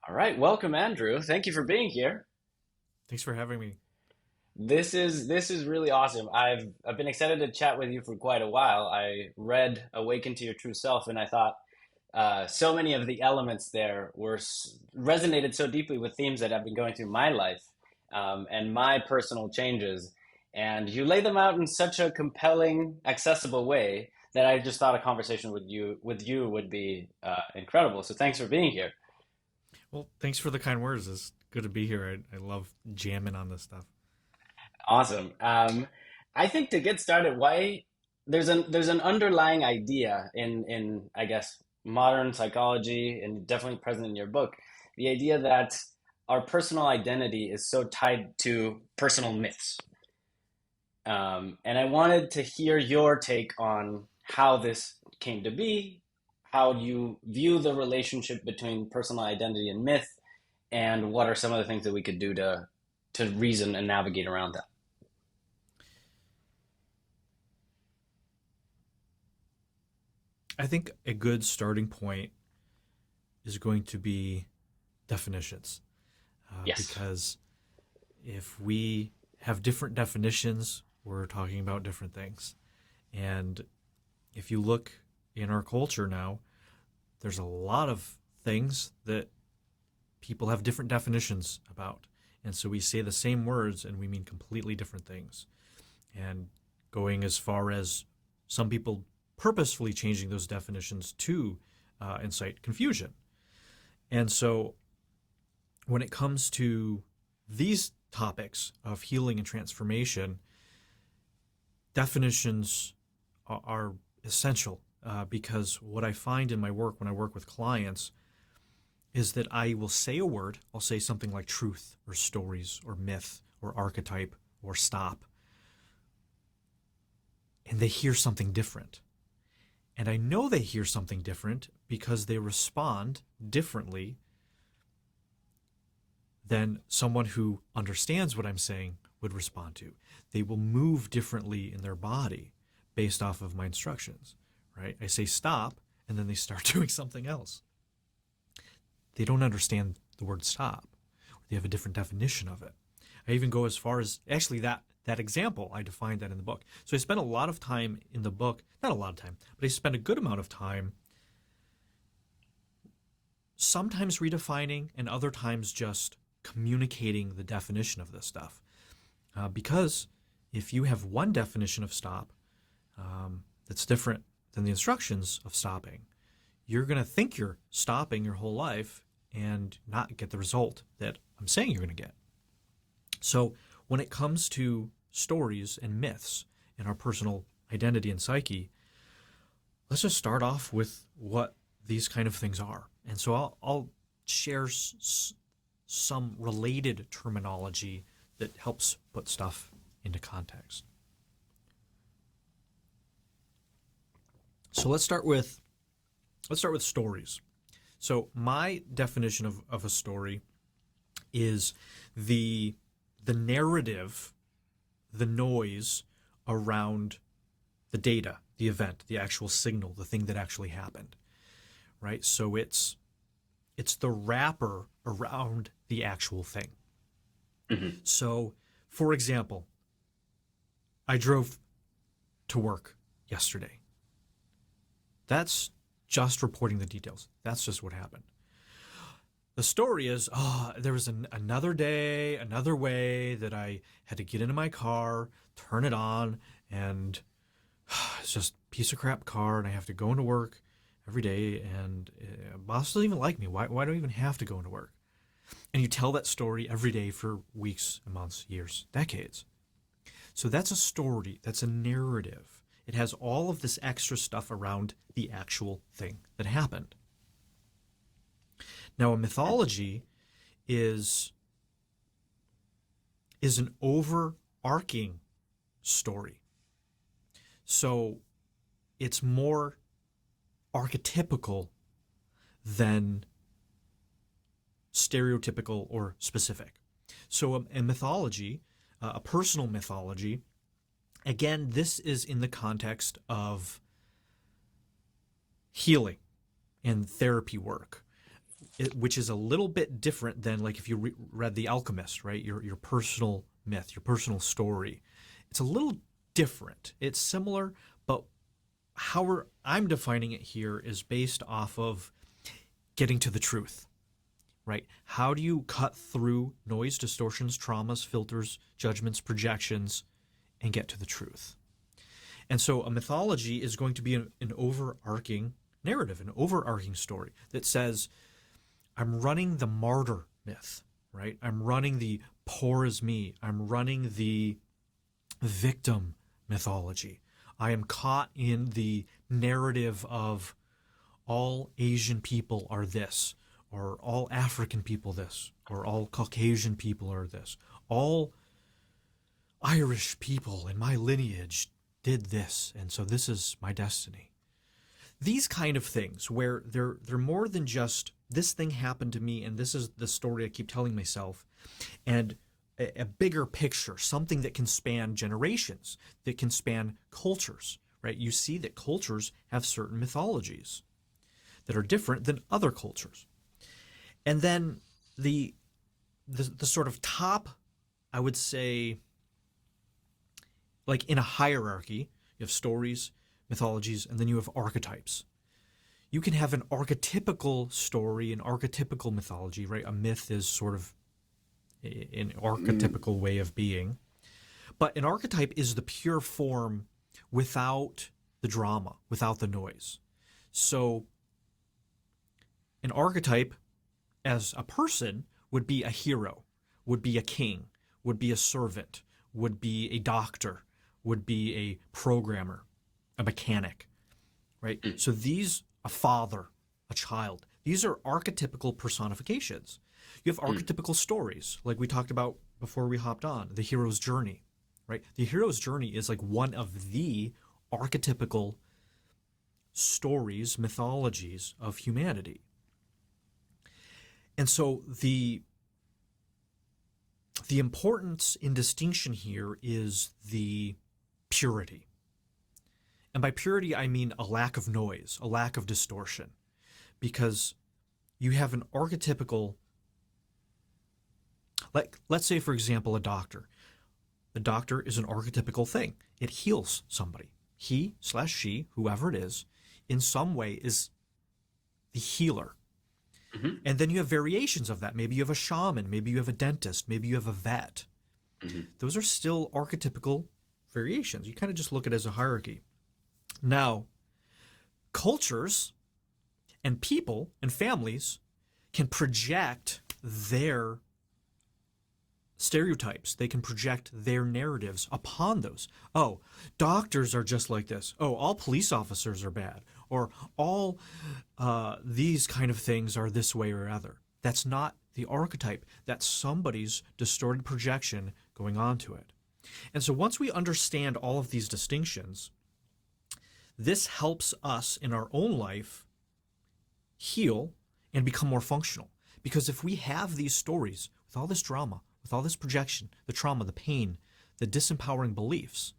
All right, welcome, Andrew. Thank you for being here. Thanks for having me. This is really awesome. I've been excited to chat with you for quite a while. I read "Awaken to Your True Self," and I thought so many of the elements there resonated so deeply with themes that I've been going through my life and my personal changes. And you lay them out in such a compelling, accessible way that I just thought a conversation with you would be incredible. So thanks for being here. Well, thanks for the kind words. It's good to be here. I love jamming on this stuff. Awesome. I think to get started, why there's an underlying idea in I guess modern psychology and definitely present in your book, the idea that our personal identity is so tied to personal myths. And I wanted to hear your take on how this came to be, how you view the relationship between personal identity and myth, and what are some of the things that we could do to reason and navigate around that. I think a good starting point is going to be definitions, Yes. because if we have different definitions, we're talking about different things. And if you look in our culture now, there's a lot of things that people have different definitions about. And so we say the same words and we mean completely different things. And going as far as some people purposefully changing those definitions to incite confusion. And so when it comes to these topics of healing and transformation, definitions are essential, because what I find in my work when I work with clients is that I will say a word, I'll say something like truth or stories or myth or archetype or stop, and they hear something different. And I know they hear something different because they respond differently than someone who understands what I'm saying would respond to. They will move differently in their body based off of my instructions, right? I say stop, and then they start doing something else. They don't understand the word stop. They have a different definition of it. I even go as far as actually that example, I defined that in the book. So I spent a lot of time in the book, not a lot of time, but I spent a good amount of time sometimes redefining and other times just communicating the definition of this stuff. Because if you have one definition of stop that's different than the instructions of stopping, you're going to think you're stopping your whole life and not get the result that I'm saying you're going to get. So when it comes to stories and myths and our personal identity and psyche, let's just start off with what these kind of things are. And so I'll share some related terminology that helps put stuff into context. So let's start with stories. So my definition of a story is the narrative, the noise around the data, the event, the actual signal, the thing that actually happened, right? So it's the wrapper around the actual thing. Hmm. So, for example, I drove to work yesterday. That's just reporting the details. That's just what happened. The story is, there was another day, another way that I had to get into my car, turn it on, and it's just a piece of crap car, and I have to go into work every day, and boss doesn't even like me. Why do I even have to go into work? And you tell that story every day for weeks, months, years, decades. So that's a story. That's a narrative. It has all of this extra stuff around the actual thing that happened. Now, a mythology is an overarching story. So it's more archetypical than stereotypical or specific. So a mythology, a personal mythology, again, this is in the context of healing and therapy work. which is a little bit different than like if you read The Alchemist, right? Your personal myth, your personal story. It's a little different. It's similar, but I'm defining it here is based off of getting to the truth, right? How do you cut through noise, distortions, traumas, filters, judgments, projections, and get to the truth? And so a mythology is going to be an overarching narrative, an overarching story that says, I'm running the martyr myth, right? I'm running the poor is me. I'm running the victim mythology. I am caught in the narrative of all Asian people are this, or all African people this, or all Caucasian people are this. All Irish people in my lineage did this, and so this is my destiny. These kind of things where they're more than just this thing happened to me and this is the story I keep telling myself, and a bigger picture, something that can span generations, that can span cultures, right? You see that cultures have certain mythologies that are different than other cultures. And then the sort of top, I would say, like in a hierarchy, you have stories, mythologies, and then you have archetypes. You can have an archetypical story, an archetypical mythology, right? A myth is sort of an archetypical way of being. But an archetype is the pure form without the drama, without the noise. So an archetype as a person would be a hero, would be a king, would be a servant, would be a doctor, would be a programmer, a mechanic, right? So these, a father, a child, these are archetypical personifications. You have archetypical stories, like we talked about before we hopped on, the hero's journey, right? The hero's journey is like one of the archetypical stories, mythologies of humanity. And so the importance in distinction here is the purity. And by purity, I mean a lack of noise, a lack of distortion, because you have an archetypical, like, let's say, for example, a doctor. The doctor is an archetypical thing. It heals somebody. He/she, whoever it is, in some way is the healer. Mm-hmm. And then you have variations of that. Maybe you have a shaman. Maybe you have a dentist. Maybe you have a vet. Mm-hmm. Those are still archetypical variations. You kind of just look at it as a hierarchy. Now, cultures and people and families can project their stereotypes. They can project their narratives upon those. Oh, doctors are just like this. Oh, all police officers are bad. Or all these kind of things are this way or other. That's not the archetype. That's somebody's distorted projection going on to it. And so once we understand all of these distinctions, this helps us in our own life heal and become more functional. Because if we have these stories with all this drama, with all this projection, the trauma, the pain, the disempowering beliefs,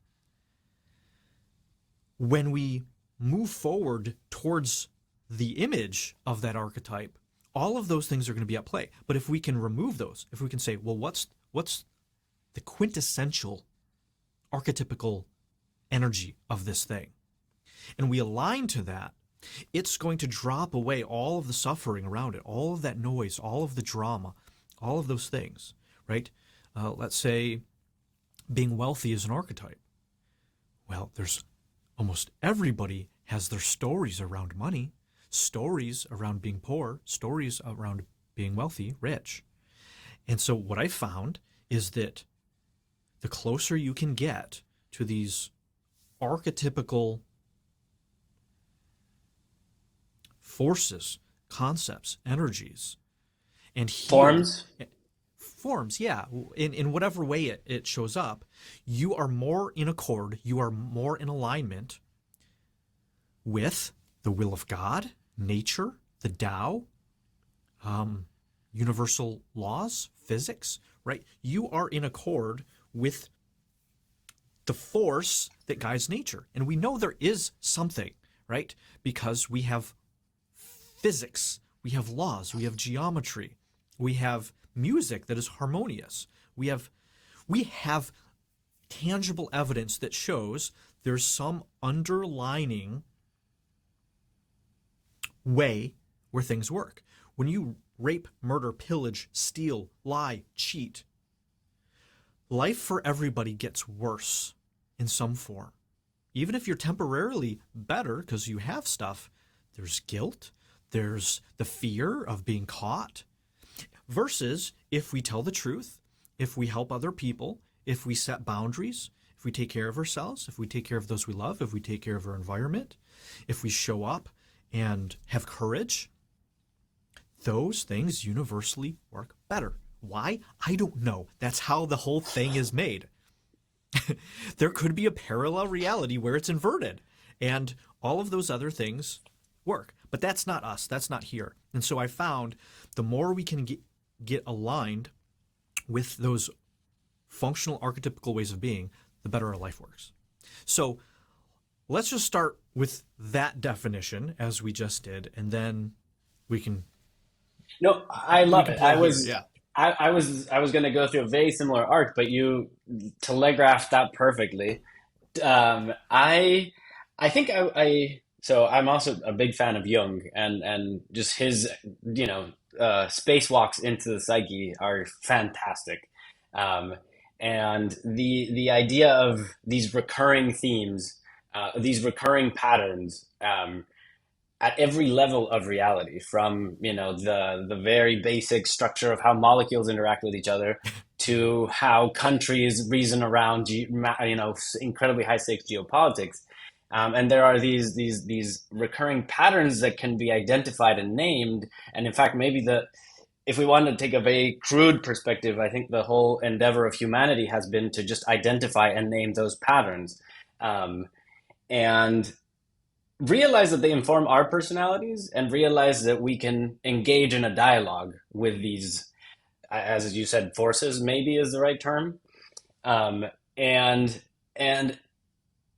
when we move forward towards the image of that archetype, all of those things are going to be at play. But if we can remove those, if we can say, well, what's the quintessential archetypical energy of this thing, and we align to that, it's going to drop away all of the suffering around it, all of that noise, all of the drama, all of those things, right? Let's say being wealthy is an archetype. Well, there's almost everybody has their stories around money, stories around being poor, stories around being wealthy, rich. And so what I found is that the closer you can get to these archetypical forces, concepts, energies, and heal, forms, yeah, in whatever way it shows up, you are more in accord, you are more in alignment with the will of God, nature, the Tao, universal laws, physics, right? You are in accord with the force that guides nature. And we know there is something, right? Because we have physics, We have laws. We have geometry. We have music that is harmonious. We have tangible evidence that shows there's some underlining way where things work. When you rape, murder, pillage, steal, lie, cheat, life for everybody gets worse in some form. Even if you're temporarily better because you have stuff, there's guilt, there's the fear of being caught. Versus if we tell the truth, if we help other people, if we set boundaries, if we take care of ourselves, if we take care of those we love, if we take care of our environment, if we show up and have courage, those things universally work better. Why? I don't know. That's how the whole thing is made. There could be a parallel reality where it's inverted, and all of those other things work. But that's not us. That's not here. And so I found the more we can get aligned with those functional archetypical ways of being, the better our life works. So let's just start with that definition as we just did, and then we can No, I love it. play here. Yeah. I was going to go through a very similar arc, but you telegraphed that perfectly. I think so I'm also a big fan of Jung, and just his spacewalks into the psyche are fantastic. Um, and the idea of these recurring themes, these recurring patterns, at every level of reality, from the very basic structure of how molecules interact with each other to how countries reason around incredibly high stakes geopolitics. And there are these recurring patterns that can be identified and named. And in fact, maybe if we wanted to take a very crude perspective, I think the whole endeavor of humanity has been to just identify and name those patterns, and realize that they inform our personalities, and realize that we can engage in a dialogue with these, as you said, forces maybe is the right term, and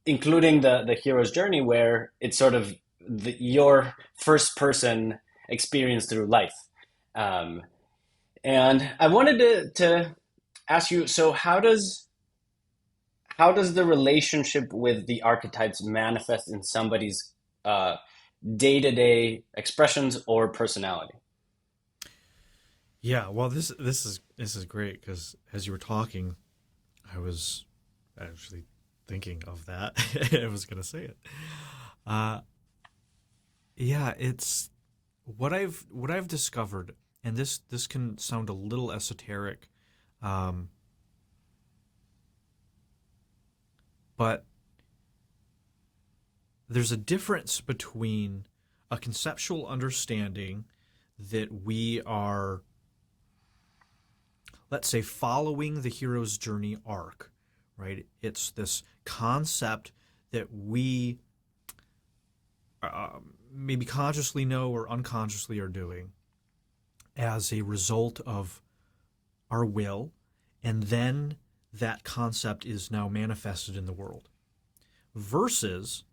including the hero's journey, where it's sort of your first person experience through life. And I wanted to ask you, so how does the relationship with the archetypes manifest in somebody's day-to-day expressions or personality? Yeah, well, this is great because as you were talking, I was actually thinking of that. I was going to say it. Yeah, it's what I've discovered, and this can sound a little esoteric, but there's a difference between a conceptual understanding that we are, let's say, following the hero's journey arc, right? It's this concept that we maybe consciously know or unconsciously are doing as a result of our will, and then that concept is now manifested in the world. Versus,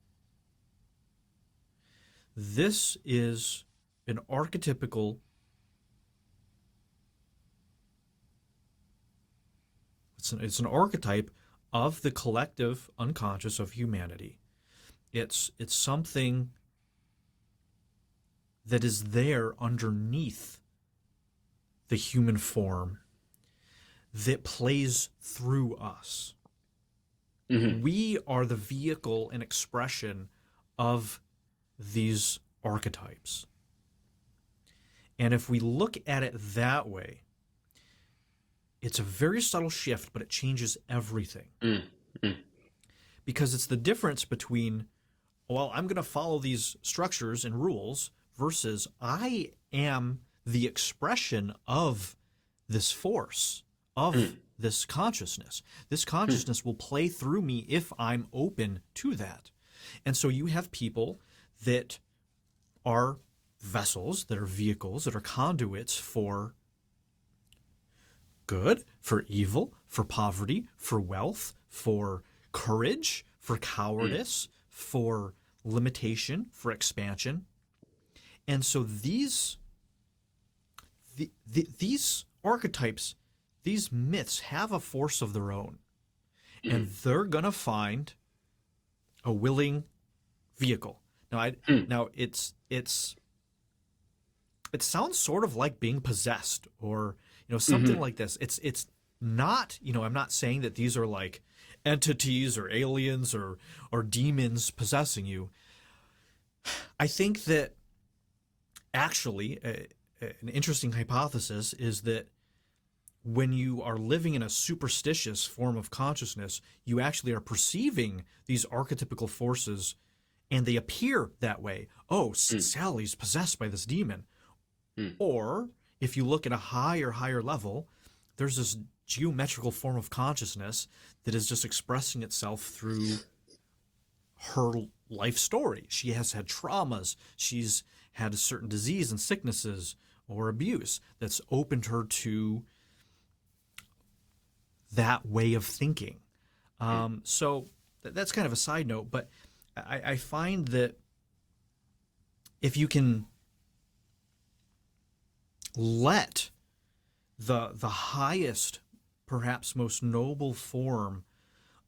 this is an archetypical, it's an archetype of the collective unconscious of humanity. It's something that is there underneath the human form that plays through us. Mm-hmm. We are the vehicle and expression of these archetypes. And if we look at it that way, it's a very subtle shift, but it changes everything. Mm-hmm. Because it's the difference between, well, I'm going to follow these structures and rules versus I am the expression of this force, of this consciousness. This consciousness will play through me if I'm open to that. And so you have people that are vessels, that are vehicles, that are conduits for good, for evil, for poverty, for wealth, for courage, for cowardice, for limitation, for expansion. And so these these archetypes, these myths have a force of their own, and Mhm. they're gonna find a willing vehicle. Mm. Now it sounds sort of like being possessed, or something Mhm. like this. It's not, I'm not saying that these are like entities or aliens or demons possessing you. I think that actually an interesting hypothesis is that when you are living in a superstitious form of consciousness, you actually are perceiving these archetypical forces, and they appear that way. Oh, Mm. Sally's possessed by this demon. Mm. Or if you look at a higher level, there's this geometrical form of consciousness that is just expressing itself through her life story. She has had traumas. She's had a certain disease and sicknesses or abuse that's opened her to that way of thinking. Mm. So that's kind of a side note, but I find that if you can let the highest, perhaps most noble form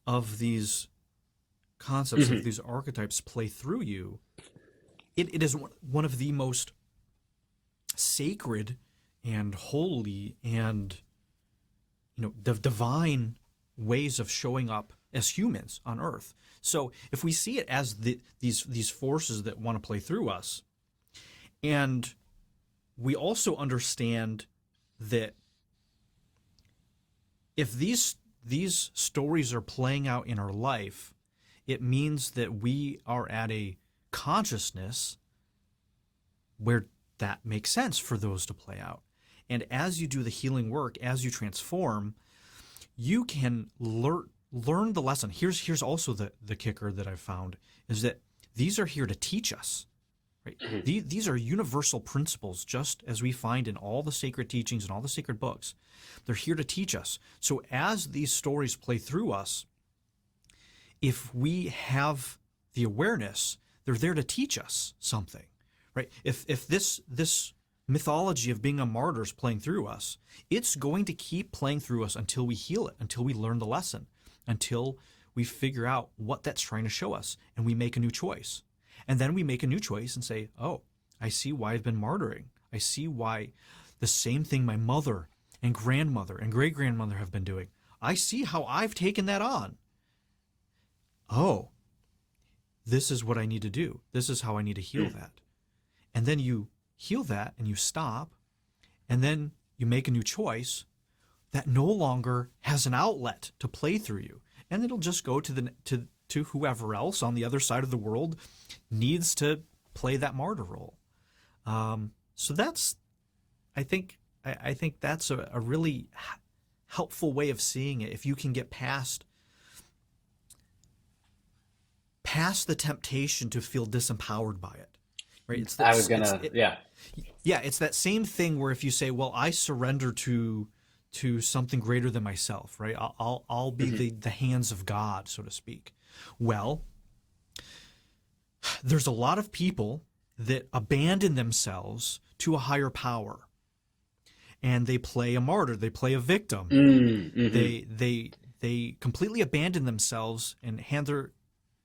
of these concepts, of Mhm. these archetypes play through you, it is one of the most sacred and holy and the divine ways of showing up as humans on Earth. So if we see it as these forces that want to play through us, and we also understand that if these stories are playing out in our life, it means that we are at a consciousness where that makes sense for those to play out. And as you do the healing work, as you transform, you can learn the lesson. Here's also the kicker that I've found is that these are here to teach us. Right? Mhm. These are universal principles, just as we find in all the sacred teachings and all the sacred books. They're here to teach us. So as these stories play through us, if we have the awareness, they're there to teach us something, right? If this mythology of being a martyr is playing through us, it's going to keep playing through us until we heal it, until we learn the lesson, until we figure out what that's trying to show us, and we make a new choice. And then we make a new choice and say, oh, I see why I've been martyring. I see why the same thing my mother and grandmother and great grandmother have been doing. I see how I've taken that on. Oh, this is what I need to do. This is how I need to heal Mm. that. And then you heal that and you stop, and then you make a new choice that no longer has an outlet to play through you. And it'll just go to whoever else on the other side of the world needs to play that martyr role. So that's, I think that's a really helpful way of seeing it. If you can get past the temptation to feel disempowered by it, right? I was gonna, yeah. Yeah, it's that same thing where if you say, well, I surrender to something greater than myself, right? I'll be Mhm. the hands of God, so to speak. Well, there's a lot of people that abandon themselves to a higher power, and they play a martyr, they play a victim. Mm. Mhm. They completely abandon themselves and hand their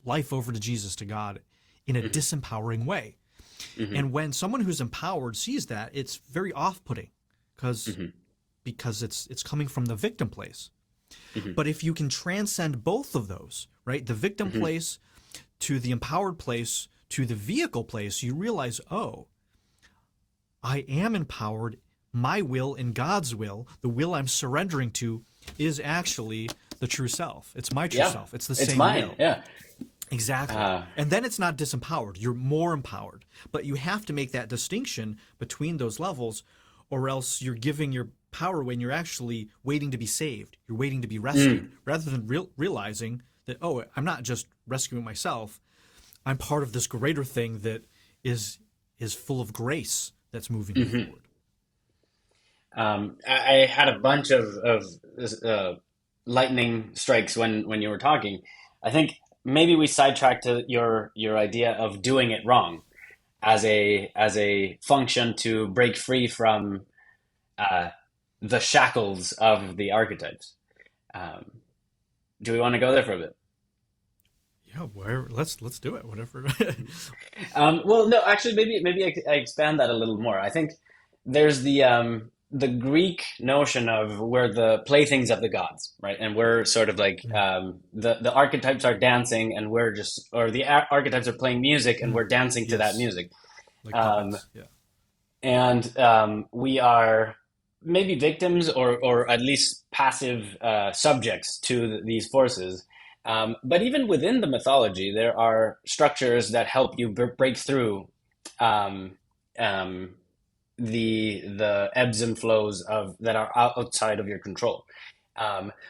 life over to Jesus, to God, in a Mhm. disempowering way. Mhm. And when someone who's empowered sees that, it's very off-putting because Mhm. it's coming from the victim place. Mhm. But if you can transcend both of those, right, the victim Mhm. place to the empowered place to the vehicle place, you realize, oh, I am empowered. My will and God's will, the will I'm surrendering to, is actually the true self. It's my true Yeah, self. It's the it's same mine. will. Yeah. Exactly. Uh, And then it's not disempowered. You're more empowered. But you have to make that distinction between those levels, or else you're giving your power away and you're actually waiting to be saved. You're waiting to be rescued mm. rather than realizing that, oh, I'm not just rescuing myself. I'm part of this greater thing that is is full of grace that's moving me Mhm. forward. I had a bunch of uh, lightning strikes when you were talking. I think maybe we sidetracked to your idea of doing it wrong as a function to break free from uh, the shackles of the archetypes. Um, do we want to go there for a bit? Yeah, where let's do it. Whatever. Well, no, actually, maybe I expand that a little more. I think there's the Greek notion of we're the playthings of the gods, right? And we're sort of like Mm, the archetypes are dancing, and we're just, or the archetypes are playing music, and mm. we're dancing to that Yes, music. like Um, puppets. Yeah. and we are maybe victims or at least passive subjects to these forces. But even within the mythology, there are structures that help you break through um, um, the ebbs and flows of that are outside of your control.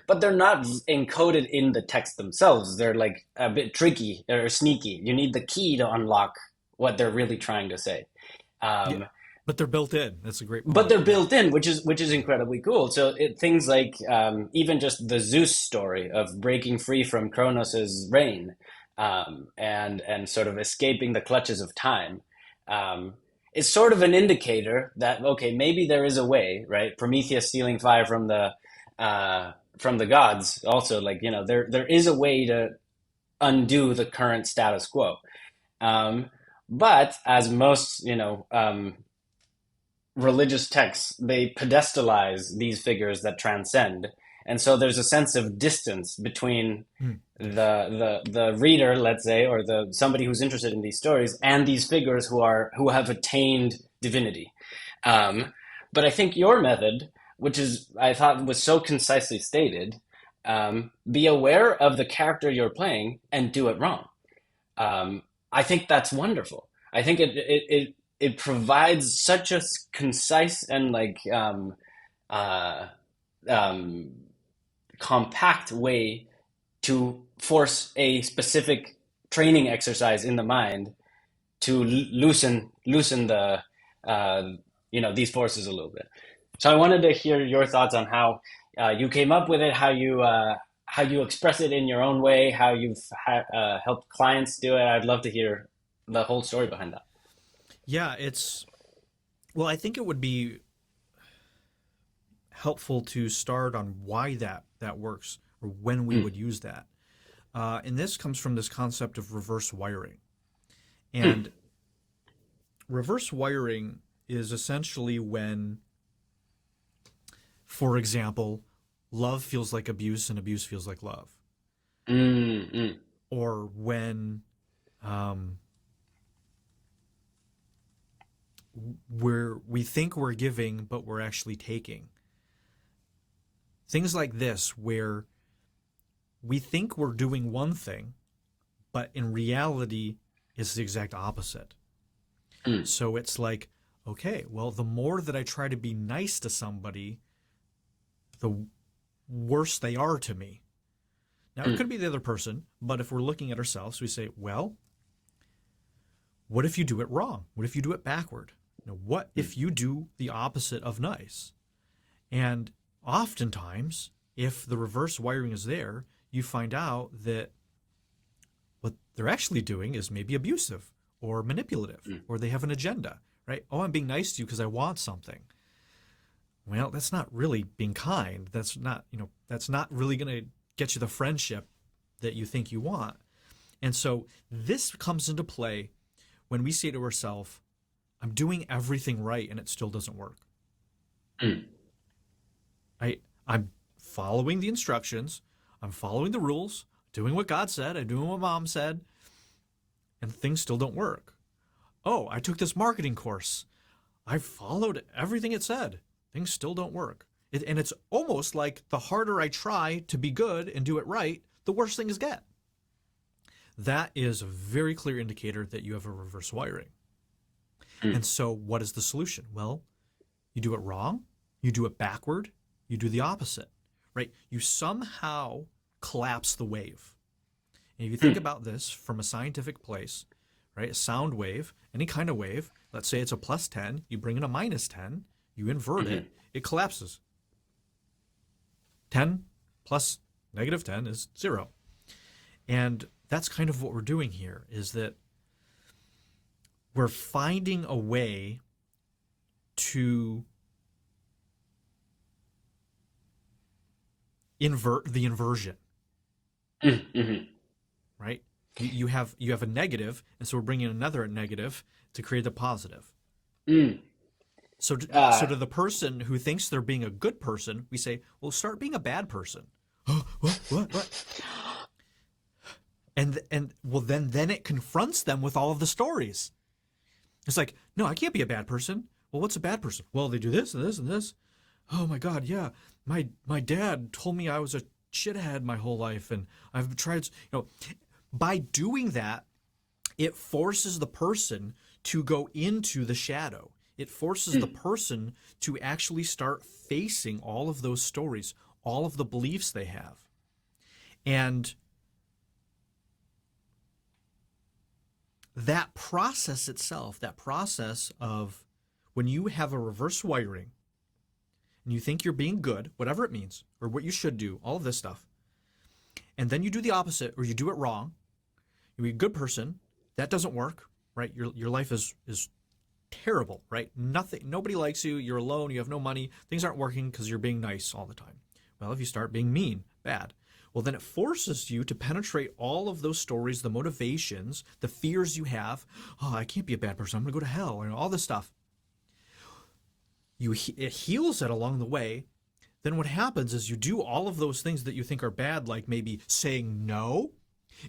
But they're not encoded in the text themselves. They're like a bit tricky or sneaky. You need the key to unlock what they're really trying to say. Yeah. Um, But they're built in. That's a great but point. they're Yeah. built in, which is incredibly cool. So things like even just the Zeus story of breaking free from Kronos's reign, and sort of escaping the clutches of time, um, is sort of an indicator that okay, maybe there is a way, right? Prometheus stealing fire from the gods, also like there is a way to undo the current status quo. Um, but as most religious texts, they pedestalize these figures that transcend. And so there's a sense of distance between Mm, yes. the reader, let's say, or the somebody who's interested in these stories, and these figures who have attained divinity. Um, but I think your method, which is I thought was so concisely stated, be aware of the character you're playing and do it wrong. I think that's wonderful. I think it provides such a concise and like uh, um, compact way to force a specific training exercise in the mind to loosen the these forces a little bit. So I wanted to hear your thoughts on how you came up with it, how you express it in your own way, how you've helped clients do it. I'd love to hear the whole story behind that. Yeah. Well, I think it would be helpful to start on why that works or when we Mm, would use that. And this comes from this concept of reverse wiring. mm, And reverse wiring is essentially when, for example, love feels like abuse and abuse feels like love, mm, mm, or when um, we think we're giving but we're actually taking. Things like this, where we think we're doing one thing, but in reality, it's the exact opposite. mm, So it's like, okay, well, the more that I try to be nice to somebody, the worse they are to me. Now, it mm, could be the other person, but if we're looking at ourselves, we say, well, what if you do it wrong? What if you do it backward? What mm, if you do the opposite of nice? And oftentimes, if the reverse wiring is there, you find out that what they're actually doing is maybe abusive or manipulative, mm, or they have an agenda, right? Oh, I'm being nice to you because I want something. Well, that's not really being kind. That's not really going to get you the friendship that you think you want. And so this comes into play when we say to ourselves, I'm doing everything right and it still doesn't work. mm, I'm following the instructions, I'm following the rules, doing what God said, I'm doing what mom said, and things still don't work. Oh, I took this marketing course. I followed everything it said. Things still don't work. And it's almost like the harder I try to be good and do it right, the worse things get. That is a very clear indicator that you have a reverse wiring. mm, And so, what is the solution? Well, you do it wrong, you do it backward, you do the opposite, right? You somehow collapse the wave. And if you think mm, about this from a scientific place, right, a sound wave, any kind of wave, let's say it's a plus 10, you bring in a minus 10, you invert mhm, it, it collapses. 10 plus negative 10 is 0. And that's kind of what we're doing here, is that we're finding a way to invert the inversion, Mm-hmm. right? You have a negative, and so we're bringing another negative to create a positive. Mm. So Uh, to the person who thinks they're being a good person, we say, well, start being a bad person. What? And well, then it confronts them with all of the stories. It's like, no, I can't be a bad person. Well, what's a bad person? Well, they do this and this and this. Oh my God, yeah. My dad told me I was a shithead my whole life, and I've tried. By doing that, it forces the person to go into the shadow. It forces the mm. person to actually start facing all of those stories, all of the beliefs they have. And that process itself, that process of when you have a reverse wiring and you think you're being good, whatever it means, or what you should do, all of this stuff, and then you do the opposite or you do it wrong, you're a good person, that doesn't work, right? Your life is terrible, right? Nobody likes you, you're alone, you have no money, things aren't working because you're being nice all the time. Well, if you start being mean, bad, well, then it forces you to penetrate all of those stories, the motivations, the fears you have. Oh, I can't be a bad person, I'm gonna go to hell, and all this stuff. It heals it along the way. Then what happens is you do all of those things that you think are bad, like maybe saying no,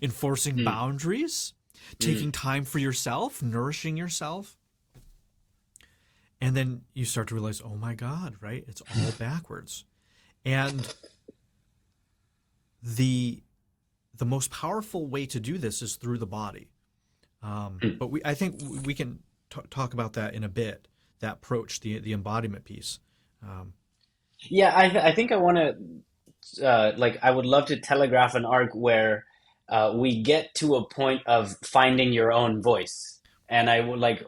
enforcing Mm. boundaries, Mm. taking time for yourself, nourishing yourself. And then you start to realize, oh my God, right? It's all backwards. And the most powerful way to do this is through the body. Mm. But I think we can talk about that in a bit. That approach, the embodiment piece. Um, Yeah, I think I want to like I would love to telegraph an arc where we get to a point of finding your own voice, and I would like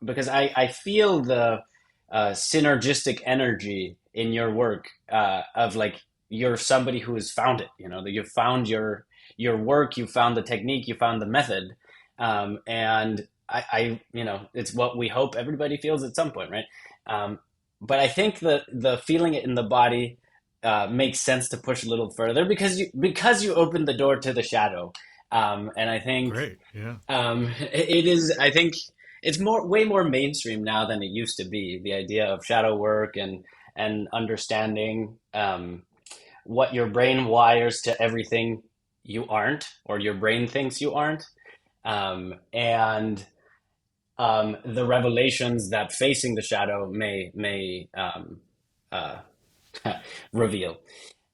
because I feel the synergistic energy in your work of like you're somebody who has found it. You know that you've found your work, you found the technique, you found the method, and it's what we hope everybody feels at some point, right? Um, but I think the feeling it in the body makes sense to push a little further because you opened the door to the shadow, and I think Great. Yeah. it is. I think it's way more mainstream now than it used to be. The idea of shadow work and understanding what your brain wires to everything you aren't, or your brain thinks you aren't, and the revelations that facing the shadow may uh, reveal.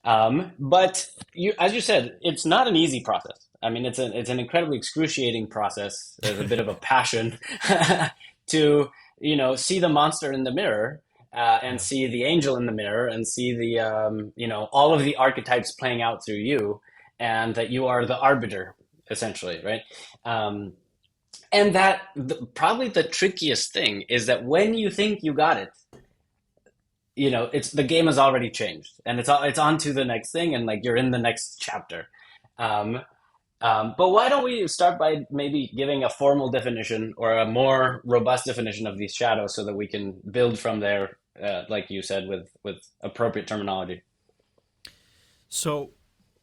But as you said, it's not an easy process. I mean, it's an incredibly excruciating process. There's a bit of a passion to see the monster in the mirror and Yeah. see the angel in the mirror and see the all of the archetypes playing out through you, and that you are the arbiter essentially, right? And that probably the trickiest thing is that when you think you got it, it's the game has already changed, and it's on to the next thing, and like you're in the next chapter. Um, but why don't we start by maybe giving a formal definition or a more robust definition of these shadows so that we can build from there, like you said, with appropriate terminology. So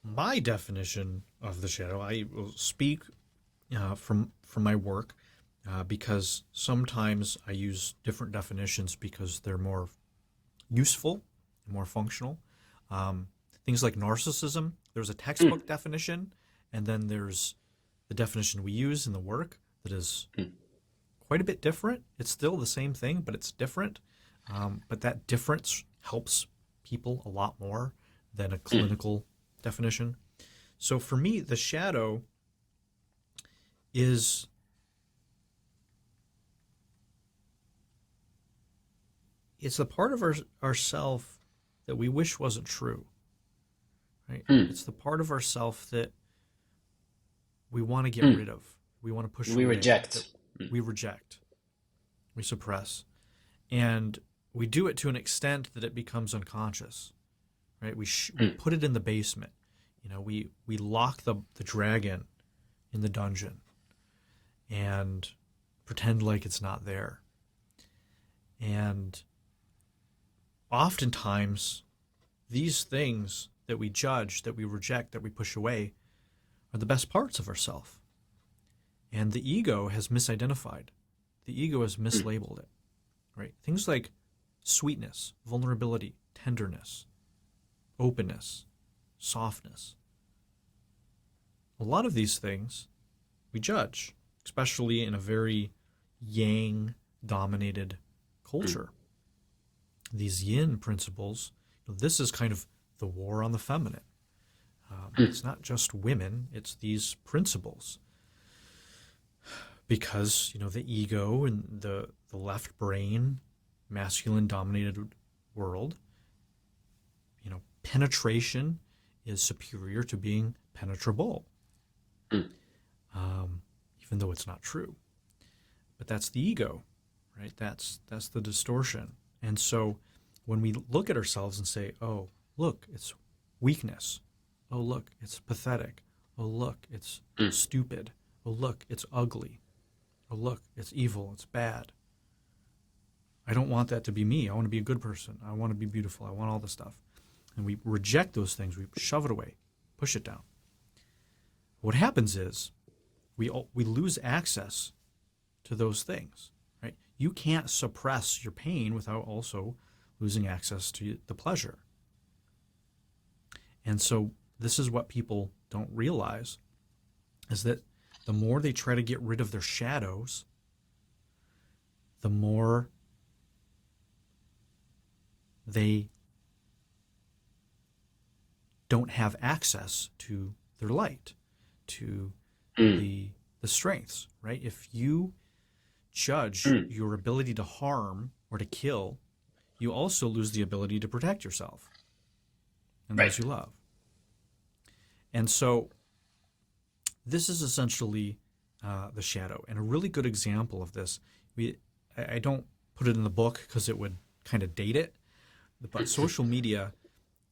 my definition of the shadow, I will speak from my work because sometimes I use different definitions because they're more useful and more functional. Um, Things like narcissism, there's a Mm, textbook definition, and then there's the definition we use in the work that is mm, quite a bit different. It's still the same thing, but it's different. But that difference helps people a lot more than a mm, clinical definition. So for me, the shadow is it's the part of ourself that we wish wasn't true, right? mm, It's the part of ourself that we want to get mm. rid of, we want to push We away, that reject. Mm, we reject, we suppress, and we do it to an extent that it becomes unconscious, right? We mm, put it in the basement, we lock the dragon in the dungeon and pretend like it's not there, and oftentimes these things that we judge, that we reject, that we push away are the best parts of ourself. And the ego has misidentified. The ego has mislabeled it, right? Things like sweetness, vulnerability, tenderness, openness, softness. A lot of these things we judge, especially in a very yang-dominated culture. These yin principles, this is kind of the war on the feminine. It's not just women, it's these principles. Because, the ego and the left brain, masculine-dominated world, penetration is superior to being penetrable. Even though it's not true. But that's the ego, right? That's the distortion. And so when we look at ourselves and say, oh, look, it's weakness. Oh, look, it's pathetic. Oh, look, it's stupid. Oh, look, it's ugly. Oh, look, it's evil. It's bad. I don't want that to be me. I want to be a good person. I want to be beautiful. I want all this stuff. And we reject those things. We shove it away, push it down. What happens is we lose access to those things, right? You can't suppress your pain without also losing access to the pleasure. And so this is what people don't realize, is that the more they try to get rid of their shadows, the more they don't have access to their light, to the strengths, right? If you judge your ability to harm or to kill, you also lose the ability to protect yourself and those you love. And so this is essentially the shadow. And a really good example of this, I don't put it in the book because it would kind of date it, but social media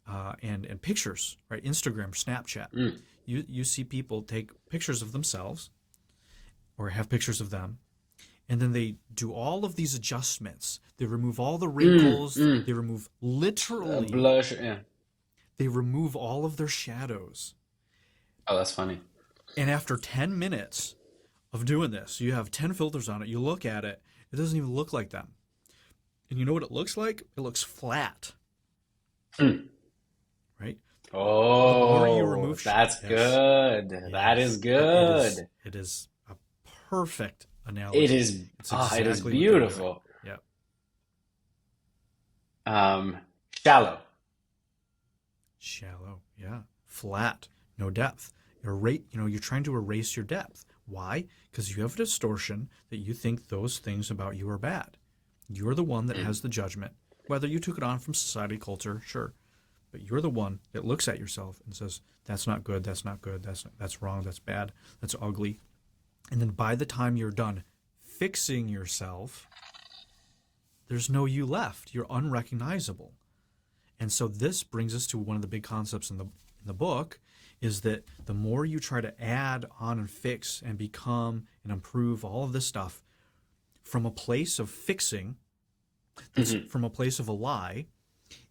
and pictures, right? Instagram, Snapchat. You see people take pictures of themselves or have pictures of them, and then they do all of these adjustments. They remove all the wrinkles. They remove literally blush. Yeah. They remove all of their shadows. Oh, that's funny. And after 10 minutes of doing this, you have 10 filters on it. You look at it. It doesn't even look like them. And you know what it looks like? It looks flat. Right? Oh, the more you remove that's good. Yes. That is good. It is a perfect analogy. It is. It's It is exactly beautiful. Yeah. Shallow. Shallow. Yeah. Flat. No depth. You're trying to erase your depth. Why? Because you have a distortion that you think those things about you are bad. You're the one that has the judgment. Whether you took it on from society, culture, sure. But you're the one that looks at yourself and says, that's not good, that's not good, that's wrong, that's bad, that's ugly. And then by the time you're done fixing yourself, there's no you left. You're unrecognizable. And so this brings us to one of the big concepts in the book, is that the more you try to add on and fix and become and improve all of this stuff from a place of fixing, from a place of a lie,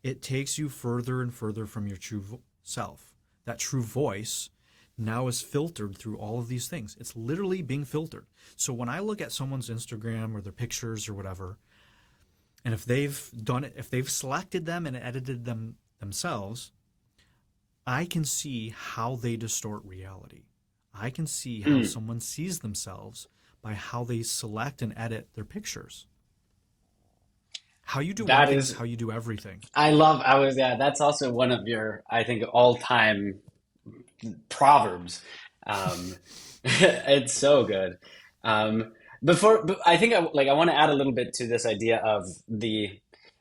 it takes you further and further from your true self. That true voice now is filtered through all of these things. It's literally being filtered. So when I look at someone's Instagram or their pictures or whatever, and if they've done it, if they've selected them and edited them themselves, I can see how they distort reality. I can see how someone sees themselves by how they select and edit their pictures. How you do one thing is how you do everything. That's also one of your, I think, all-time proverbs. It's so good. But I think I want to add a little bit to this idea of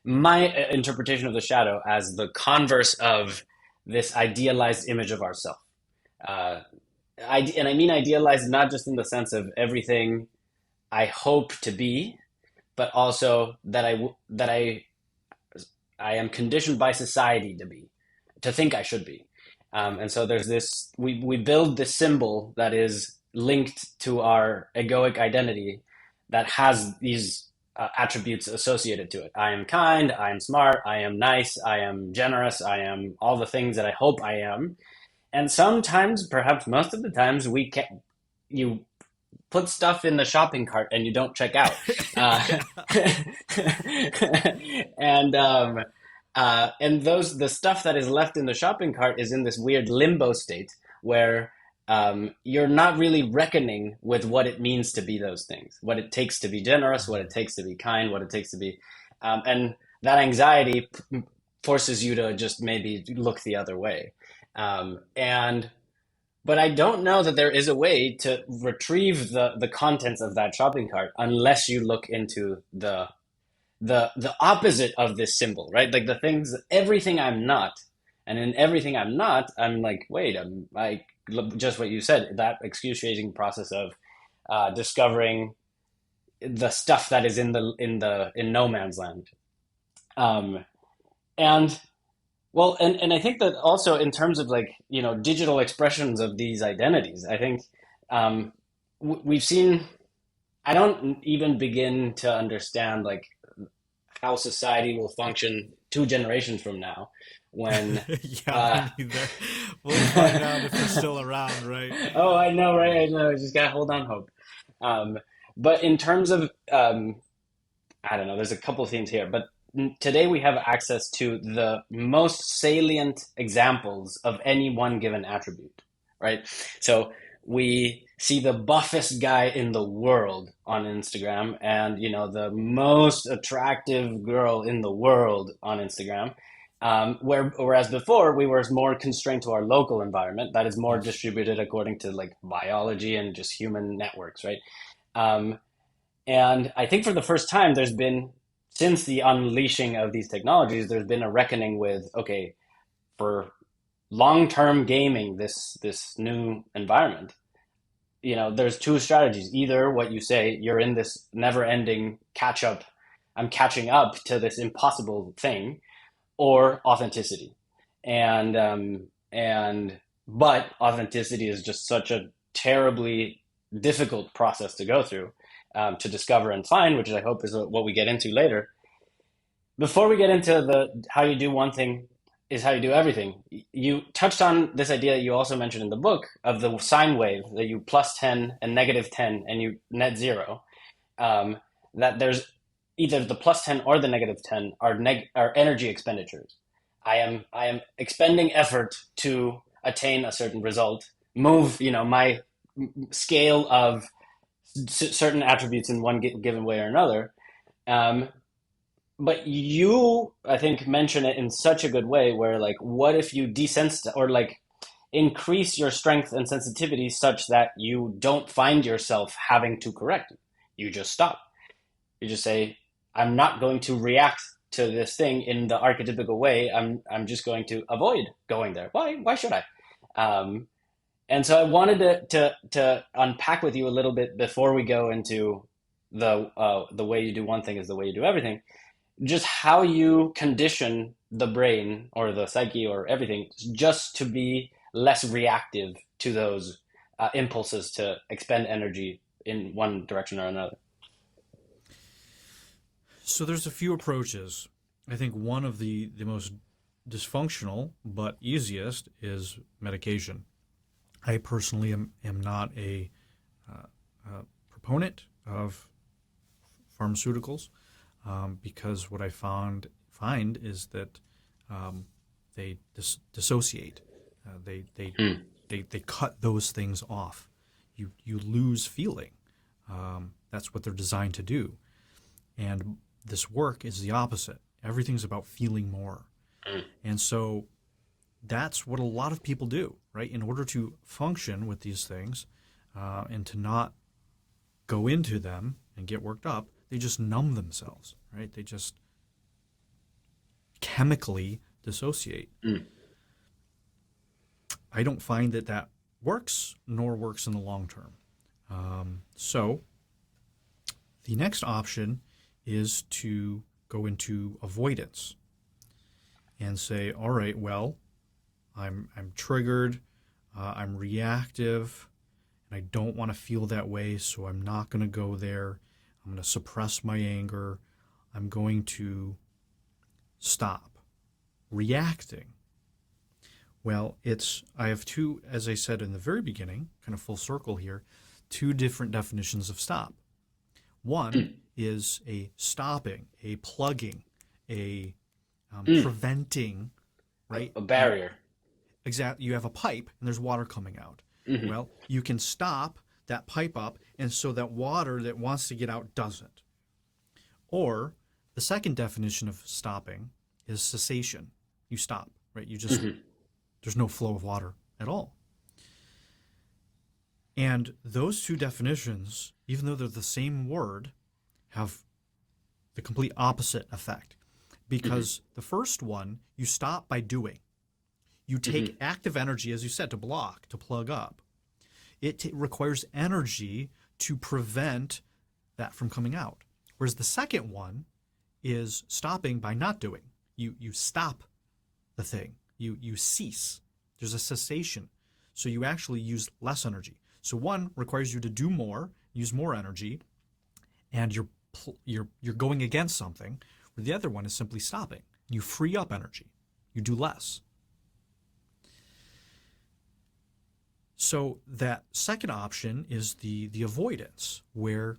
my interpretation of the shadow as the converse of this idealized image of ourselves. And I mean idealized not just in the sense of everything I hope to be, but also that I am conditioned by society to think I should be. And so there's this, we build this symbol that is linked to our egoic identity that has these attributes associated to it. I am kind, I am smart, I am nice, I am generous, I am all the things that I hope I am. And sometimes, perhaps most of the times, you put stuff in the shopping cart and you don't check out. Uh, Yeah. and the stuff that is left in the shopping cart is in this weird limbo state where you're not really reckoning with what it means to be those things, what it takes to be generous, what it takes to be kind, what it takes to be, and that anxiety forces you to just maybe look the other way. And but I don't know that there is a way to retrieve the contents of that shopping cart unless you look into the opposite of this symbol, right? Like the things, everything I'm not, and in everything I'm not, I'm like, wait, I'm like just what you said, that excruciating process of discovering the stuff that is in no man's land, um, and and I think that also in terms of like, digital expressions of these identities, I think um, we've seen. I don't even begin to understand like how society will function 2 generations from now, when. Yeah, Uh, me neither. We'll find out if they're still around, right? oh, I know, right? I know. I just gotta hold on hope. Um, but in terms of I don't know. There's a couple of themes here, but today we have access to the most salient examples of any one given attribute, right? So we see the buffest guy in the world on Instagram, and the most attractive girl in the world on Instagram. Whereas before we were more constrained to our local environment that is more Yes. distributed according to like biology and just human networks, right? Um, and I think for the first time, since the unleashing of these technologies, there's been a reckoning with, okay, for long-term gaming, this new environment, there's 2 strategies. Either what you say, you're in this never-ending catch up, I'm catching up to this impossible thing, or authenticity. And but authenticity is just such a terribly difficult process to go through, to discover and find, which I hope is what we get into later. Before we get into the how you do one thing is how you do everything, you touched on this idea that you also mentioned in the book of the sine wave, that you plus 10 and negative 10 and you net zero. Um, that there's either the plus 10 or the negative 10 are energy expenditures. I am expending effort to attain a certain result, move, my scale of certain attributes in one given way or another. Um, but you, I think, mention it in such a good way where, like, what if you desensitize or like increase your strength and sensitivity such that you don't find yourself having to correct it? You just stop. You just say, I'm not going to react to this thing in the archetypical way. I'm just going to avoid going there. Why should I? Um, and so I wanted to unpack with you a little bit before we go into the way you do one thing is the way you do everything. Just how you condition the brain or the psyche or everything just to be less reactive to those impulses to expend energy in one direction or another. So there's a few approaches. I think one of the most dysfunctional but easiest is medication. I personally am not proponent of pharmaceuticals, because what I find is that they dissociate. Uh, they, they, Mm. they cut those things off. You lose feeling. That's what they're designed to do. And this work is the opposite. Everything's about feeling more. Mm. And so that's what a lot of people do, right? In order to function with these things, and to not go into them and get worked up, they just numb themselves, right? They just chemically dissociate. Mm. I don't find that works, nor works in the long term. So the next option is to go into avoidance and say, all right, well, I'm triggered, I'm reactive, and I don't want to feel that way, so I'm not going to go there. I'm going to suppress my anger. I'm going to stop reacting. Well, I have two, as I said in the very beginning, kind of full circle here, two different definitions of stop. One Mm. is a stopping, a plugging, a Mm. preventing, A, right? a barrier. You have a pipe and there's water coming out. Hmm. Well, you can stop that pipe up, and so that water that wants to get out doesn't. Or the second definition of stopping is cessation. You stop, right? Hmm. There's no flow of water at all. And those two definitions, even though they're the same word, have the complete opposite effect. Hmm. Because the first one, you stop by doing. You take Hmm. active energy, as you said, to block, to plug up. It requires energy to prevent that from coming out. Whereas the second one is stopping by not doing. You stop the thing. You cease. There's a cessation. So you actually use less energy. So one requires you to do more, use more energy, and you're going against something. Where the other one is simply stopping. You free up energy. You do less. So that second option is the avoidance, where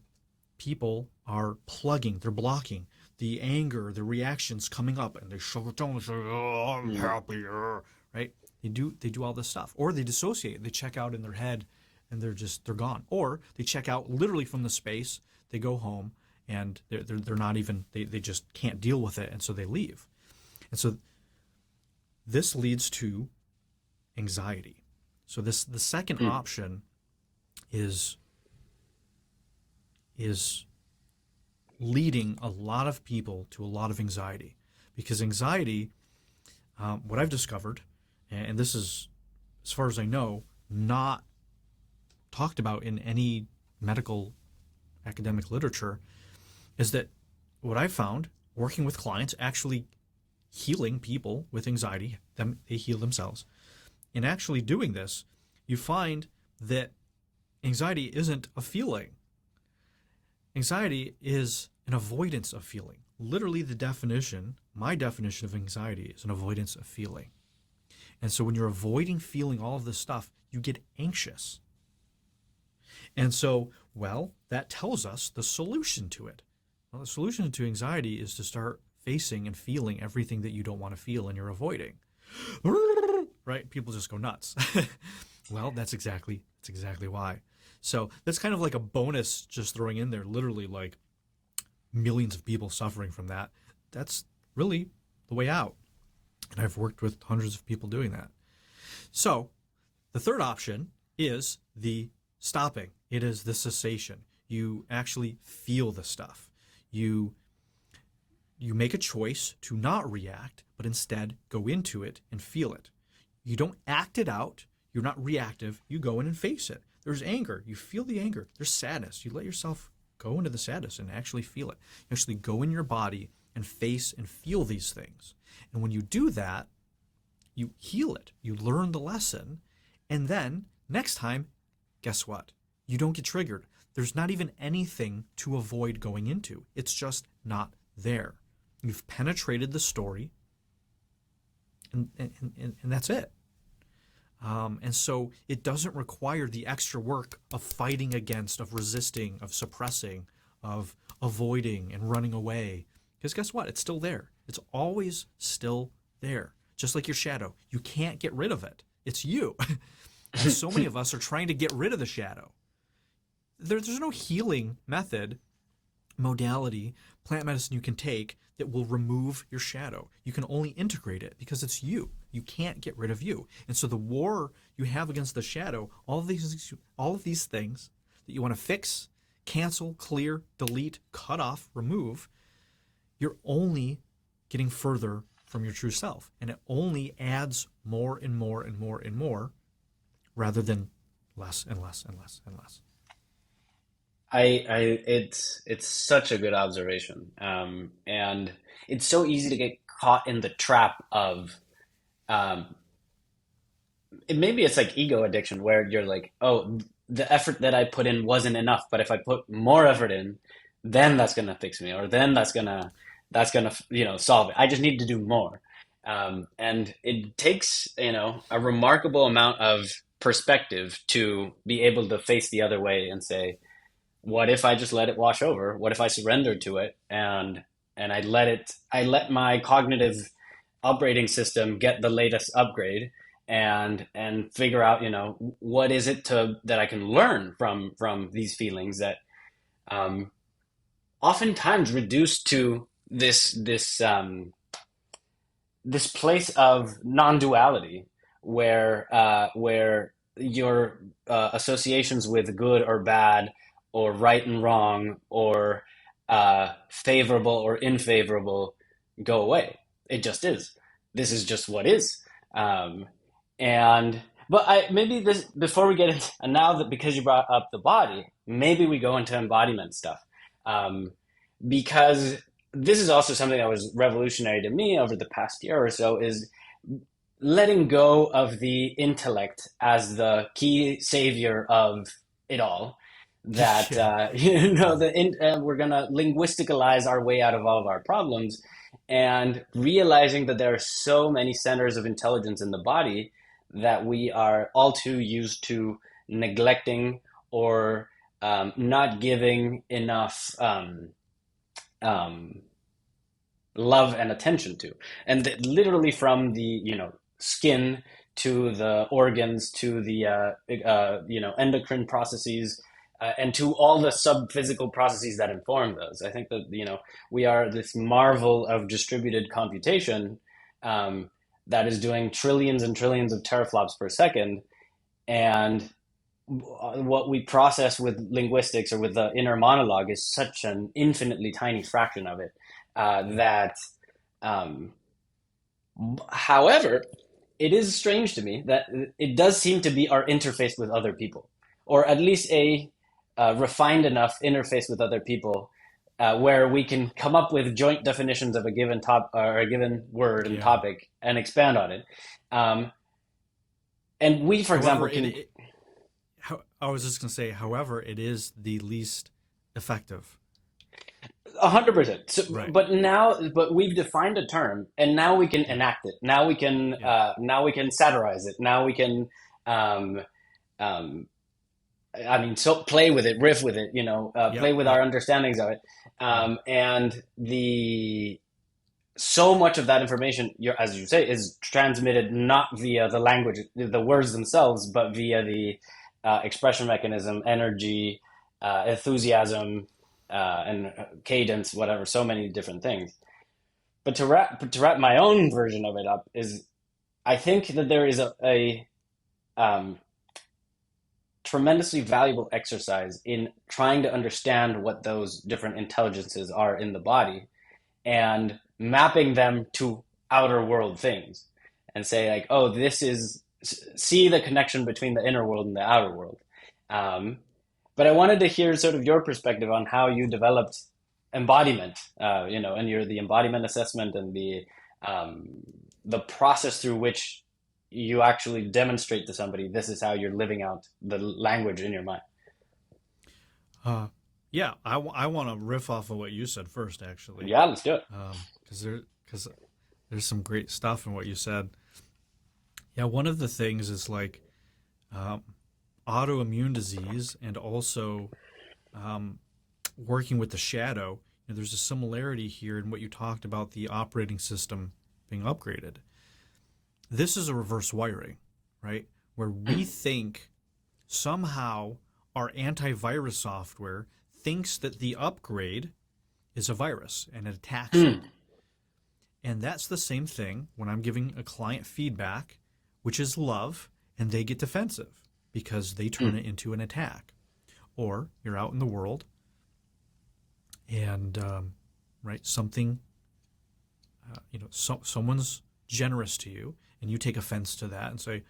people are plugging, they're blocking the anger, the reactions coming up, and they shove it down and say, "Oh, I'm Hmm. happier," right? They do all this stuff, or they dissociate, they check out in their head, and they're gone, or they check out literally from the space, they go home, and they're not even they just can't deal with it, and so they leave, and so this leads to anxiety. So the second Hmm. option is is leading a lot of people to a lot of anxiety, because anxiety, what I've discovered, and this is, as far as I know, not talked about in any medical academic literature, is that what I found working with clients, actually healing people with anxiety, they heal themselves. In actually doing this, you find that anxiety isn't a feeling. Anxiety is an avoidance of feeling. Literally, my definition of anxiety is an avoidance of feeling. And so when you're avoiding feeling all of this stuff, you get anxious. And so, well, that tells us the solution to it. Well, the solution to anxiety is to start facing and feeling everything that you don't want to feel and you're avoiding. Right? People just go nuts. Well, that's exactly why. So that's kind of like a bonus, just throwing in there, literally like millions of people suffering from that. That's really the way out. And I've worked with hundreds of people doing that. So the third option is the stopping. It is the cessation. You actually feel the stuff. You make a choice to not react, but instead go into it and feel it. You don't act it out. You're not reactive. You go in and face it. There's anger. You feel the anger. There's sadness. You let yourself go into the sadness and actually feel it. You actually go in your body and face and feel these things. And when you do that, you heal it. You learn the lesson. And then next time, guess what? You don't get triggered. There's not even anything to avoid going into. It's just not there. You've penetrated the story, and that's it. And so it doesn't require the extra work of fighting against, of resisting, of suppressing, of avoiding and running away. Because guess what? It's still there. It's always still there. Just like your shadow. You can't get rid of it. It's you. And so many of us are trying to get rid of the shadow. There's no healing method, modality, plant medicine you can take that will remove your shadow. You can only integrate it because it's you. You can't get rid of you. And so the war you have against the shadow, all of these things that you want to fix, cancel, clear, delete, cut off, remove, you're only getting further from your true self. And it only adds more and more and more and more, rather than less and less and less and less. It's such a good observation, and it's so easy to get caught in the trap of, um, maybe it's like ego addiction, where you're like, oh, the effort that I put in wasn't enough, but if I put more effort in, then that's gonna fix me, or then that's gonna solve it. I just need to do more. And it takes a remarkable amount of perspective to be able to face the other way and say, what if I just let it wash over? What if I surrender to it and I let my cognitive operating system get the latest upgrade and figure out, what is it to that I can learn from these feelings that um, oftentimes reduced to this place of non-duality where your associations with good or bad or right and wrong or favorable or unfavorable go away. It just is. This is just what is. Um, and but I maybe this before we get into, and now that because you brought up the body, maybe we go into embodiment stuff. Um, because this is also something that was revolutionary to me over the past year or so is letting go of the intellect as the key savior of it all. That Yeah. Yeah. we're gonna linguisticalize our way out of all of our problems, and realizing that there are so many centers of intelligence in the body that we are all too used to neglecting or not giving enough um, love and attention to. And literally from the skin to the organs to the endocrine processes and to all the sub-physical processes that inform those. I think that we are this marvel of distributed computation um, that is doing trillions and trillions of teraflops per second, and what we process with linguistics or with the inner monologue is such an infinitely tiny fraction of it Yeah. that um, however, it is strange to me that it does seem to be our interface with other people, or at least a refined enough interface with other people where we can come up with joint definitions of a given top or a given word and Yeah. topic and expand on it. Um, and we, for example, However, can I was just going to say, however, it is the least effective. 100%. So, Right. but we've defined a term, and now we can Yeah. enact it. Yeah. Now we can satirize it. Now we can um, um, I mean, so play with it, riff with it, Yep. play with our Yep. understandings of it. Yeah. And the so much of that information, as you say, is transmitted not via the language, the words themselves, but via the expression mechanism, energy, enthusiasm, and cadence, whatever. So many different things. But to wrap my own version of it up is, I think that there is a um, tremendously valuable exercise in trying to understand what those different intelligences are in the body and mapping them to outer world things and say like, oh, this is see the connection between the inner world and the outer world. um, but I wanted to hear sort of your perspective on how you developed embodiment, and the embodiment assessment and um, the process through which you actually demonstrate to somebody this is how you're living out the language in your mind. Uh, yeah. I want to riff off of what you said first, actually, Yeah, let's do it. because there's some great stuff in what you said. Yeah. One of the things is like um, autoimmune disease and also um, working with the shadow. There's a similarity here in what you talked about the operating system being upgraded. This is a reverse wiring, right? Where we think somehow our antivirus software thinks that the upgrade is a virus and it attacks Hmm. it. And that's the same thing when I'm giving a client feedback, which is love, and they get defensive because they turn Hmm. it into an attack. Or you're out in the world and, right, something, someone's generous to you and you take offense to that and say,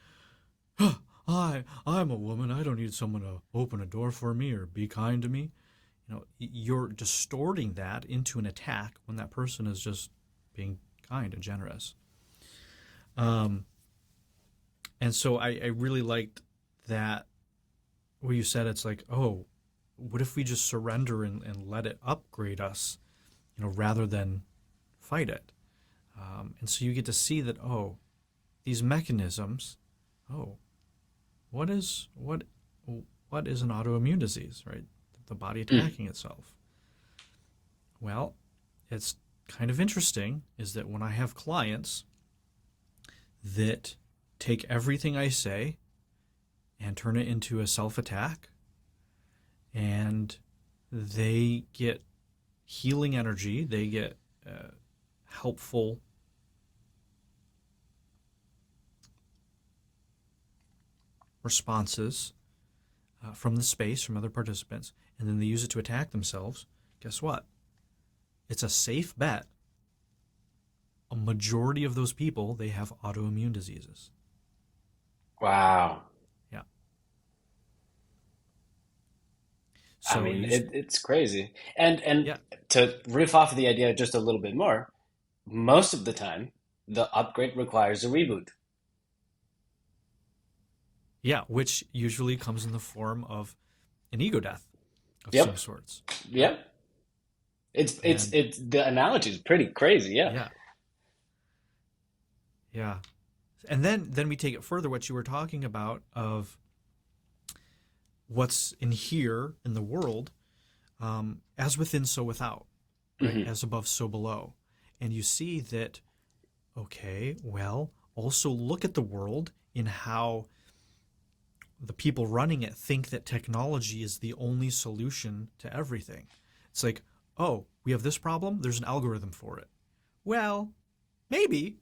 oh, I'm a woman. I don't need someone to open a door for me or be kind to me. You're distorting that into an attack when that person is just being kind and generous. Um, and so I really liked that what you said. It's like, oh, what if we just surrender and let it upgrade us, rather than fight it? And so you get to see that, oh, these mechanisms, oh, what is an autoimmune disease, right? The body attacking itself. Well, it's kind of interesting is that when I have clients that take everything I say and turn it into a self-attack, and they get healing energy, they get helpful responses from the space, from other participants, and then they use it to attack themselves, guess what? It's a safe bet. A majority of those people, they have autoimmune diseases. Wow. Yeah. I So mean, you, it's crazy. And yeah, to riff off of the idea just a little bit more, most of the time, the upgrade requires a reboot. yeah, which usually comes in the form of an ego death of some Yep. sorts, right? Yep. It's And it's the analogy is pretty crazy. Yeah. yeah, yeah. And then we take it further, what you were talking about of what's in here in the world, as within, so without, right? Hmm. As above, so below. And you see that, okay, well, also look at the world in how the people running it think that technology is the only solution to everything. It's like, oh, we have this problem, there's an algorithm for it. Well, maybe,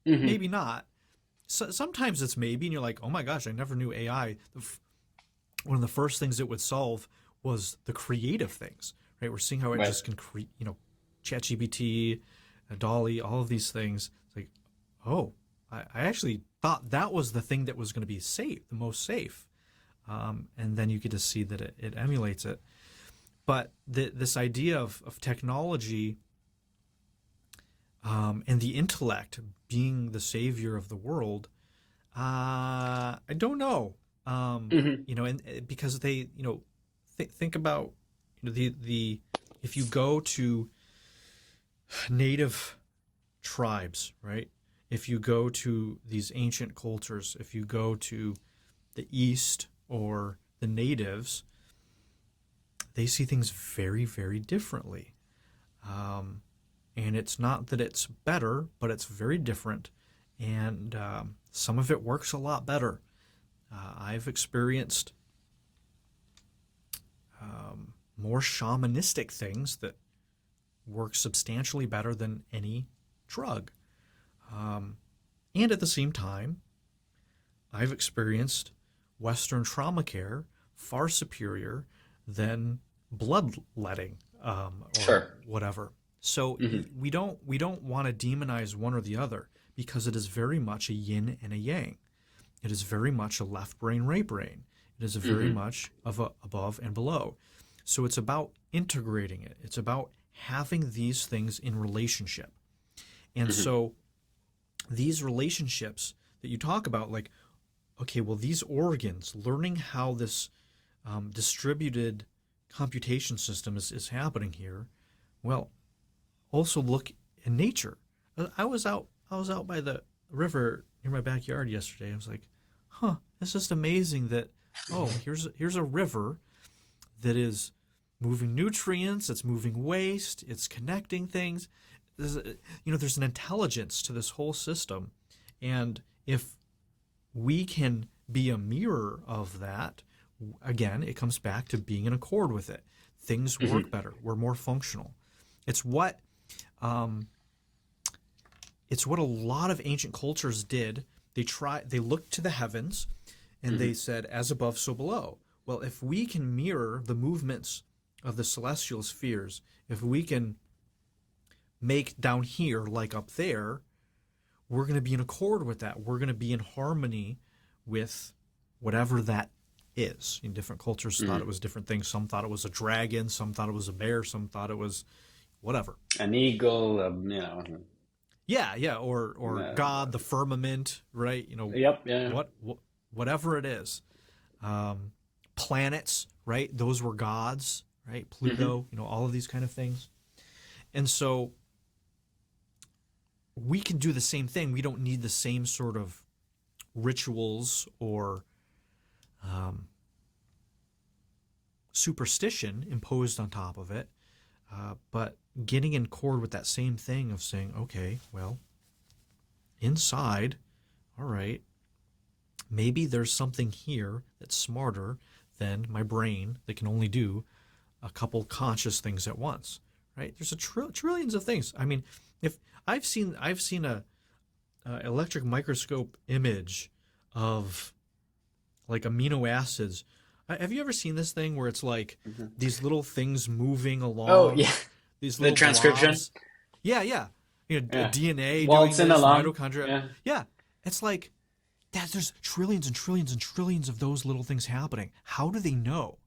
Hmm. maybe not. So, sometimes it's maybe, and you're like, oh my gosh, I never knew AI. One of the first things it would solve was the creative things, right? We're seeing how it Right. just can create, ChatGPT, Dolly, all of these things. It's like, oh, I actually thought that was the thing that was going to be safe, the most safe. And then you get to see that it emulates it. But this idea of technology and the intellect being the savior of the world, I don't know. Hmm. And because they, think about, the if you go to native tribes, right? If you go to these ancient cultures, if you go to the East or the natives, they see things very, very differently. Um, and it's not that it's better, but it's very different. And some of it works a lot better. I've experienced more shamanistic things that work substantially better than any drug. And at the same time, I've experienced Western trauma care far superior than bloodletting, or Sure. whatever. So Hmm. we don't want to demonize one or the other, because it is very much a yin and a yang. It is very much a left brain, right brain. It is very Hmm. much of a above and below. So it's about integrating it. It's about having these things in relationship. And Hmm. so these relationships that you talk about, like, okay, well, these organs, learning how this distributed computation system is happening here. Well, also look in nature. I was out by the river near my backyard yesterday. I was like, huh, it's just amazing that, oh, here's a river that is moving nutrients, it's moving waste, it's connecting things. There's an intelligence to this whole system. And if we can be a mirror of that, again, it comes back to being in accord with it. Things work Hmm. better. We're more functional. It's what um, it's what a lot of ancient cultures did. They looked to the heavens and Hmm. they said, as above, so below. Well, if we can mirror the movements of the celestial spheres, if we can make down here like up there, we're going to be in accord with that. We're going to be in harmony with whatever that is. In different cultures thought it Hmm. was different things. Some thought it was a dragon, some thought it was a bear, some thought it was whatever. An eagle, Yeah, yeah, or God, the uh, firmament, right? yep, yeah. What whatever it is. Um, Planets, right? Those were gods, right? Pluto, all of these kind of things. And so we can do the same thing. We don't need the same sort of rituals or superstition imposed on top of it, but getting in accord with that same thing of saying, okay, well, inside, all right, maybe there's something here that's smarter than my brain that can only do a couple conscious things at once, right? There's trillions of things. I mean, if I've seen a electric microscope image of like amino acids. Have you ever seen this thing where it's like these little things moving Oh, along? yeah. These The little transcription. blobs? Yeah, yeah. Yeah. DNA doing Waltzing this, along. mitochondria. Yeah. Yeah, it's like there's trillions and trillions and trillions of those little things happening. How do they know?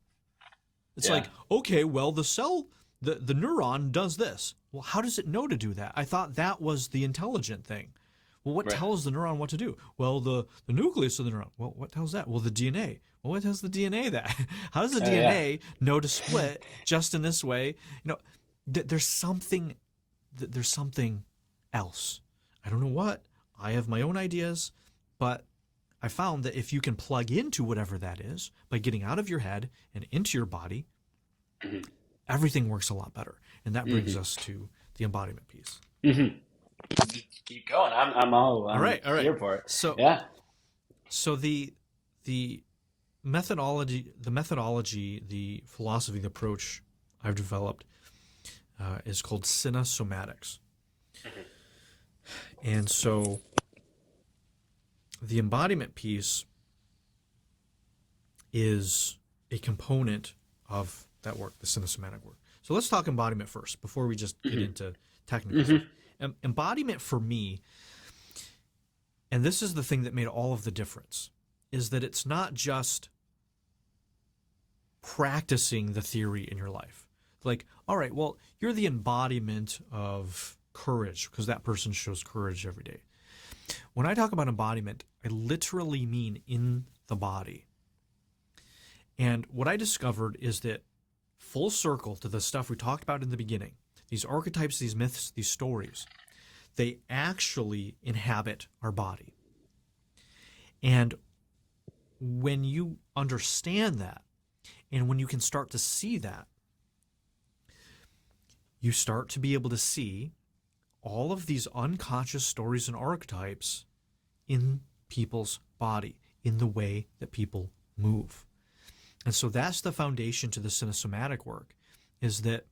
It's Yeah. like, okay, well, the cell, the neuron does this. Well, how does it know to do that? I thought that was the intelligent thing. Well, what Right. tells the neuron what to do? Well, the nucleus of the neuron. Well, what tells that? Well, the DNA. Well, what tells the DNA that? How does the DNA know to split just in this way? There's something else. I don't know what. I have my own ideas, but I found that if you can plug into whatever that is by getting out of your head and into your body, everything works a lot better. And that brings us to the embodiment piece. Keep going. I'm all right. here for it. So Yeah. So the methodology, the philosophy, the approach I've developed is called Cinesomatics. And so the embodiment piece is a component of that work, the cinesomatic work. So let's talk embodiment first before we just get into technical stuff. Embodiment for me, and this is the thing that made all of the difference, is that it's not just practicing the theory in your life. Like, all right, well, you're the embodiment of courage because that person shows courage every day. When I talk about embodiment, I literally mean in the body. And what I discovered is that full circle to the stuff we talked about in the beginning, these archetypes, these myths, these stories, they actually inhabit our body. And when you understand that, and when you can start to see that, you start to be able to see all of these unconscious stories and archetypes in people's body, in the way that people move. And so that's the foundation to the cinesomatic work, is that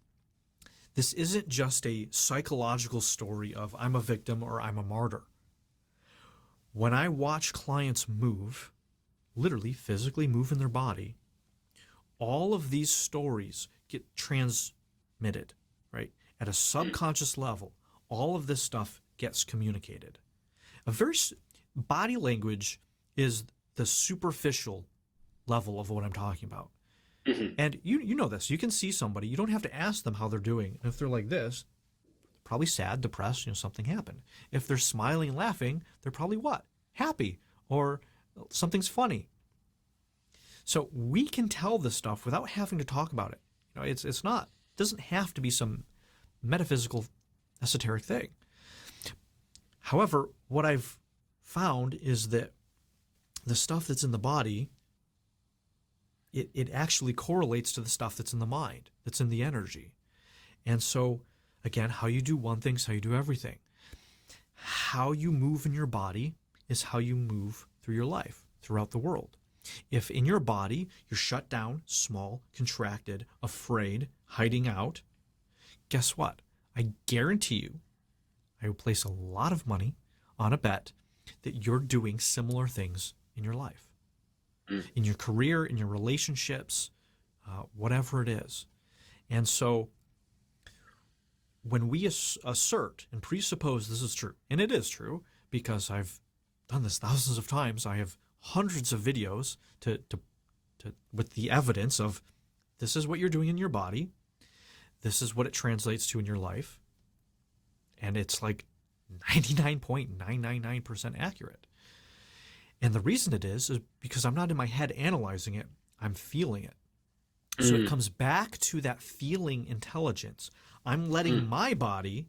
this isn't just a psychological story of I'm a victim or I'm a martyr. When I watch clients move, literally physically move in their body, all of these stories get transmitted, right? At a subconscious level, all of this stuff gets communicated. Body language is the superficial level of what I'm talking about. And you know this. You can see somebody. You don't have to ask them how they're doing. And if they're like this, probably sad, depressed, something happened. If they're smiling and laughing, they're probably what? Happy, or something's funny. So we can tell this stuff without having to talk about it. It doesn't have to be some metaphysical, esoteric thing. However, what I've found is that the stuff that's in the body, it actually correlates to the stuff that's in the mind, that's in the energy. And so, again, how you do one thing is how you do everything. How you move in your body is how you move through your life, throughout the world. If in your body you're shut down, small, contracted, afraid, hiding out, guess what? I guarantee you, I will place a lot of money on a bet that you're doing similar things in your life. In your career, in your relationships, whatever it is. And so when we assert and presuppose this is true, and it is true because I've done this thousands of times, I have hundreds of videos to with the evidence of this is what you're doing in your body, this is what it translates to in your life, and it's like 99.999% accurate. And the reason it is because I'm not in my head analyzing it. I'm feeling it. So it comes back to that feeling intelligence. I'm letting my body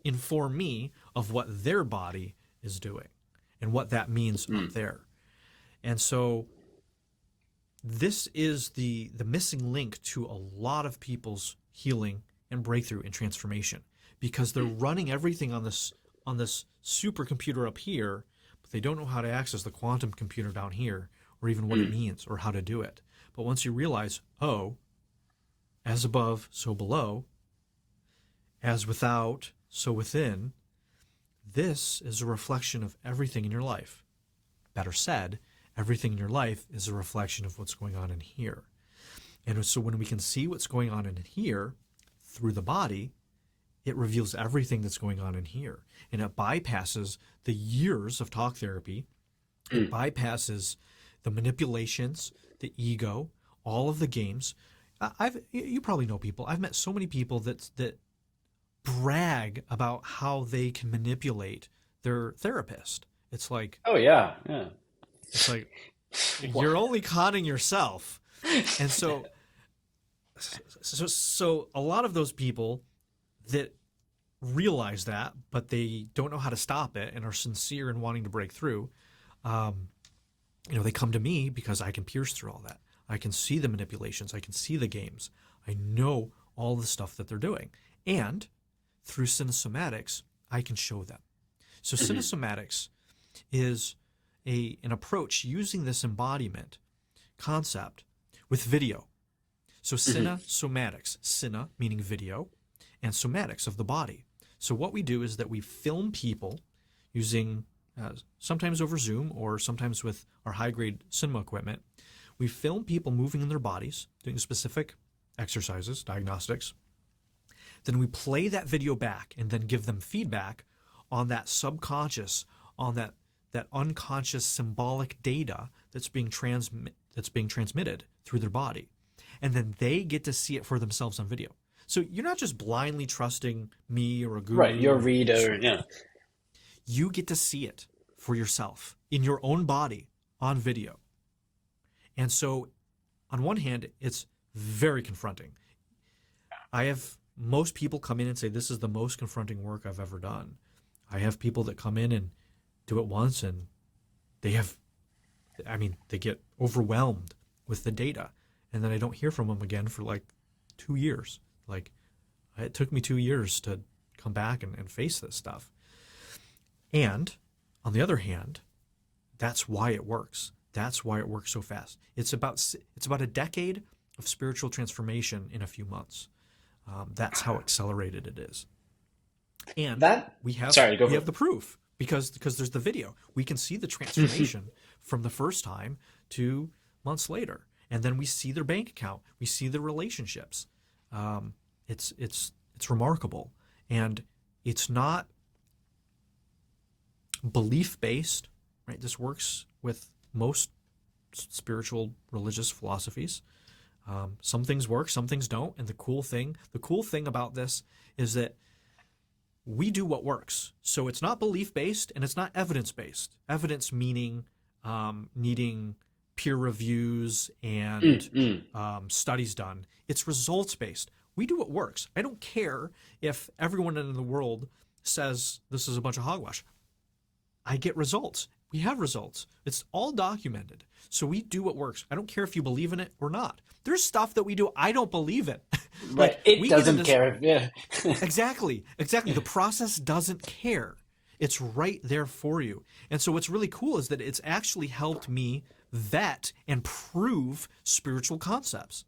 inform me of what their body is doing and what that means up there. And so this is the missing link to a lot of people's healing and breakthrough and transformation, because they're running everything on this supercomputer up here, but they don't know how to access the quantum computer down here, or even what it means or how to do it. But once you realize, oh, as above, so below, as without, so within, this is a reflection of everything in your life. Better said, everything in your life is a reflection of what's going on in here. And so when we can see what's going on in here through the body, it reveals everything that's going on in here. And it bypasses the years of talk therapy. It bypasses the manipulations, the ego, all of the games. You probably know people. I've met so many people that brag about how they can manipulate their therapist. It's like, Oh yeah, yeah. it's like you're only conning yourself. And so a lot of those people that realize that, but they don't know how to stop it and are sincere in wanting to break through, they come to me because I can pierce through all that. I can see the manipulations. I can see the games. I know all the stuff that they're doing. And through Cinesomatics, I can show them. So Cinesomatics is an approach using this embodiment concept with video. So Cinesomatics, Cine meaning video, and somatics of the body. So what we do is that we film people using, sometimes over Zoom or sometimes with our high-grade cinema equipment. We film people moving in their bodies, doing specific exercises, diagnostics. Then we play that video back and then give them feedback on that subconscious, on that unconscious symbolic data that's being transmitted through their body. And then they get to see it for themselves on video. So you're not just blindly trusting me or a guru. Right, your reader, yeah. You get to see it for yourself in your own body on video. And so on one hand, it's very confronting. I have most people come in and say, this is the most confronting work I've ever done. I have people that come in and do it once and they get overwhelmed with the data. And then I don't hear from them again for like 2 years. Like, it took me 2 years to come back and face this stuff. And on the other hand, that's why it works. That's why it works so fast. It's about a decade of spiritual transformation in a few months. That's how accelerated it is. And we have the proof because there's the video. We can see the transformation from the first time to months later. And then we see their bank account. We see their relationships. It's remarkable. And it's not belief-based, right? This works with most spiritual religious philosophies. Some things work, some things don't. And the cool thing about this is that we do what works. So it's not belief-based and it's not evidence-based. Evidence meaning needing peer reviews and studies done. It's results-based. We do what works. I don't care if everyone in the world says this is a bunch of hogwash. I get results. We have results. It's all documented. So we do what works. I don't care if you believe in it or not. There's stuff that we do I don't believe in. Like, it doesn't care. Yeah. Exactly. The process doesn't care. It's right there for you. And so what's really cool is that it's actually helped me vet and prove spiritual concepts.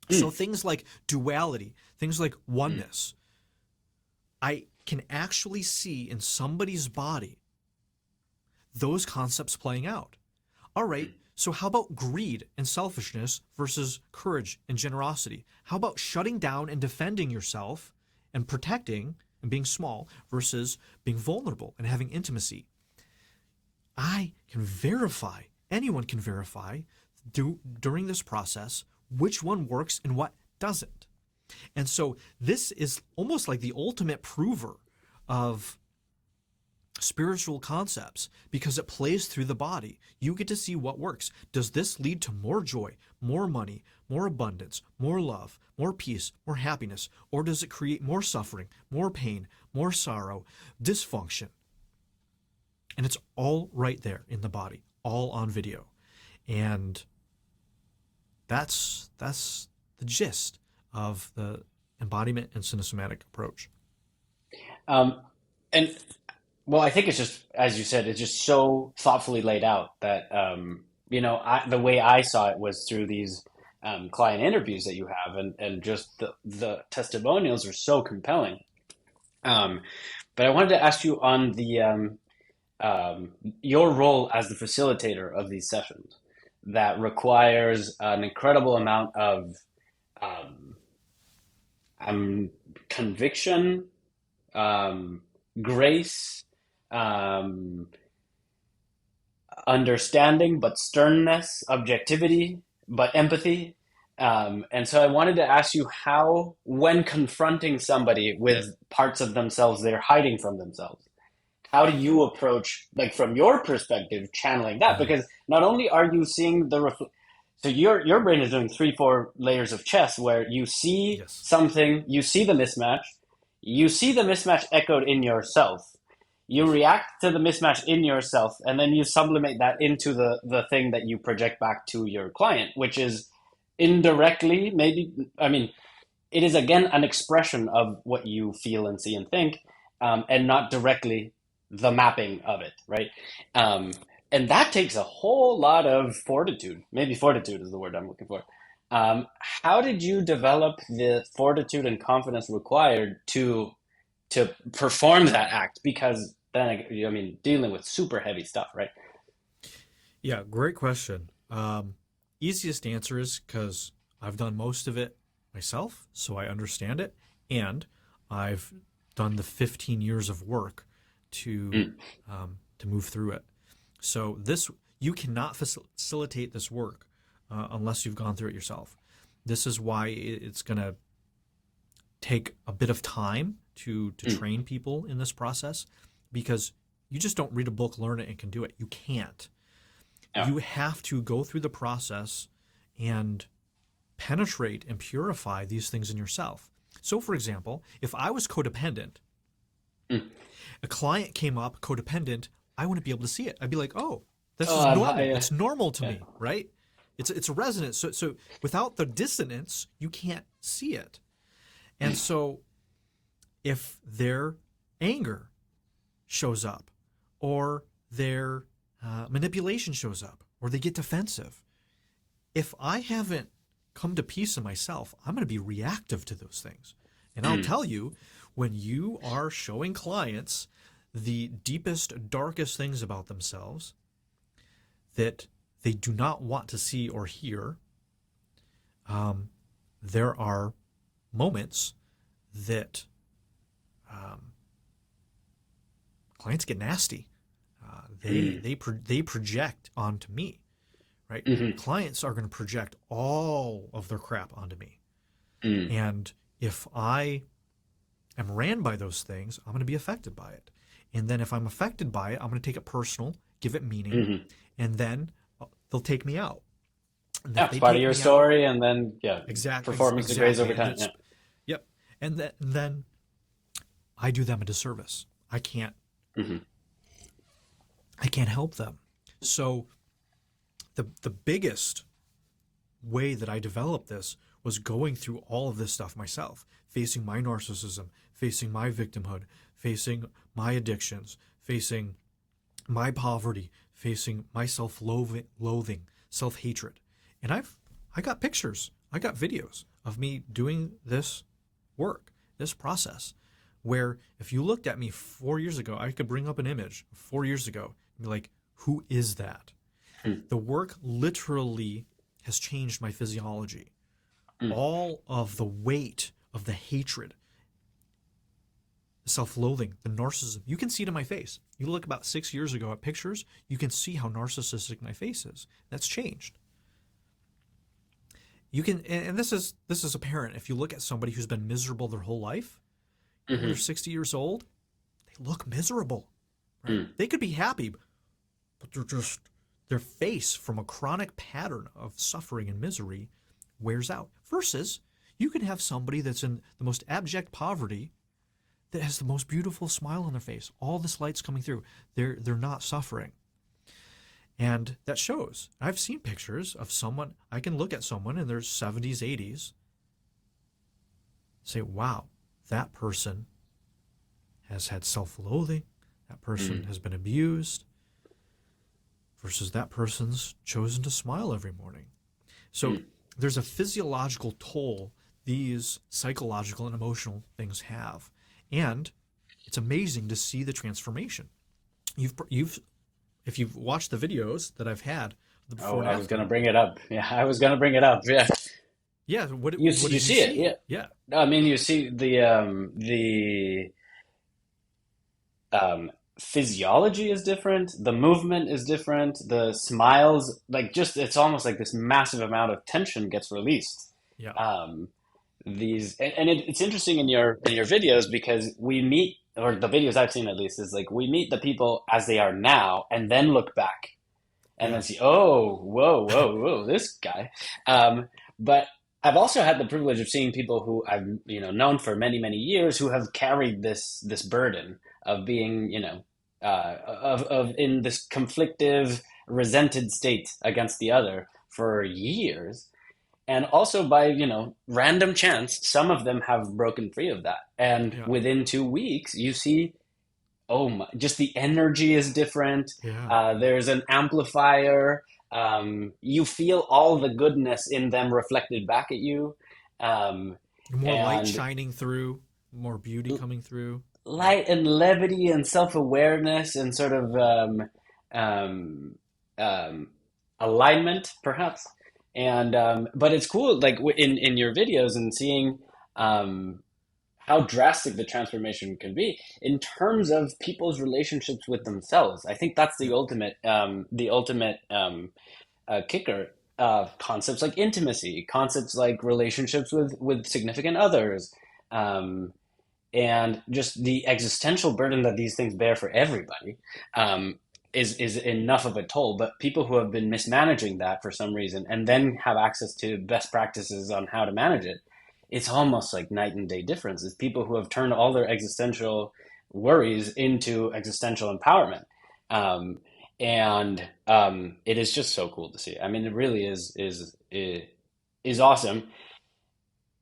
So things like duality, things like oneness, I can actually see in somebody's body those concepts playing out. All right, so how about greed and selfishness versus courage and generosity? How about shutting down and defending yourself and protecting and being small versus being vulnerable and having intimacy? I can verify, anyone can verify during this process which one works and what doesn't. And so this is almost like the ultimate prover of spiritual concepts because it plays through the body. You get to see what works. Does this lead to more joy, more money, more abundance, more love, more peace, more happiness? Or does it create more suffering, more pain, more sorrow, dysfunction? And it's all right there in the body, all on video. And that's the gist of the embodiment and cinesomatic approach. Um, and well, I think it's just, as you said, it's just so thoughtfully laid out that, the way I saw it was through these client interviews that you have, and just the testimonials are so compelling. Um, but I wanted to ask you on your role as the facilitator of these sessions that requires an incredible amount of um, conviction, grace, um, understanding, but sternness, objectivity, but empathy. And so I wanted to ask you how, when confronting somebody with parts of themselves they're hiding from themselves, how do you approach, like from your perspective, channeling that? Mm-hmm. Because not only are you seeing so your brain is doing 3, 4 layers of chess where you see Yes. something, you see the mismatch echoed in yourself, you Yes. react to the mismatch in yourself, and then you sublimate that into the thing that you project back to your client, which is indirectly, maybe, I mean, it is again an expression of what you feel and see and think, and not directly the mapping of it, right? Um, and that takes a whole lot of fortitude. Maybe fortitude is the word I'm looking for. How did you develop the fortitude and confidence required to perform that act? Because then, I mean, dealing with super heavy stuff, right? Yeah, great question. Easiest answer is because I've done most of it myself, so I understand it, and I've done the 15 years of work to Mm. move through it. So this you cannot facilitate this work unless you've gone through it yourself. This is why it's going to take a bit of time to Mm. train people in this process, because you just don't read a book, learn it, and can do it. You can't. Yeah. You have to go through the process and penetrate and purify these things in yourself. So, for example, if I was codependent, Mm. a client came up codependent, I wouldn't be able to see it. I'd be like, oh, this is Oh, normal. It's normal to yeah. me, right? It's a resonance. So without the dissonance, you can't see it. And so if their anger shows up, or their manipulation shows up, or they get defensive, if I haven't come to peace in myself, I'm going to be reactive to those things. And I'll Mm. tell you, when you are showing clients the deepest, darkest things about themselves that they do not want to see or hear, there are moments that clients get nasty. Mm. They project onto me, right? Mhm. Clients are going to project all of their crap onto me. Mm. And if I am ran by those things, I'm going to be affected by it. And then if I'm affected by it, I'm going to take it personal, give it meaning, Mhm. and then they'll take me out. And Yeah, if it's they part of take your me out, story, and then yeah, performance degrades exactly, over and time. it's Yeah. yep. And then I do them a disservice. Hmm. I can't help them. So the biggest way that I developed this was going through all of this stuff myself, facing my narcissism, facing my victimhood, facing my addictions, facing my poverty, facing my self-loathing, self-hatred. And I got pictures, I got videos of me doing this work, this process, where if you looked at me 4 years ago, I could bring up an image 4 years ago and be like, who is that? Mm. The work literally has changed my physiology. Mm. All of the weight of the hatred, the self-loathing, the narcissism, you can see it in my face. You look about 6 years ago at pictures, you can see how narcissistic my face is. That's changed. You can, and this is apparent if you look at somebody who's been miserable their whole life. When they're Hmm. 60 years old, they look miserable. right? They could be happy, but their face from a chronic pattern of suffering and misery wears out. Versus, you can have somebody that's in the most abject poverty that has the most beautiful smile on their face. All this light's coming through. They're not suffering. And that shows. I've seen pictures of someone, I can look at someone in their 70s, 80s, say, wow, that person has had self-loathing, that person has been abused, versus that person's chosen to smile every morning. So there's a physiological toll these psychological and emotional things have. And it's amazing to see the transformation. If you've watched the videos that I've had, the before and I was after. gonna bring it up. Yeah, I was gonna bring it up. Yeah, Yeah, what you did you see it. see? Yeah, Yeah, no, I mean you see the physiology is different, the movement is different, the smiles, like just it's almost like this massive amount of tension gets released. yeah, Um, it's interesting in your videos because we meet, or the videos I've seen at least, is like we meet the people as they are now and then look back and yeah, then see, oh, whoa, this guy. But I've also had the privilege of seeing people who I've known for many many years who have carried this burden of being of in this conflictive, resented state against the other for years. And also by random chance, some of them have broken free of that, and yeah, within 2 weeks you see, oh my, just the energy is different. yeah. There's an amplifier. You feel all the goodness in them reflected back at you. Um, More light and shining through, more beauty coming through. Yeah, light and levity and self-awareness and sort of um, um, alignment, perhaps. And but it's cool, like in your videos and seeing um, how drastic the transformation can be in terms of people's relationships with themselves. I think that's yeah, the ultimate kicker. Concepts like intimacy, concepts like relationships with significant others, um, and just the existential burden that these things bear for everybody is enough of a toll. But people who have been mismanaging that for some reason and then have access to best practices on how to manage it, it's almost like night and day differences. People who have turned all their existential worries into existential empowerment. Um, and it is just so cool to see. I mean, it really is awesome.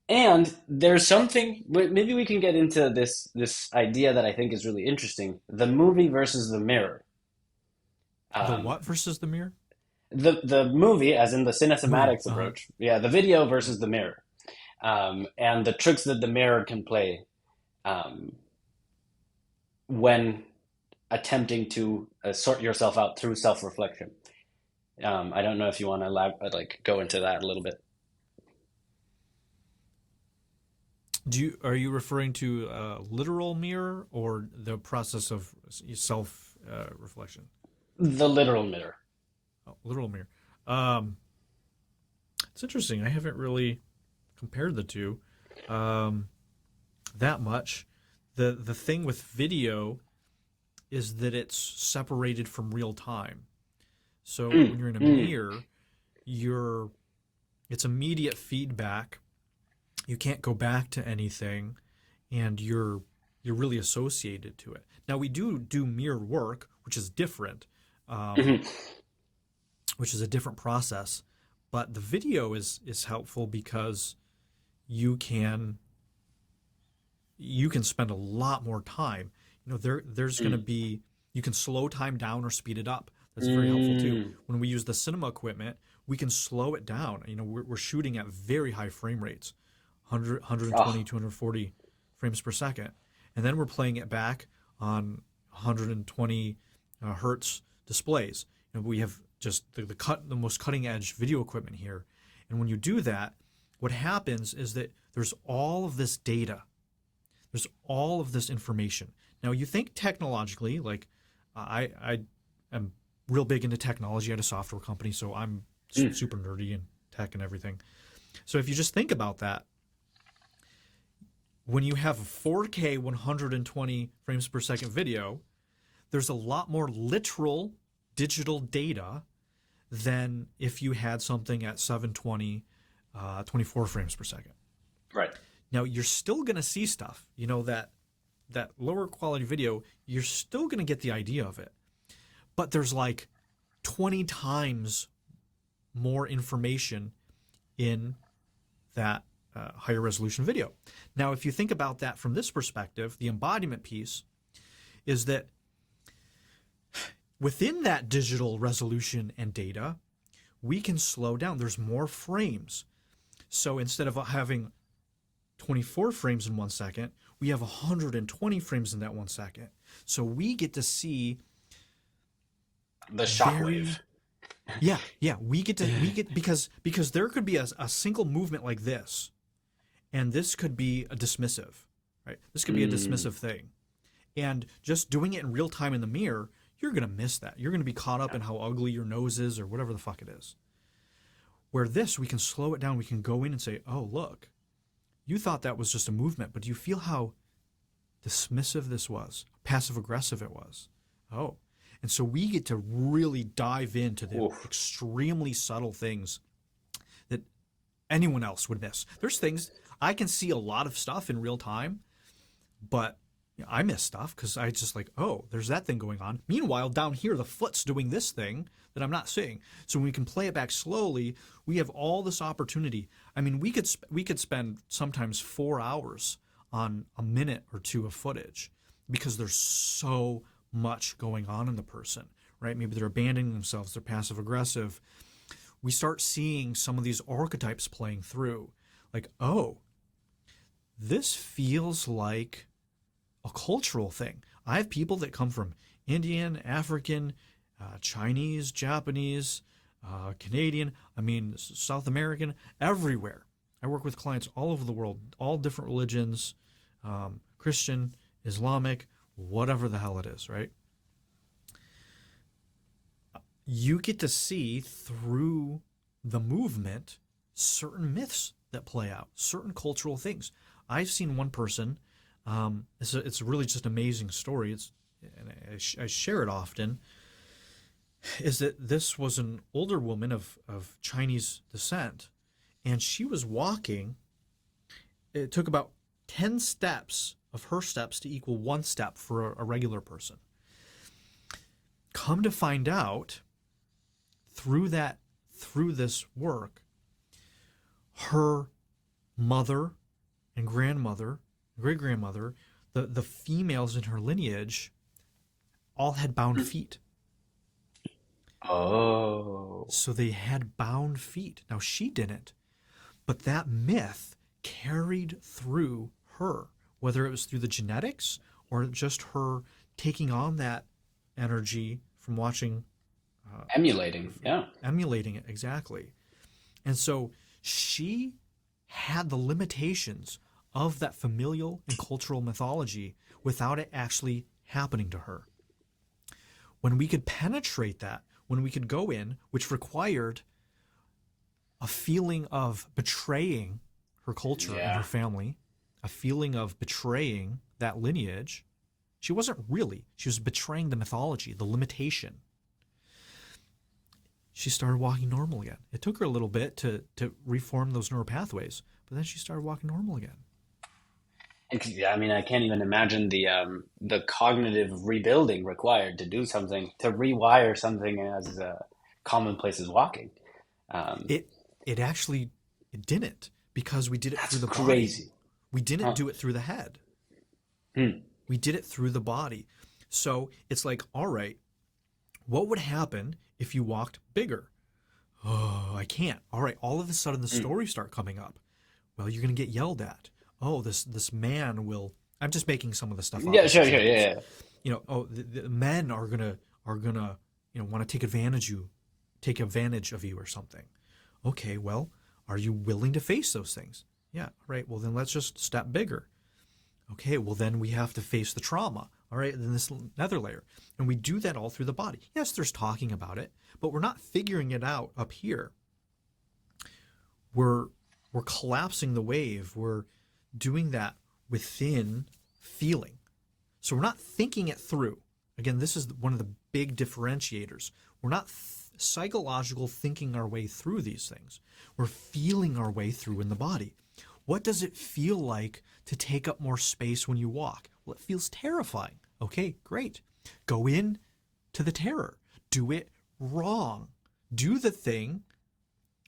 And there's something, maybe we can get into this idea that I think is really interesting: the movie versus the mirror. the Um, what versus the mirror? the movie, as in the Movie. cinesomatics approach, yeah, the video versus the mirror, and the tricks that the mirror can play um, when attempting to sort yourself out through self-reflection. I don't know if you want to go into that a little bit. Are you referring to a literal mirror or the process of self reflection? The literal mirror. Oh, literal mirror. Um, it's interesting. I haven't really compared the two that much. The thing with video is that it's separated from real time. So when you're in a Mm. mirror, it's immediate feedback. You can't go back to anything, and you're really associated to it. Now we do mirror work, which is different, um, Mhm. which is a different process. But the video is helpful because you can spend a lot more time. There's going to Mm. be, you can slow time down or speed it up. That's very helpful too. Mm. When we use the cinema equipment, we can slow it down. We're shooting at very high frame rates, 100, Oh, 240 frames per second. And then we're playing it back on 120 hertz displays. We have just the most cutting edge video equipment here. And when you do that, what happens is that there's all of this data. There's all of this information. Now you think technologically, like I am real big into technology at a software company, so I'm mm. super nerdy in tech and everything. So if you just think about that, when you have a 4K 120 frames per second video, there's a lot more literal digital data than if you had something at 720, 24 frames per second. Right. Now, you're still going to see stuff, that lower quality video, you're still going to get the idea of it. But there's like 20 times more information in that higher resolution video. Now, if you think about that from this perspective, the embodiment piece is that within that digital resolution and data, we can slow down. There's more frames. So instead of having 24 frames in 1 second, we have 120 frames in that 1 second. So we get to see the shockwave. We get because there could be a single movement like this, and this could be a dismissive, right? This could be a dismissive thing. And just doing it in real time in the mirror, you're going to miss that. You're going to be caught up in how ugly your nose is or whatever the fuck it is. Where this, we can slow it down. We can go in and say, oh, look, you thought that was just a movement, but do you feel how dismissive this was, passive-aggressive it was? Oh. And so we get to really dive into the extremely subtle things that anyone else would miss. There's things, I can see a lot of stuff in real time, but I miss stuff because I just like, oh, there's that thing going on. Meanwhile, down here, the foot's doing this thing that I'm not seeing. So when we can play it back slowly, we have all this opportunity. I mean, we could spend sometimes 4 hours on a minute or two of footage because there's so much going on in the person, right? Maybe they're abandoning themselves, they're passive aggressive. We start seeing some of these archetypes playing through. Like, oh, this feels like a cultural thing. I have people that come from Indian, African, Chinese, Japanese, Canadian, South American, everywhere. I work with clients all over the world, all different religions, Christian, Islamic, whatever the hell it is, right? You get to see through the movement certain myths that play out, certain cultural things. I've seen one person, it's really just an amazing story. And I share it often, is that this was an older woman of Chinese descent, and she was walking. It took about 10 steps of her steps to equal 1 step for a regular person. Come to find out, through this work, her mother and grandmother, great-grandmother, the females in her lineage all had bound feet. Oh. So they had bound feet. Now she didn't, but that myth carried through her, whether it was through the genetics or just her taking on that energy from watching. Emulating it, exactly. And so she had the limitations of that familial and cultural mythology without it actually happening to her. When we could penetrate that, when we could go in, which required a feeling of betraying her culture and her family, a feeling of betraying that lineage. She wasn't really. She was betraying the mythology, the limitation. She started walking normal again. It took her a little bit to reform those neural pathways, but then she started walking normal again. And I can't even imagine the cognitive rebuilding required to do something, to rewire something as commonplace as walking. It actually didn't, because we did it through the body. Crazy. We didn't do it through the head. We did it through the body. So it's like, all right, what would happen if you walked bigger? Oh, I can't. All right, all of a sudden the stories start coming up. Well, you're going to get yelled at. Oh, this man will. I'm just making some of the stuff up. Yeah, sure, yeah. The men are gonna want to take advantage of you or something. Okay, well, are you willing to face those things? Yeah, right. Well, then let's just step bigger. Okay, well, then we have to face the trauma. All right, then this another layer. And we do that all through the body. Yes, there's talking about it, but we're not figuring it out up here. We're collapsing the wave. We're doing that within feeling. So we're not thinking it through. Again, this is one of the big differentiators. We're not psychological thinking our way through these things. We're feeling our way through in the body. What does it feel like to take up more space when you walk? Well, it feels terrifying. Okay, great. Go in to the terror. Do it wrong. Do the thing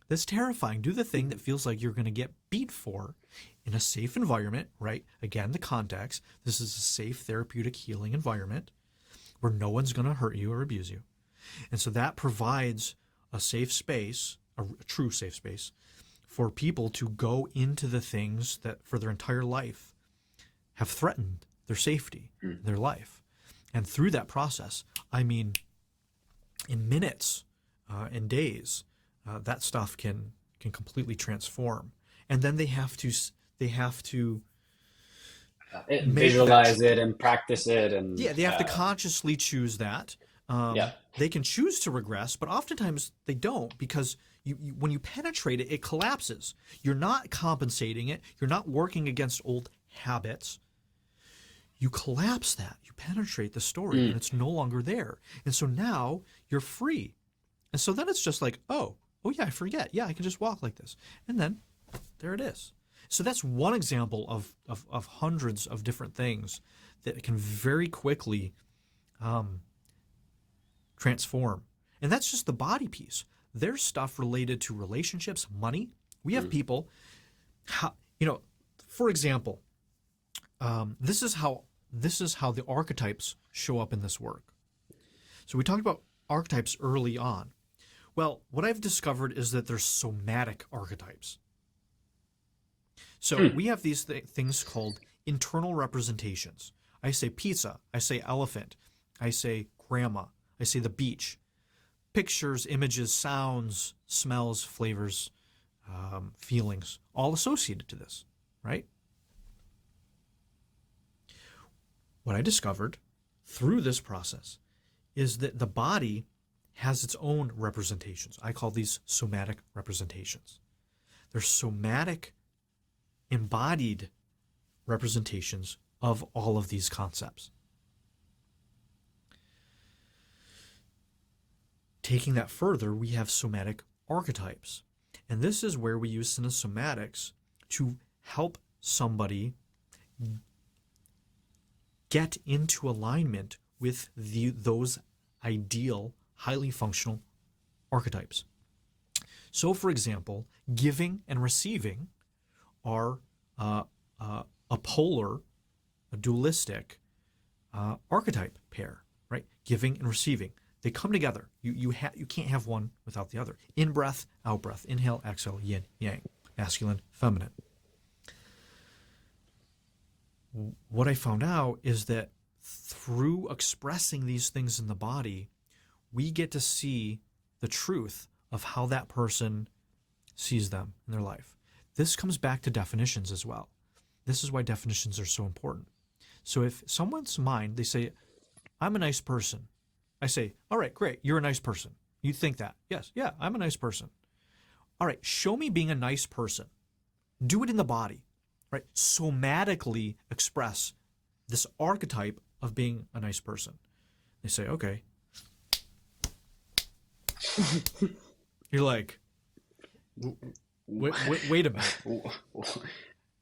that's terrifying. Do the thing that feels like you're going to get beat for in a safe environment, right? Again, the context. This is a safe, therapeutic, healing environment where no one's going to hurt you or abuse you. And so that provides a safe space, a true safe space, for people to go into the things that for their entire life have threatened their safety, their life. And through that process, I mean, in minutes, in days, that stuff can completely transform. And then they have to visualize it and practice it, and yeah, they have to consciously choose that. yeah. They can choose to regress, but oftentimes they don't, because when you penetrate it, it collapses. You're not compensating it. You're not working against old habits. You collapse that. You penetrate the story, and it's no longer there. And so now you're free. And so then it's just like, oh yeah, I forget. Yeah, I can just walk like this. And then there it is. So that's one example of hundreds of different things that can very quickly transform. And that's just the body piece. There's stuff related to relationships, money. We have people, for example, this is how the archetypes show up in this work. So we talked about archetypes early on. Well, what I've discovered is that there's somatic archetypes. So we have these things called internal representations. I say pizza, I say elephant, I say grandma, I say the beach. Pictures, images, sounds, smells, flavors, feelings, all associated to this, right? What I discovered through this process is that the body has its own representations. I call these somatic representations. They're somatic embodied representations of all of these concepts. Taking that further, we have somatic archetypes. And this is where we use cinesomatics to help somebody get into alignment with those ideal, highly functional archetypes. So, for example, giving and receiving are a polar, a dualistic archetype pair, right? Giving and receiving. They come together. You can't have one without the other. In breath, out breath. Inhale, exhale, yin, yang. Masculine, feminine. What I found out is that through expressing these things in the body, we get to see the truth of how that person sees them in their life. This comes back to definitions as well. This is why definitions are so important. So if someone's mind, they say, I'm a nice person. I say, all right, great, you're a nice person. You think that. Yes, yeah, I'm a nice person. All right, show me being a nice person. Do it in the body, right? Somatically express this archetype of being a nice person. They say, okay. You're like, wait a minute.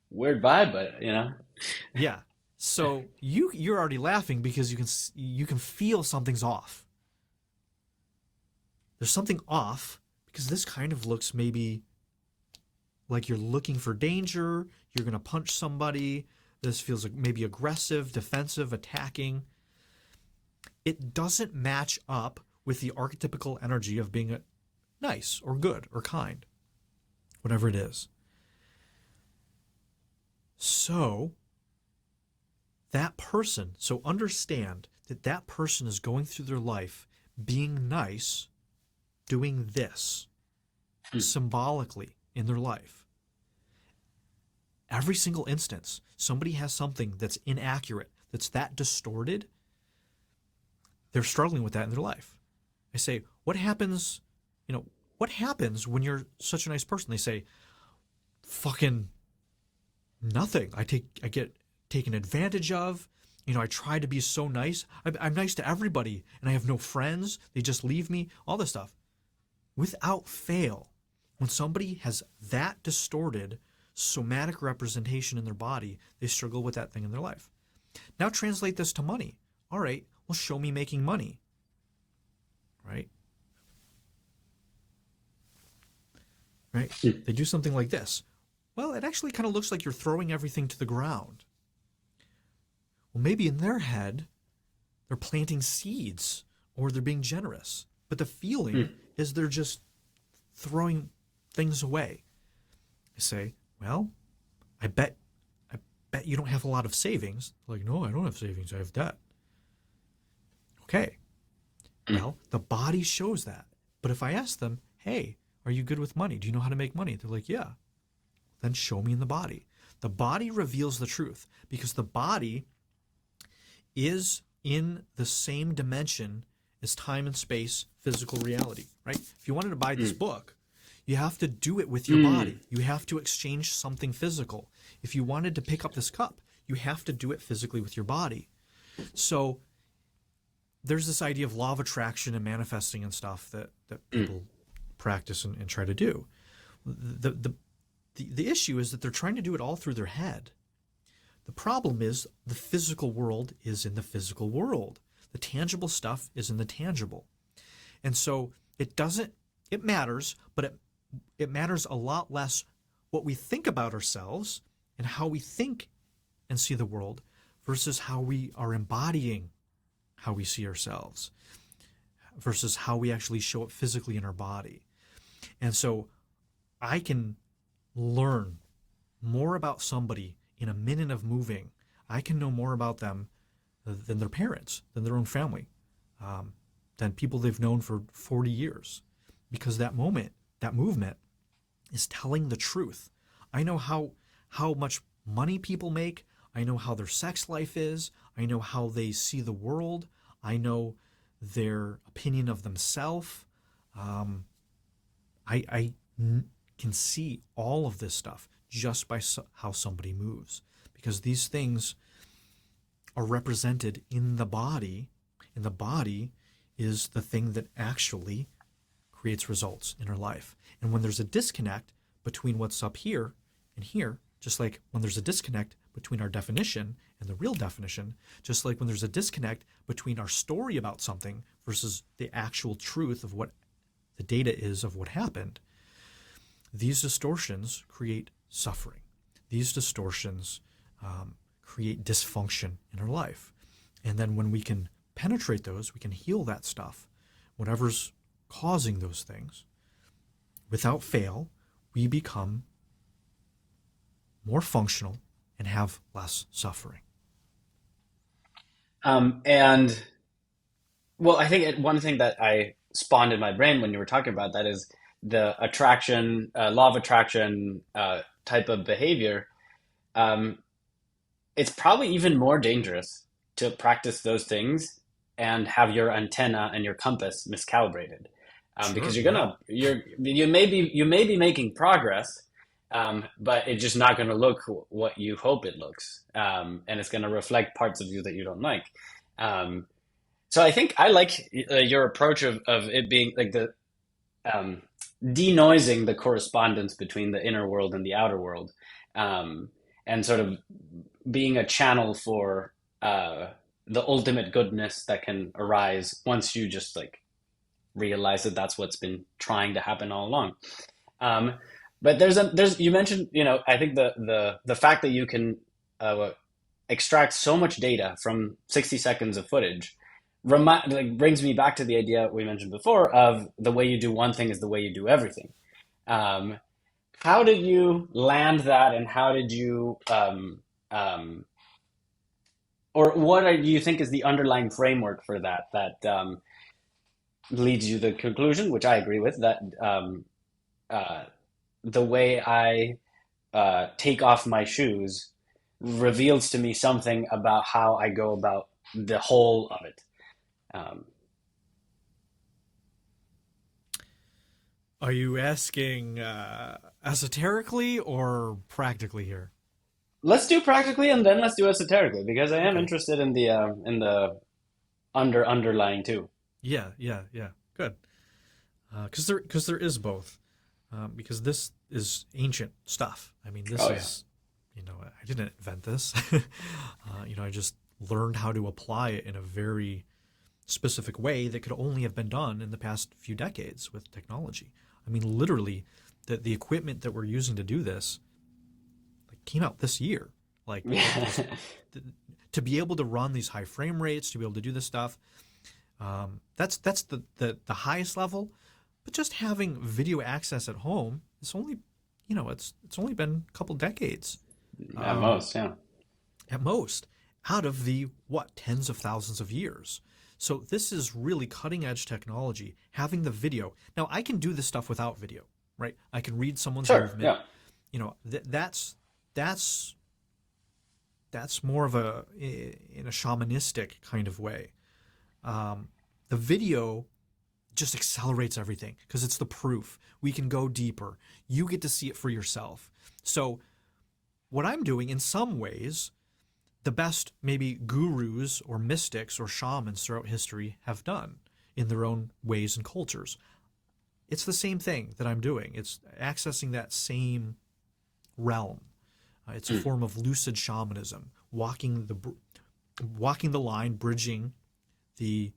Weird vibe, but Yeah. So you're already laughing because you can feel something's off. There's something off because this kind of looks maybe like you're looking for danger. You're going to punch somebody. This feels like maybe aggressive, defensive, attacking. It doesn't match up with the archetypical energy of being nice or good or kind, whatever it is. So that person, so understand that that person is going through their life being nice, doing this symbolically in their life. Every single instance, somebody has something that's inaccurate, that's that distorted. They're struggling with that in their life. I say, what happens when you're such a nice person? They say, fucking nothing. I get taken advantage of. I try to be so nice. I'm nice to everybody, and I have no friends. They just leave me, all this stuff. Without fail, when somebody has that distorted somatic representation in their body, they struggle with that thing in their life. Now translate this to money. All right, well, show me making money. Right? Right? They do something like this. Well, it actually kind of looks like you're throwing everything to the ground. Well, maybe in their head, they're planting seeds or they're being generous. But the feeling is they're just throwing things away. I say, well, I bet you don't have a lot of savings. Like, no, I don't have savings. I have debt. Okay. Well, the body shows that. But if I ask them, hey, are you good with money? Do you know how to make money? They're like, yeah. Then show me in the body. The body reveals the truth because the body is in the same dimension as time and space, physical reality, right? If you wanted to buy this book, you have to do it with your body. You have to exchange something physical. If you wanted to pick up this cup, you have to do it physically with your body. So there's this idea of law of attraction and manifesting and stuff that people practice and try to do. The issue is that they're trying to do it all through their head. The problem is the physical world is in the physical world. The tangible stuff is in the tangible. And so it matters, but it matters a lot less what we think about ourselves and how we think and see the world versus how we are embodying how we see ourselves versus how we actually show up physically in our body. And so I can learn more about somebody in a minute of moving. I can know more about them than their parents, than their own family, than people they've known for 40 years. Because that movement is telling the truth. I know how much money people make. I know how their sex life is. I know how they see the world. I know their opinion of themselves. I can see all of this stuff just by how somebody moves, because these things are represented in the body, and the body is the thing that actually creates results in our life. And when there's a disconnect between what's up here and here, just like when there's a disconnect between our definition and the real definition, just like when there's a disconnect between our story about something versus the actual truth of what the data is of what happened, these distortions create suffering. These distortions create dysfunction in our life. And then when we can penetrate those, we can heal that stuff, whatever's causing those things. Without fail, we become more functional and have less suffering. And well, I think one thing that I spawned in my brain when you were talking about that is the attraction, law of attraction type of behavior. It's probably even more dangerous to practice those things and have your antenna and your compass miscalibrated, because Sure, you're yeah. gonna you may be making progress, but it's just not gonna look what you hope it looks, and it's gonna reflect parts of you that you don't like. Um, so I think I like your approach of it being like the um, denoising the correspondence between the inner world and the outer world, and sort of being a channel for the ultimate goodness that can arise once you just like realize that that's what's been trying to happen all along. Um, but there's you mentioned, I think the fact that you can extract so much data from 60 seconds of footage brings me back to the idea we mentioned before of the way you do one thing is the way you do everything. Um, how did you land that, and how did you um, or what do you think is the underlying framework for that leads you to the conclusion, which I agree with, that uh, the way I take off my shoes reveals to me something about how I go about the whole of it. Um, Are you asking esoterically or practically here? let's do practically and then let's do esoterically because I am Okay. interested in the underlying too. Yeah, yeah, yeah. Good. Because there is both. Because this is ancient stuff. I mean, this Oh yeah. is, I didn't invent this. I just learned how to apply it in a very specific way that could only have been done in the past few decades with technology. I mean, literally, the equipment that we're using to do this like, came out this year. Like, Yeah. to be able to run these high frame rates, to be able to do this stuff, that's the highest level. But just having video access at home, it's only been a couple decades At um, most, yeah. at most, out of the what tens of thousands of years. So this is really cutting edge technology. Having the video now, I can do this stuff without video, right? I can read someone's Sure, movement. yeah. That's more of a in a shamanistic kind of way. The video just accelerates everything because it's the proof. We can go deeper. You get to see it for yourself. So, what I'm doing in some ways, the best maybe gurus or mystics or shamans throughout history have done in their own ways and cultures. It's the same thing that I'm doing. It's accessing that same realm. It's a Mm. form of lucid shamanism, walking the line, bridging the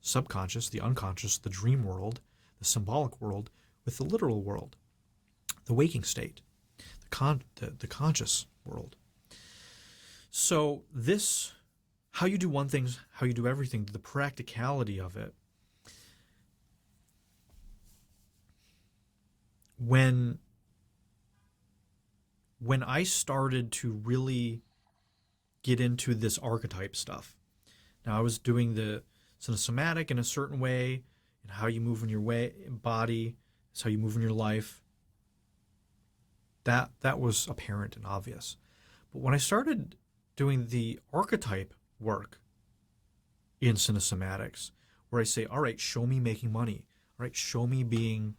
subconscious, the unconscious, the dream world, the symbolic world with the literal world, the waking state, the conscious world. So this, how you do one thing, how you do everything, the practicality of it. When I started to really get into this archetype stuff, now I was doing the cinesomatic in a certain way, and how you move in your body, it's how you move in your life. That was apparent and obvious. But when I started doing the archetype work in cinesomatics, where I say, all right, show me making money, all right, show me being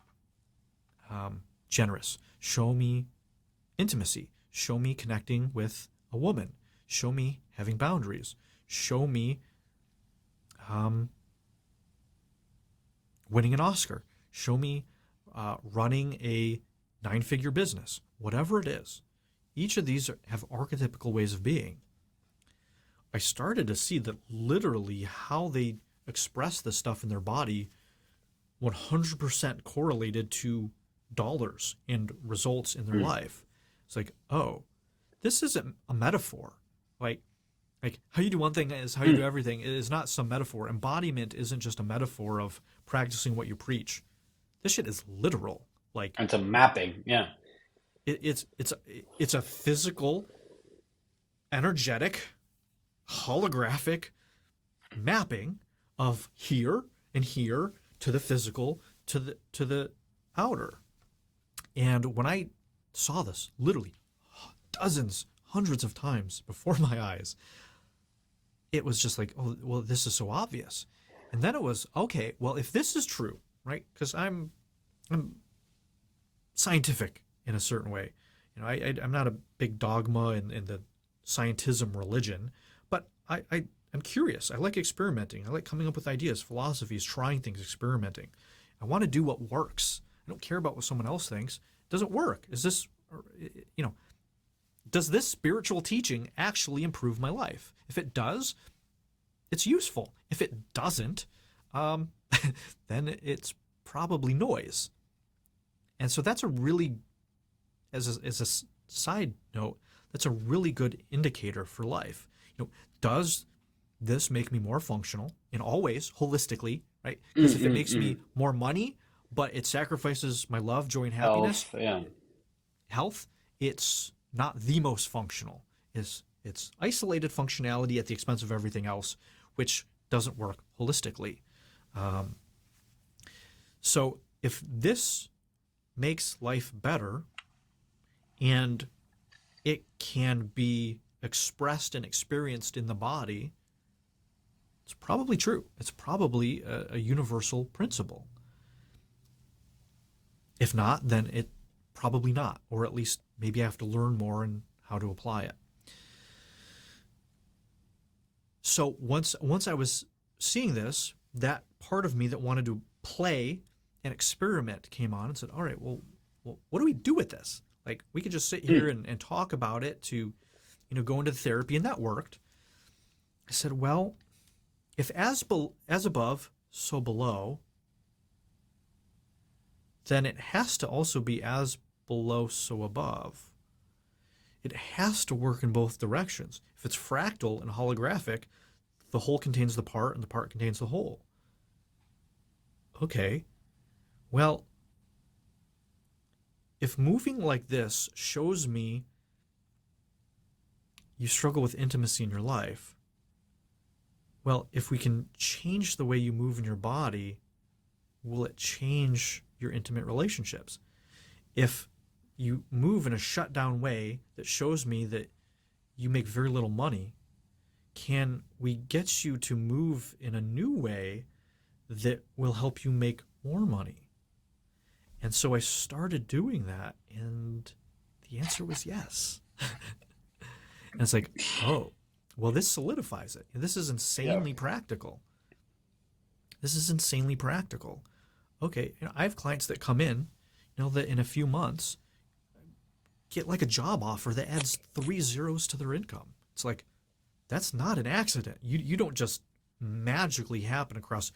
generous, show me intimacy, show me connecting with a woman, show me having boundaries, show me winning an Oscar, show me running a 9-figure business, whatever it is. Each of these have archetypical ways of being. I started to see that literally how they express this stuff in their body 100% correlated to dollars and results in their Mm. life. It's like, oh, this isn't a metaphor. Like, how you do one thing is how you do Mm. everything. It is not some metaphor. Embodiment isn't just a metaphor of practicing what you preach. This shit is literal. Like And to mapping, yeah. it's a physical, energetic, holographic mapping of here and here to the physical to the outer. And when I saw this, literally dozens, hundreds of times before my eyes, it was just like, oh, well, this is so obvious. And then it was, okay, well, if this is true, right? Because I'm scientific in a certain way. I'm not a big dogma in the scientism religion, but I'm curious. I like experimenting. I like coming up with ideas, philosophies, trying things, experimenting. I want to do what works. I don't care about what someone else thinks. Does it work? Is this, you know, does this spiritual teaching actually improve my life? If it does, it's useful. If it doesn't, um, then it's probably noise. And so that's a really, as a side note, that's a really good indicator for life. Does this make me more functional in all ways, holistically, right? Because Mm, if it mm, makes me mm. more money, but it sacrifices my love, joy, and happiness, Health, yeah. health, it's not the most functional. It's isolated functionality at the expense of everything else, which doesn't work holistically. Um, so if this makes life better and it can be expressed and experienced in the body, it's probably true. It's probably a universal principle. If not, then it probably not, or at least maybe I have to learn more and how to apply it. So once I was seeing this, that part of me that wanted to play and experiment came on and said, all right, well, what do we do with this? Like, we could just sit here and talk about it to, go into therapy, and that worked. I said, well, if as above, so below, then it has to also be as below, so above. It has to work in both directions. If it's fractal and holographic, the whole contains the part and the part contains the whole. Okay, well, if moving like this shows me you struggle with intimacy in your life, well, if we can change the way you move in your body, will it change your intimate relationships? If you move in a shut down way that shows me that you make very little money, can we get you to move in a new way that will help you make more money? And so I started doing that, and the answer was yes. And it's like, oh, well, this solidifies it. This is insanely practical. This is insanely practical. Okay, I have clients that come in, that in a few months get like a job offer that adds 3 zeros to their income. It's like, that's not an accident. You don't just magically happen across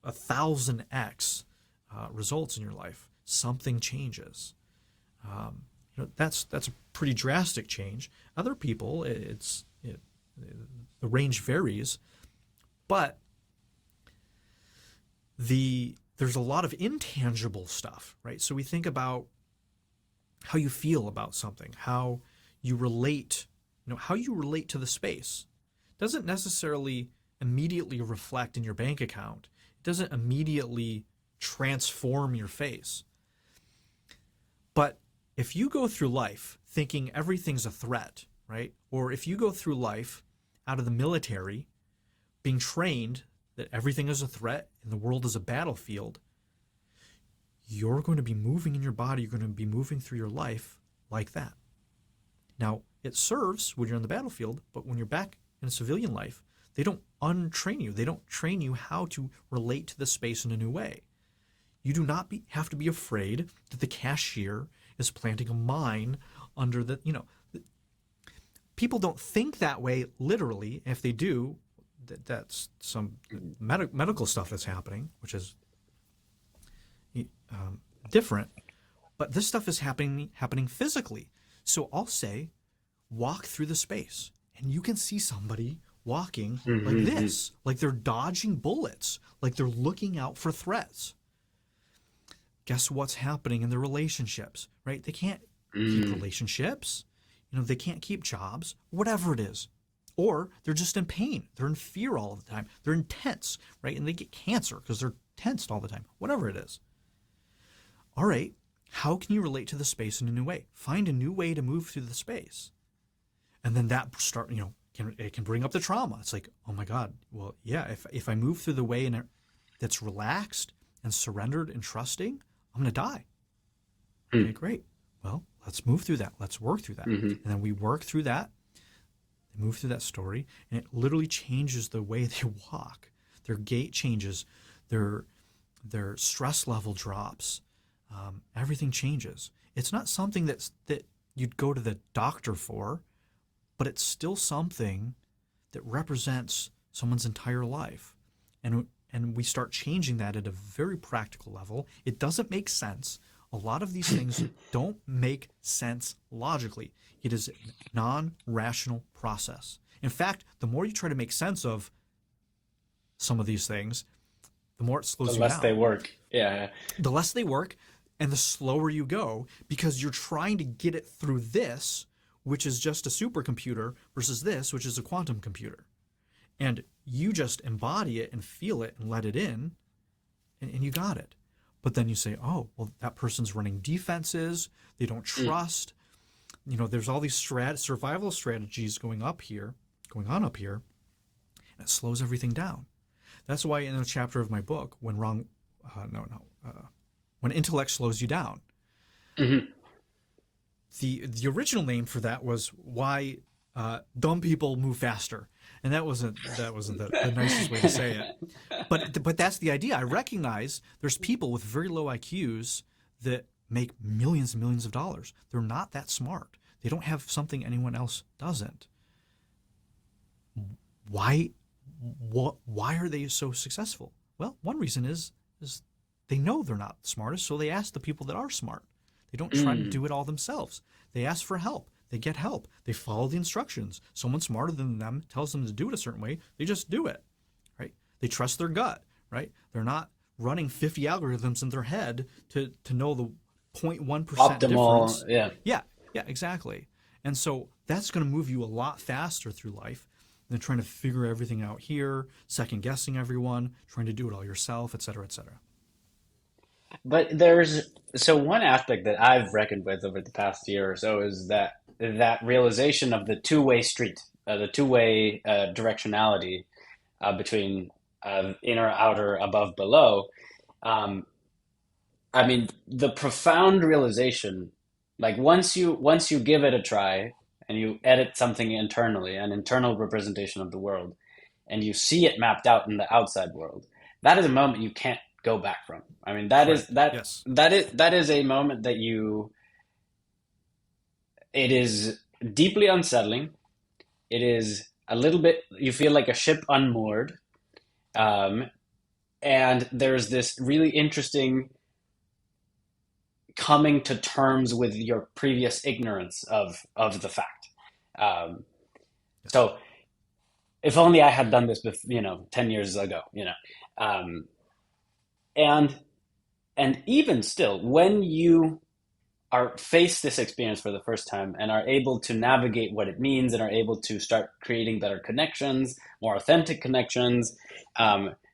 1,000x results in your life. Something changes. That's a pretty drastic change. Other people, the range varies, but there's a lot of intangible stuff, right? So we think about how you feel about something, how you relate, how you relate to the space. It doesn't necessarily immediately reflect in your bank account. It doesn't immediately transform your face. But if you go through life thinking everything's a threat, right? Or if you go through life out of the military being trained that everything is a threat and the world is a battlefield, you're going to be moving in your body, you're going to be moving through your life like that. Now, it serves when you're on the battlefield, but when you're back in a civilian life, they don't untrain you. They don't train you how to relate to the space in a new way. You do not have to be afraid that the cashier is planting a mine under the, people don't think that way literally. If they do, that's some medical stuff that's happening, which is different. But this stuff is happening physically. So I'll say, walk through the space, and you can see somebody walking like this, like they're dodging bullets, like they're looking out for threats. Guess what's happening in their relationships, right? They can't keep relationships. They can't keep jobs, whatever it is. Or they're just in pain. They're in fear all the time. They're intense, right? And they get cancer because they're tensed all the time, whatever it is. All right, how can you relate to the space in a new way? Find a new way to move through the space. And then that it can bring up the trauma. It's like, oh my God, well, yeah, if I move through the way that's relaxed and surrendered and trusting, I'm going to die. Okay, great. Well, let's move through that. Let's work through that. And then we work through that, they move through that story, and it literally changes the way they walk. Their gait changes, their stress level drops. Everything changes. It's not something that you'd go to the doctor for, but it's still something that represents someone's entire life. And we start changing that at a very practical level. It doesn't make sense. A lot of these things don't make sense logically. It is a non-rational process. In fact, the more you try to make sense of some of these things, the more it slows you down. The less they work. Yeah. The less they work, and the slower you go, because you're trying to get it through this, which is just a supercomputer, versus this, which is a quantum computer. And you just embody it and feel it and let it in, and you got it. But then you say, oh, well, that person's running defenses. They don't trust. There's all these survival strategies going on up here, and it slows everything down. That's why in a chapter of my book, when intellect slows you down, the original name for that was why dumb people move faster, and that wasn't the nicest way to say it. But that's the idea. I recognize there's people with very low IQs that make millions and millions of dollars. They're not that smart. They don't have something anyone else doesn't. Why why are they so successful? Well, one reason is they know they're not the smartest, so they ask the people that are smart. They don't try to do it all themselves. They ask for help. They get help. They follow the instructions. Someone smarter than them tells them to do it a certain way. They just do it, right? They trust their gut, right? They're not running 50 algorithms in their head to know the 0.1% Optimal, difference. yeah. Yeah, exactly. And so that's going to move you a lot faster through life than trying to figure everything out here, second guessing everyone, trying to do it all yourself, et cetera, et cetera. But there's so one aspect that I've reckoned with over the past year or so is that realization of the two-way street, the two-way directionality between inner, outer, above, below. Um, I mean, the profound realization, like once you give it a try and you edit something internally, an internal representation of the world, and you see it mapped out in the outside world, that is a moment you can't go back from. I mean, that is Correct. that Yes. that is a moment that it is deeply unsettling. It is a little bit, you feel like a ship unmoored. Um, and there's this really interesting coming to terms with your previous ignorance of the fact. Um, Yes. so if only I had done this, 10 years ago, um, and even still, when you are face this experience for the first time and are able to navigate what it means and are able to start creating better connections, more authentic connections,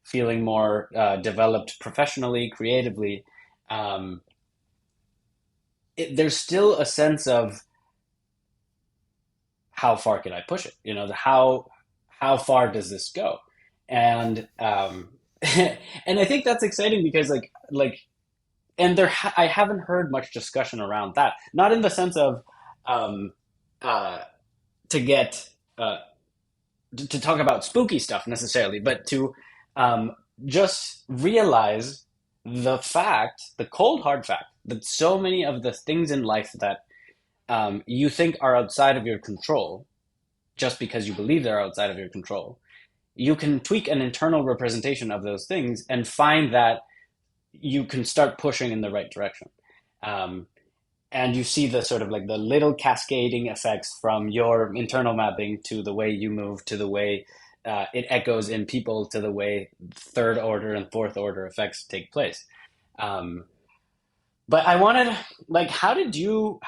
feeling more developed professionally, creatively, um, there's still a sense of how far can I push it? How far does this go? And and I think that's exciting because and I haven't heard much discussion around that. Not in the sense of um, uh, to get to talk about spooky stuff necessarily, but to um, just realize the cold hard fact that so many of the things in life that you think are outside of your control, just because you believe they're outside of your control, you can tweak an internal representation of those things and find that you can start pushing in the right direction. Um, and you see the sort of like the little cascading effects from your internal mapping to the way you move to the way it echoes in people to the way third order and fourth order effects take place. Um, but I wanted, like, how did you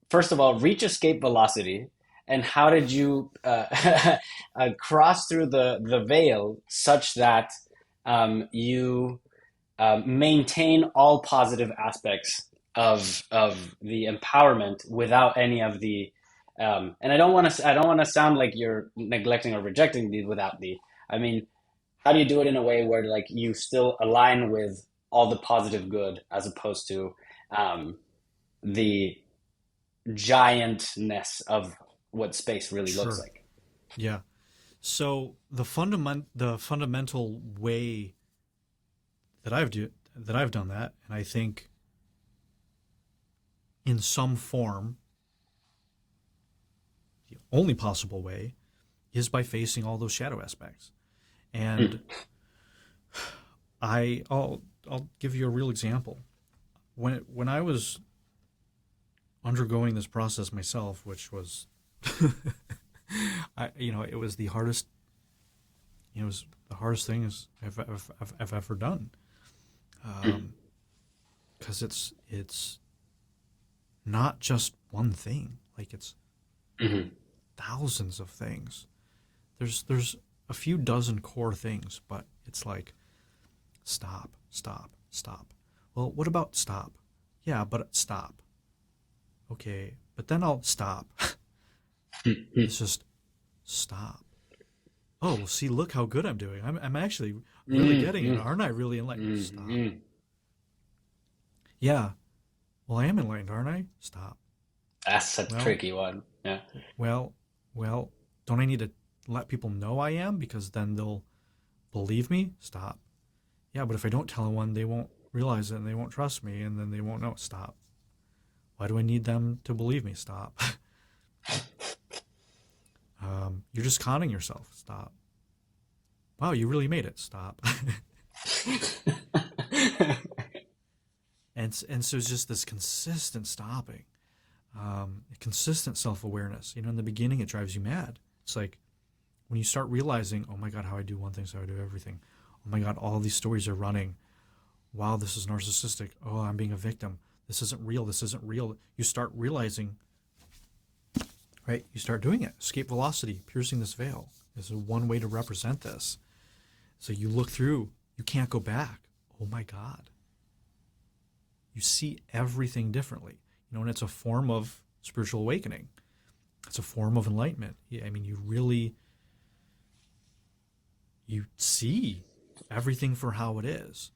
first of all reach escape velocity, and how did you cross through the veil such that you maintain all positive aspects of the empowerment without any of the and I don't want to sound like you're neglecting or rejecting the without the. I mean, how do you do it in a way where like you still align with all the positive good as opposed to um, the giantness of what space really looks Sure. like? Yeah. So the fundamental way that I've done that, and I think in some form, the only possible way is by facing all those shadow aspects. And Mm, I'll give you a real example. When I was undergoing this process myself, which was, it was the hardest. It was the hardest thing I've ever done. mm, Because it's not just one thing. Like it's mhm, thousands of things. There's a few dozen core things, but it's like stop, stop, stop. Well, what about stop? Yeah, but stop. Okay, but then I'll stop. mm, It's just stop. Oh, well, see, look how good I'm doing. I'm actually really mm, getting it, mm, aren't I? Really, and like mm, stop. mm, Yeah, Well, I am enlightened, aren't I? Stop. That's a Well, tricky one. Yeah. well, well, don't I need to let people know I am because then they'll believe me? Stop. Yeah, but if I don't tell anyone, they won't realize it and they won't trust me and then they won't know. Stop. Why do I need them to believe me? Stop. You're just conning yourself. Stop. Wow, you really made it. Stop. And so it's just this consistent stopping, consistent self awareness. You know, in the beginning, it drives you mad. It's like when you start realizing, oh my God, how I do one thing, so I do everything. Oh my God, all these stories are running. Wow, this is narcissistic. Oh, I'm being a victim. This isn't real. This isn't real. You start realizing, right? You start doing it. Escape velocity, piercing this veil. This is one way to represent this. So you look through, you can't go back. Oh my God. You see everything differently. You know, and it's a form of spiritual awakening. It's a form of enlightenment. I mean, you see everything for how it is.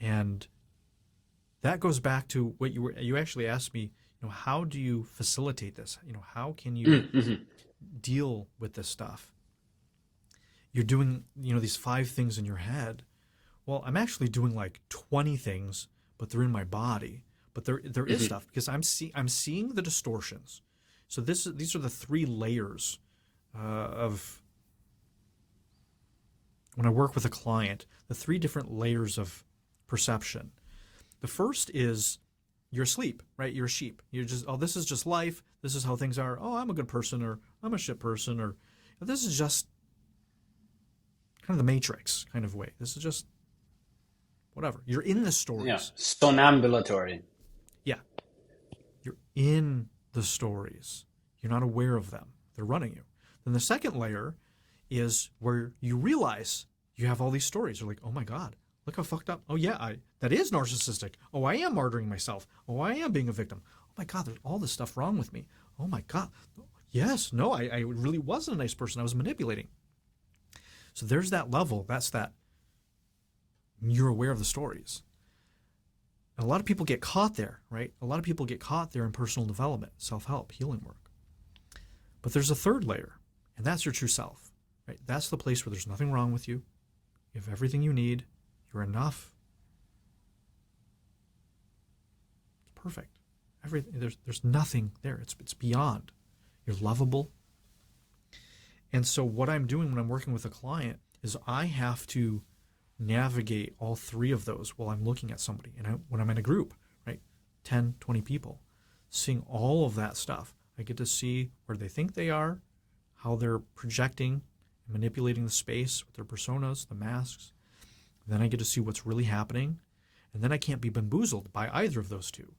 And that goes back to what you actually asked me, you know, how do you facilitate this? You know, how can you Mm-hmm. deal with this stuff? You're doing, you know, these 5 things in your head. Well, I'm actually doing like 20 things, but they're in my body. But there is Mm-hmm. stuff because I'm seeing the distortions. So these are the 3 layers of when I work with a client, the 3 different layers of perception. The first is you're asleep, right? You're a sheep. You're just, oh, this is just life. This is how things are. Oh, I'm a good person, or I'm a shit person, or this is just kind of the Matrix kind of way. This is just whatever. You're in the Yeah. stories. Sonambulatory. Yeah, you're in the stories. You're not aware of them. They're running you. Then the second layer is where you realize you have all these stories. You're like, oh my God, look how fucked up. Oh yeah, that is narcissistic. Oh, I am martyring myself. Oh, I am being a victim. Oh my God, there's all this stuff wrong with me. Oh my God. Yes, no, I really wasn't a nice person. I was manipulating. So there's that level. That's that you're aware of the stories. And a lot of people get caught there, right? A lot of people get caught there in personal development, self-help, healing work. But there's a third layer, and that's your true self, right? That's the place where there's nothing wrong with you. You have everything you need. You're enough. It's perfect. Everything, there's nothing there. It's beyond. You're lovable. And so what I'm doing when I'm working with a client is I have to navigate all 3 of those while I'm looking at somebody. And when I'm in a group, right, 10, 20 people, seeing all of that stuff, I get to see where they think they are, how they're projecting and manipulating the space with their personas, the masks. Then I get to see what's really happening. And then I can't be bamboozled by either of those 2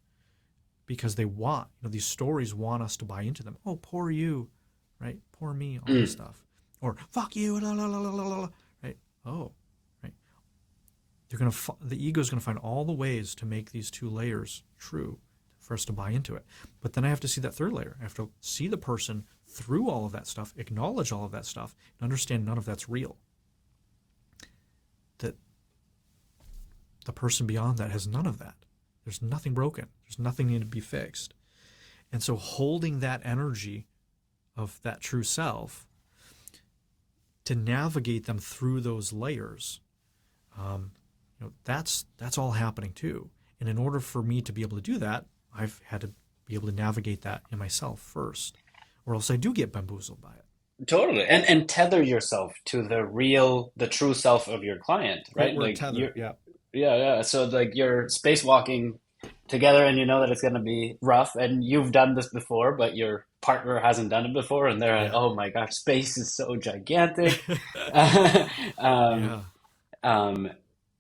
because they want, you know, these stories want us to buy into them. Oh, poor you, right? Poor me, all this Mm. stuff. Or fuck you, la, la, la, la, la, la, right? Oh, right. The ego is going to find all the ways to make these 2 layers true for us to buy into it. But then I have to see that third layer. I have to see the person through all of that stuff, acknowledge all of that stuff, and understand none of that's real. That the person beyond that has none of that. There's nothing broken. There's nothing needed to be fixed. And so holding that energy of that true self to navigate them through those layers, you know, that's all happening too. And in order for me to be able to do that, I've had to be able to navigate that in myself first, or else I do get bamboozled by it. Totally. And tether yourself to the true self of your client, Great right? word, Like tether. Yeah. yeah, yeah. So like you're spacewalking together and you know that it's going to be rough and you've done this before, but your partner hasn't done it before and they're like, Yeah. oh my gosh, space is so gigantic. um, Yeah.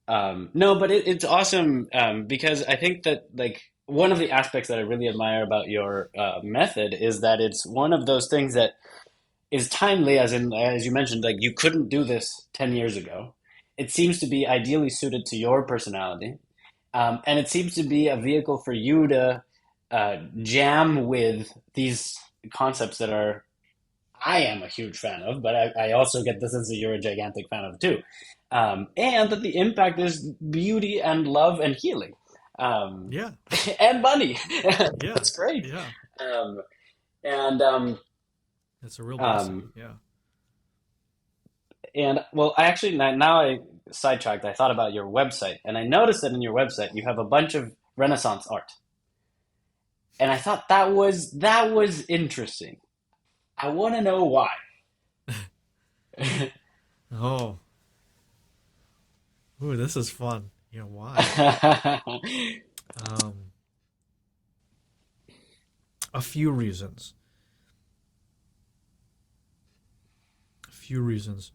um, no, but it's awesome because I think that like one of the aspects that I really admire about your method is that it's one of those things that is timely, as in, as you mentioned, like you couldn't do this 10 years ago. It seems to be ideally suited to your personality. And it seems to be a vehicle for you to jam with these concepts that are, I am a huge fan of, but I also get the sense that you're a gigantic fan of too. And that the impact is beauty and love and healing. um, Yeah. and money. Yeah. That's great. Yeah. Um, and It's a real blessing. um, Yeah. well, I actually now I sidetracked. I thought about your website, and I noticed that in your website you have a bunch of Renaissance art, and I thought that was interesting. I want to know why. Oh, ooh, this is fun. Yeah, why? Um, a few reasons. A few reasons.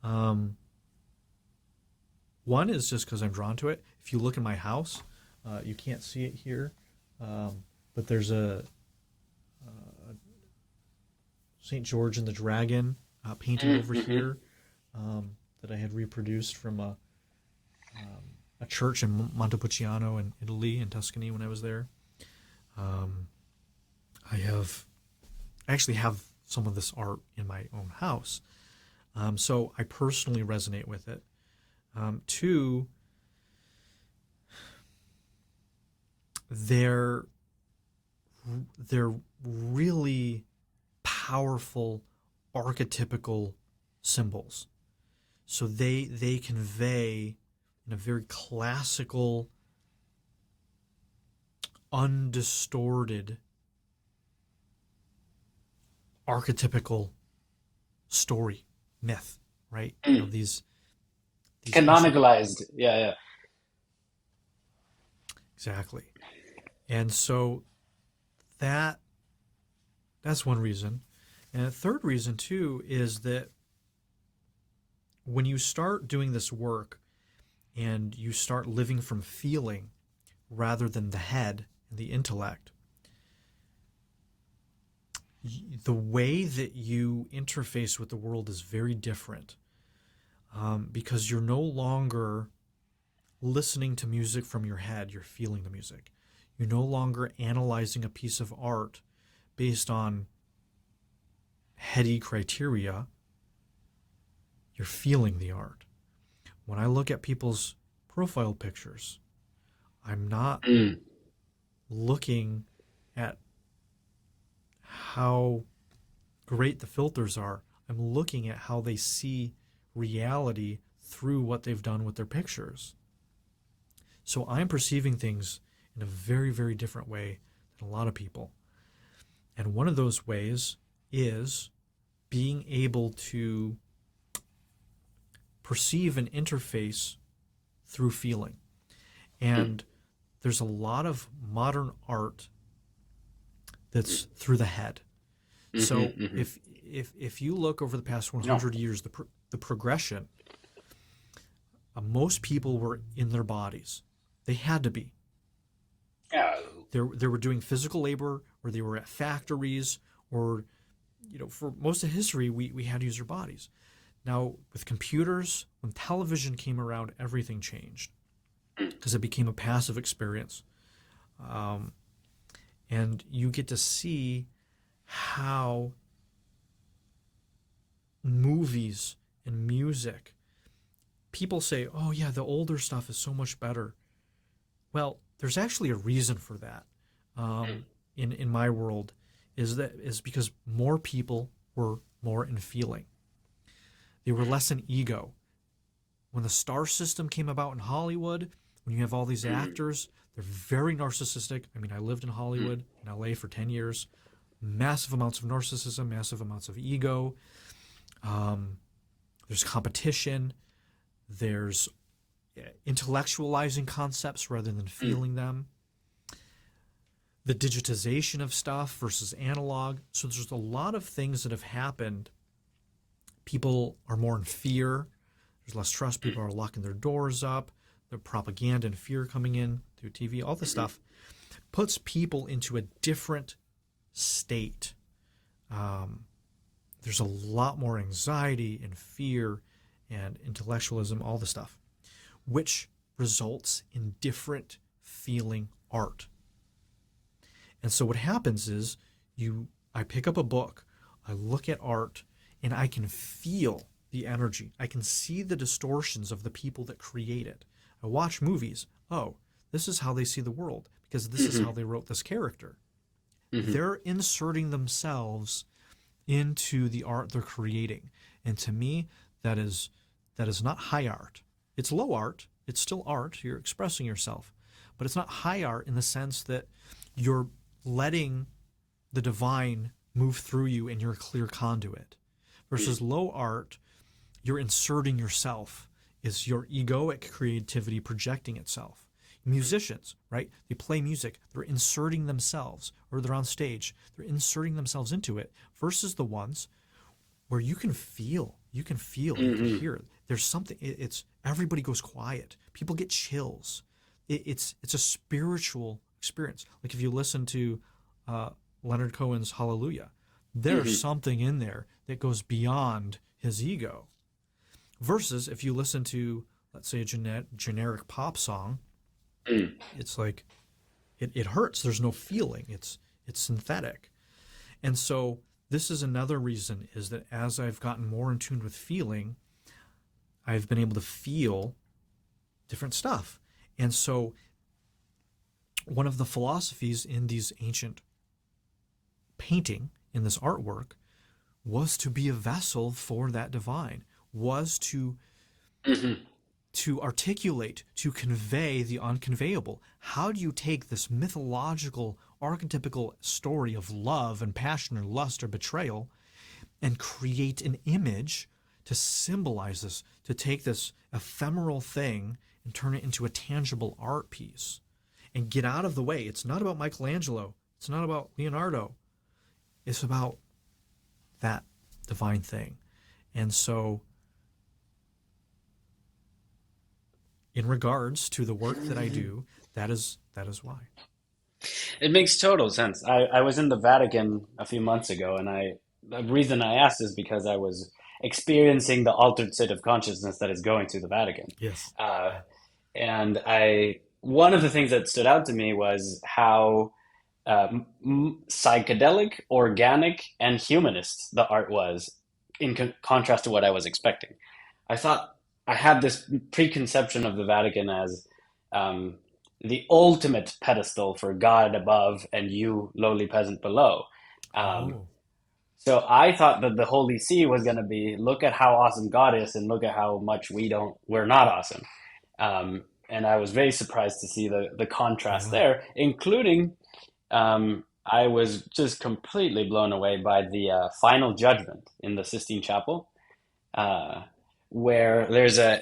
Um, One is just because I'm drawn to it. If you look in my house, you can't see it here, but there's a St. George and the Dragon painting over Mm-hmm. here that I had reproduced from a church in Montepulciano in Italy, in Tuscany, when I was there. Um, I have I actually have some of this art in my own house, so I personally resonate with it. Two, they're they're really powerful archetypical symbols. So they convey in a very classical, undistorted, archetypical story, myth, right? You know, Mm. these ancient. Canonicalized. Yeah, yeah. Exactly. And so that that's one reason. And a third reason too is that when you start doing this work and you start living from feeling rather than the head and the intellect, the way that you interface with the world is very different, because you're no longer listening to music from your head, you're feeling the music. You're no longer analyzing a piece of art based on heady criteria, you're feeling the art. When I look at people's profile pictures, I'm not Mm. looking at how great the filters are. I'm looking at how they see reality through what they've done with their pictures. So I'm perceiving things in a very, very different way than a lot of people. And one of those ways is being able to perceive an interface through feeling. Mm. And there's a lot of modern art that's through the head. Mm-hmm, So mm-hmm. if you look over the past No. 100 years, the progression, most people were in their bodies. They had to be. Yeah. They were doing physical labor, or they were at factories, or for most of history, we had to use our bodies. Now, with computers, when television came around, everything changed Mm. because it became a passive experience. Um, and you get to see how movies and music, people say, oh, yeah, the older stuff is so much better. Well, there's actually a reason for that. Mm. In my world, is because more people were more in feeling. They were less in ego. When the star system came about in Hollywood, when you have all these Mm. actors, they're very narcissistic. I mean, I lived in Mm. Hollywood, in LA for 10 years. Massive amounts of narcissism, massive amounts of ego. Um, there's competition. There's intellectualizing concepts rather than Mm. feeling them. The digitization of stuff versus analog. So there's a lot of things that have happened. People are more in fear. There's less trust. Mm. People are locking their doors up. The propaganda and fear coming in through TV, all this Mm-hmm. stuff puts people into a different state. Um, there's a lot more anxiety and fear and intellectualism, all the stuff, which results in different feeling art. And so what happens is I pick up a book, I look at art, and I can feel the energy. I can see the distortions of the people that create it. I watch movies. Oh, This is how they see the world because this is Hmm. how they wrote this character. Hmm. They're inserting themselves into the art they're creating. And to me, that is not high art. It's low art. It's still art. You're expressing yourself. But it's not high art in the sense that you're letting the divine move through you and you're a clear conduit. Versus low art, you're inserting yourself. Is your egoic creativity projecting itself. Musicians, right? They play music, they're inserting themselves, or they're on stage, they're inserting themselves into it, versus the ones where you can Hmm. hear. There's something. It's everybody goes quiet. People get chills. It's a spiritual experience. Like if you listen to uh, Leonard Cohen's Hallelujah, there's Hmm. something in there that goes beyond his ego. Versus if you listen to, let's say, a generic pop song, it's like it hurts. There's no feeling. It's synthetic. And so this is another reason is that as I've gotten more in tune with feeling, I've been able to feel different stuff. And so one of the philosophies in these ancient painting, in this artwork, was to be a vessel for that divine, was Hmm. to articulate, to convey the unconveyable. How do you take this mythological, archetypical story of love and passion or lust or betrayal and create an image to symbolize this, to take this ephemeral thing and turn it into a tangible art piece and get out of the way? It's not about Michelangelo. It's not about Leonardo. It's about that divine thing. And so, in regards to the work that I do, that is why. It makes total sense. I was in the Vatican a few months ago, and the reason I asked is because I was experiencing the altered state of consciousness that is going through the Vatican. Yes. Uh, and one of the things that stood out to me was how psychedelic, organic, and humanist the art was in contrast to what I was expecting. I thought I had this preconception of the Vatican as um, the ultimate pedestal for God above and you, lowly peasant, below. Um, Oh. so I thought that the Holy See was going to be look at how awesome God is and look at how much we're not awesome. And I was very surprised to see the contrast Yeah. there, including I was just completely blown away by the final judgment in the Sistine Chapel, uh, where there's a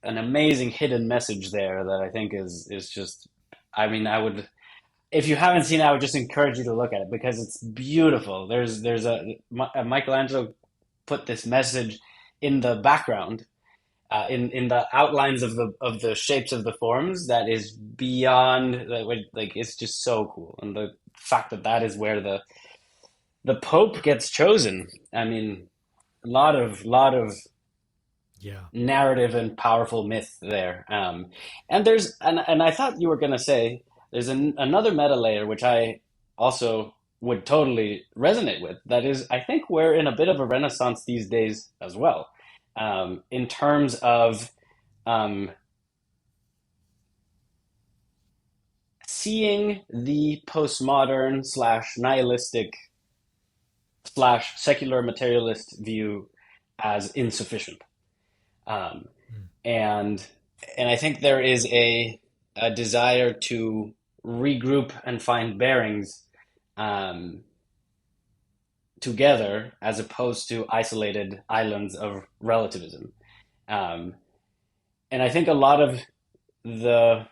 an amazing hidden message there that I think is just. I mean, I would if you haven't seen it, I would just encourage you to look at it because it's beautiful. There's a Michelangelo put this message in the background in the outlines of the shapes of the forms that is beyond like it's just so cool, and the fact that that is where the Pope gets chosen. I mean, a lot of Yeah. narrative and powerful myth there. And I thought you were gonna say there's another meta layer which I also would totally resonate with. That is, I think we're in a bit of a renaissance these days as well, in terms of um, seeing the postmodern slash nihilistic slash secular materialist view as insufficient. Um, Mm. and and I think there is a desire to regroup and find bearings um, together as opposed to isolated islands of relativism. Um, and I think a lot of the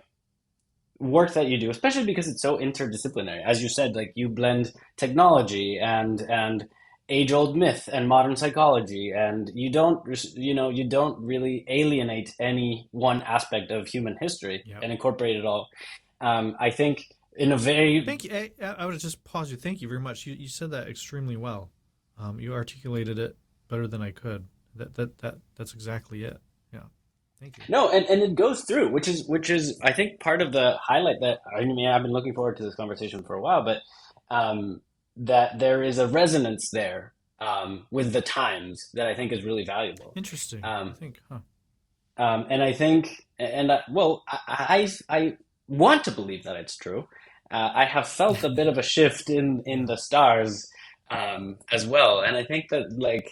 work that you do, especially because it's so interdisciplinary, as you said, like you blend technology and age old myth and modern psychology, and you don't really alienate any one aspect of human history Yep. and incorporate it all. I think in a very Thank you. I would just pause you. Thank you very much. You said that extremely well. You articulated it better than I could. That's exactly it. Yeah. Thank you. no, and it goes through, which is I think part of the highlight that I mean I've been looking forward to this conversation for a while, but um, that there is a resonance there with the times that I think is really valuable. Interesting. I Um, think, huh? and I think, and well, I want to believe that it's true. I have felt a bit of a shift in Yeah. the stars as well, and I think that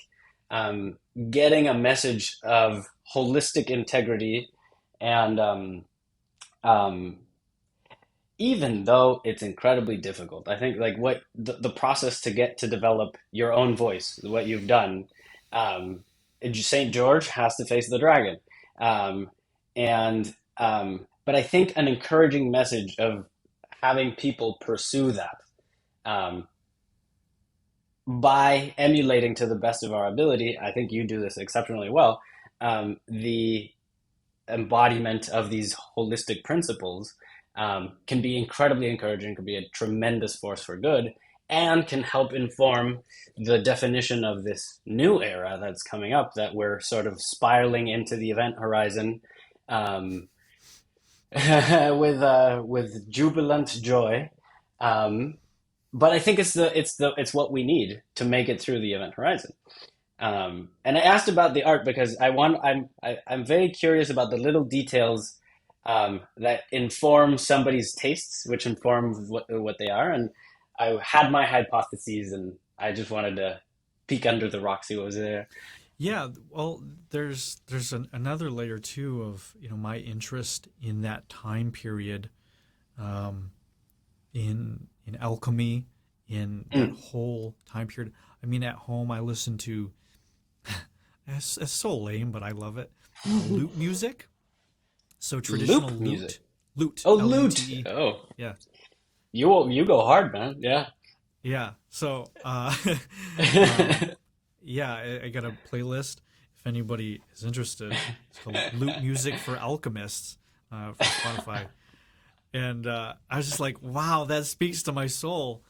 um, getting a message of holistic integrity and um, even though it's incredibly difficult, I think like what the process to get to develop your own voice, what you've done, um, Saint George has to face the dragon, um, and but I think an encouraging message of having people pursue that um, by emulating to the best of our ability. I think you do this exceptionally well. The embodiment of these holistic principles can be incredibly encouraging, can be a tremendous force for good, and can help inform the definition of this new era that's coming up that we're sort of spiraling into the event horizon um, with jubilant joy. Um, but I think it's what we need to make it through the event horizon. And I asked about the art because I'm very curious about the little details that inform somebody's tastes, which inform what they are. And I had my hypotheses, and I just wanted to peek under the rock, see what was there. Yeah, well, there's another layer too of my interest in that time period, um, in alchemy, in that Mm. whole time period. I mean, at home I listen to it's so lame, but I love it. Lute music, so traditional Loop music. lute, Oh, lute. Lute. Oh, Yeah, you go hard, man. Yeah. yeah. So, um, yeah, I got a playlist. If anybody is interested, it's called Lute Music for Alchemists from Spotify. And I was just like, wow, that speaks to my soul.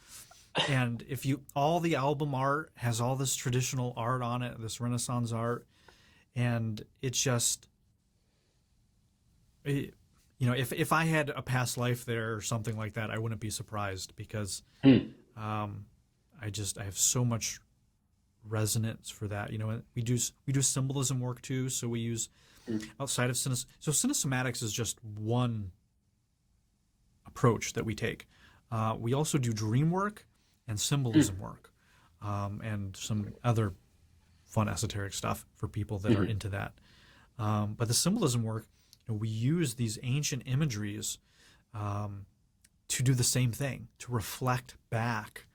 And if you, all the album art has all this traditional art on it, this Renaissance art, and it just, it, if I had a past life there or something like that, I wouldn't be surprised because Hmm. um, I have so much resonance for that. We do symbolism work too, so we use outside of cinesomatics is just one approach that we take. We also do dream work and symbolism work, and some other fun esoteric stuff for people that are Mhm. into that. But the symbolism work, we use these ancient imageries um, to do the same thing, to reflect back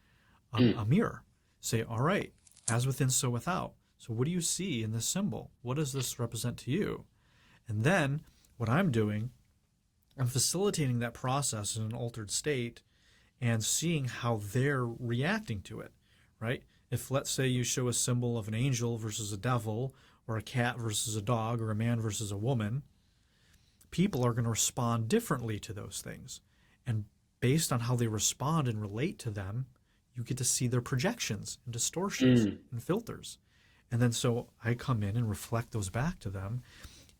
a mirror. Say, all right, as within, so without. So what do you see in this symbol? What does this represent to you? And then what I'm doing, I'm facilitating that process in an altered state and seeing how they're reacting to it, right? If, let's say, you show a symbol of an angel versus a devil, or a cat versus a dog, or a man versus a woman, people are going to respond differently to those things. And based on how they respond and relate to them, you get to see their projections and distortions Mm. and filters. And then so I come in and reflect those back to them.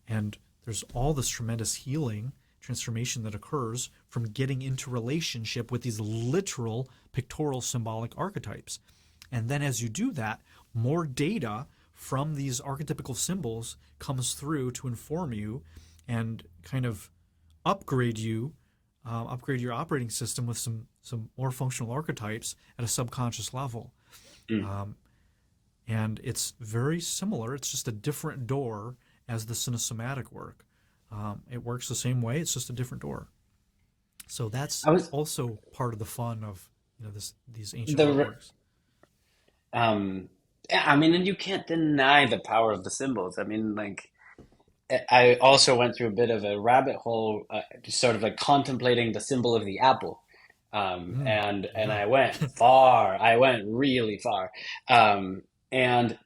And there's all this tremendous healing, transformation that occurs from getting into relationship with these literal pictorial symbolic archetypes. And then as you do that, more data from these archetypical symbols comes through to inform you and kind of upgrade you, upgrade your operating system with some more functional archetypes at a subconscious level. Mm. Um, and it's very similar. It's just a different door as the cinesomatic work. It works the same way. It's just a different door. So that's I was also part of the fun of these ancient the artworks. um yeah, I mean, and you can't deny the power of the symbols. I mean, like I also went through a bit of a rabbit hole, just sort of like contemplating the symbol of the apple. Mm, And yeah. I went far. I went really far. And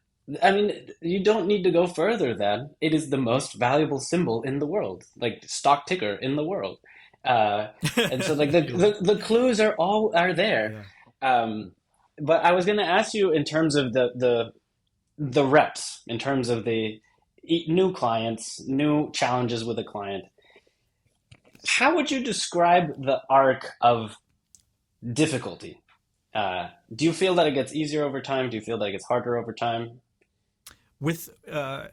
I mean, you don't need to go further then. It is the most valuable symbol in the world, like stock ticker in the world. Uh, and so like You're right. the clues are there. Yeah. Um, but I was going to ask you in terms of the reps, in terms of the new clients, new challenges with a client. How would you describe the arc of difficulty? Do you feel that it gets easier over time? Do you feel that it gets harder over time? With a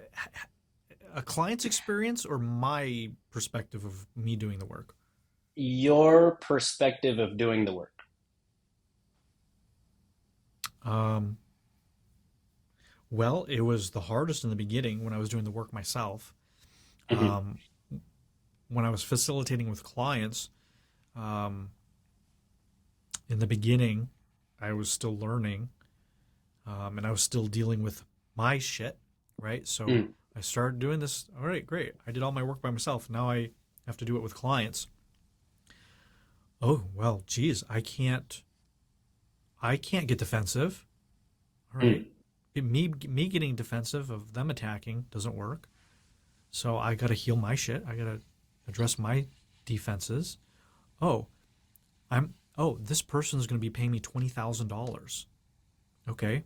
client's experience or my perspective of me doing the work? your perspective of doing the work. Um, well, it was the hardest in the beginning when I was doing the work myself. Hmm. Um, when I was facilitating with clients, um, in the beginning, I was still learning, and I was still dealing with my shit, right? So Mm. I started doing this. All right, great. I did all my work by myself. Now I have to do it with clients. Oh well, geez, I can't get defensive. All right, Mm. me getting defensive of them attacking doesn't work. So I got to heal my shit. I got to address my defenses. Oh, this person's going to be paying me $20,000. Okay,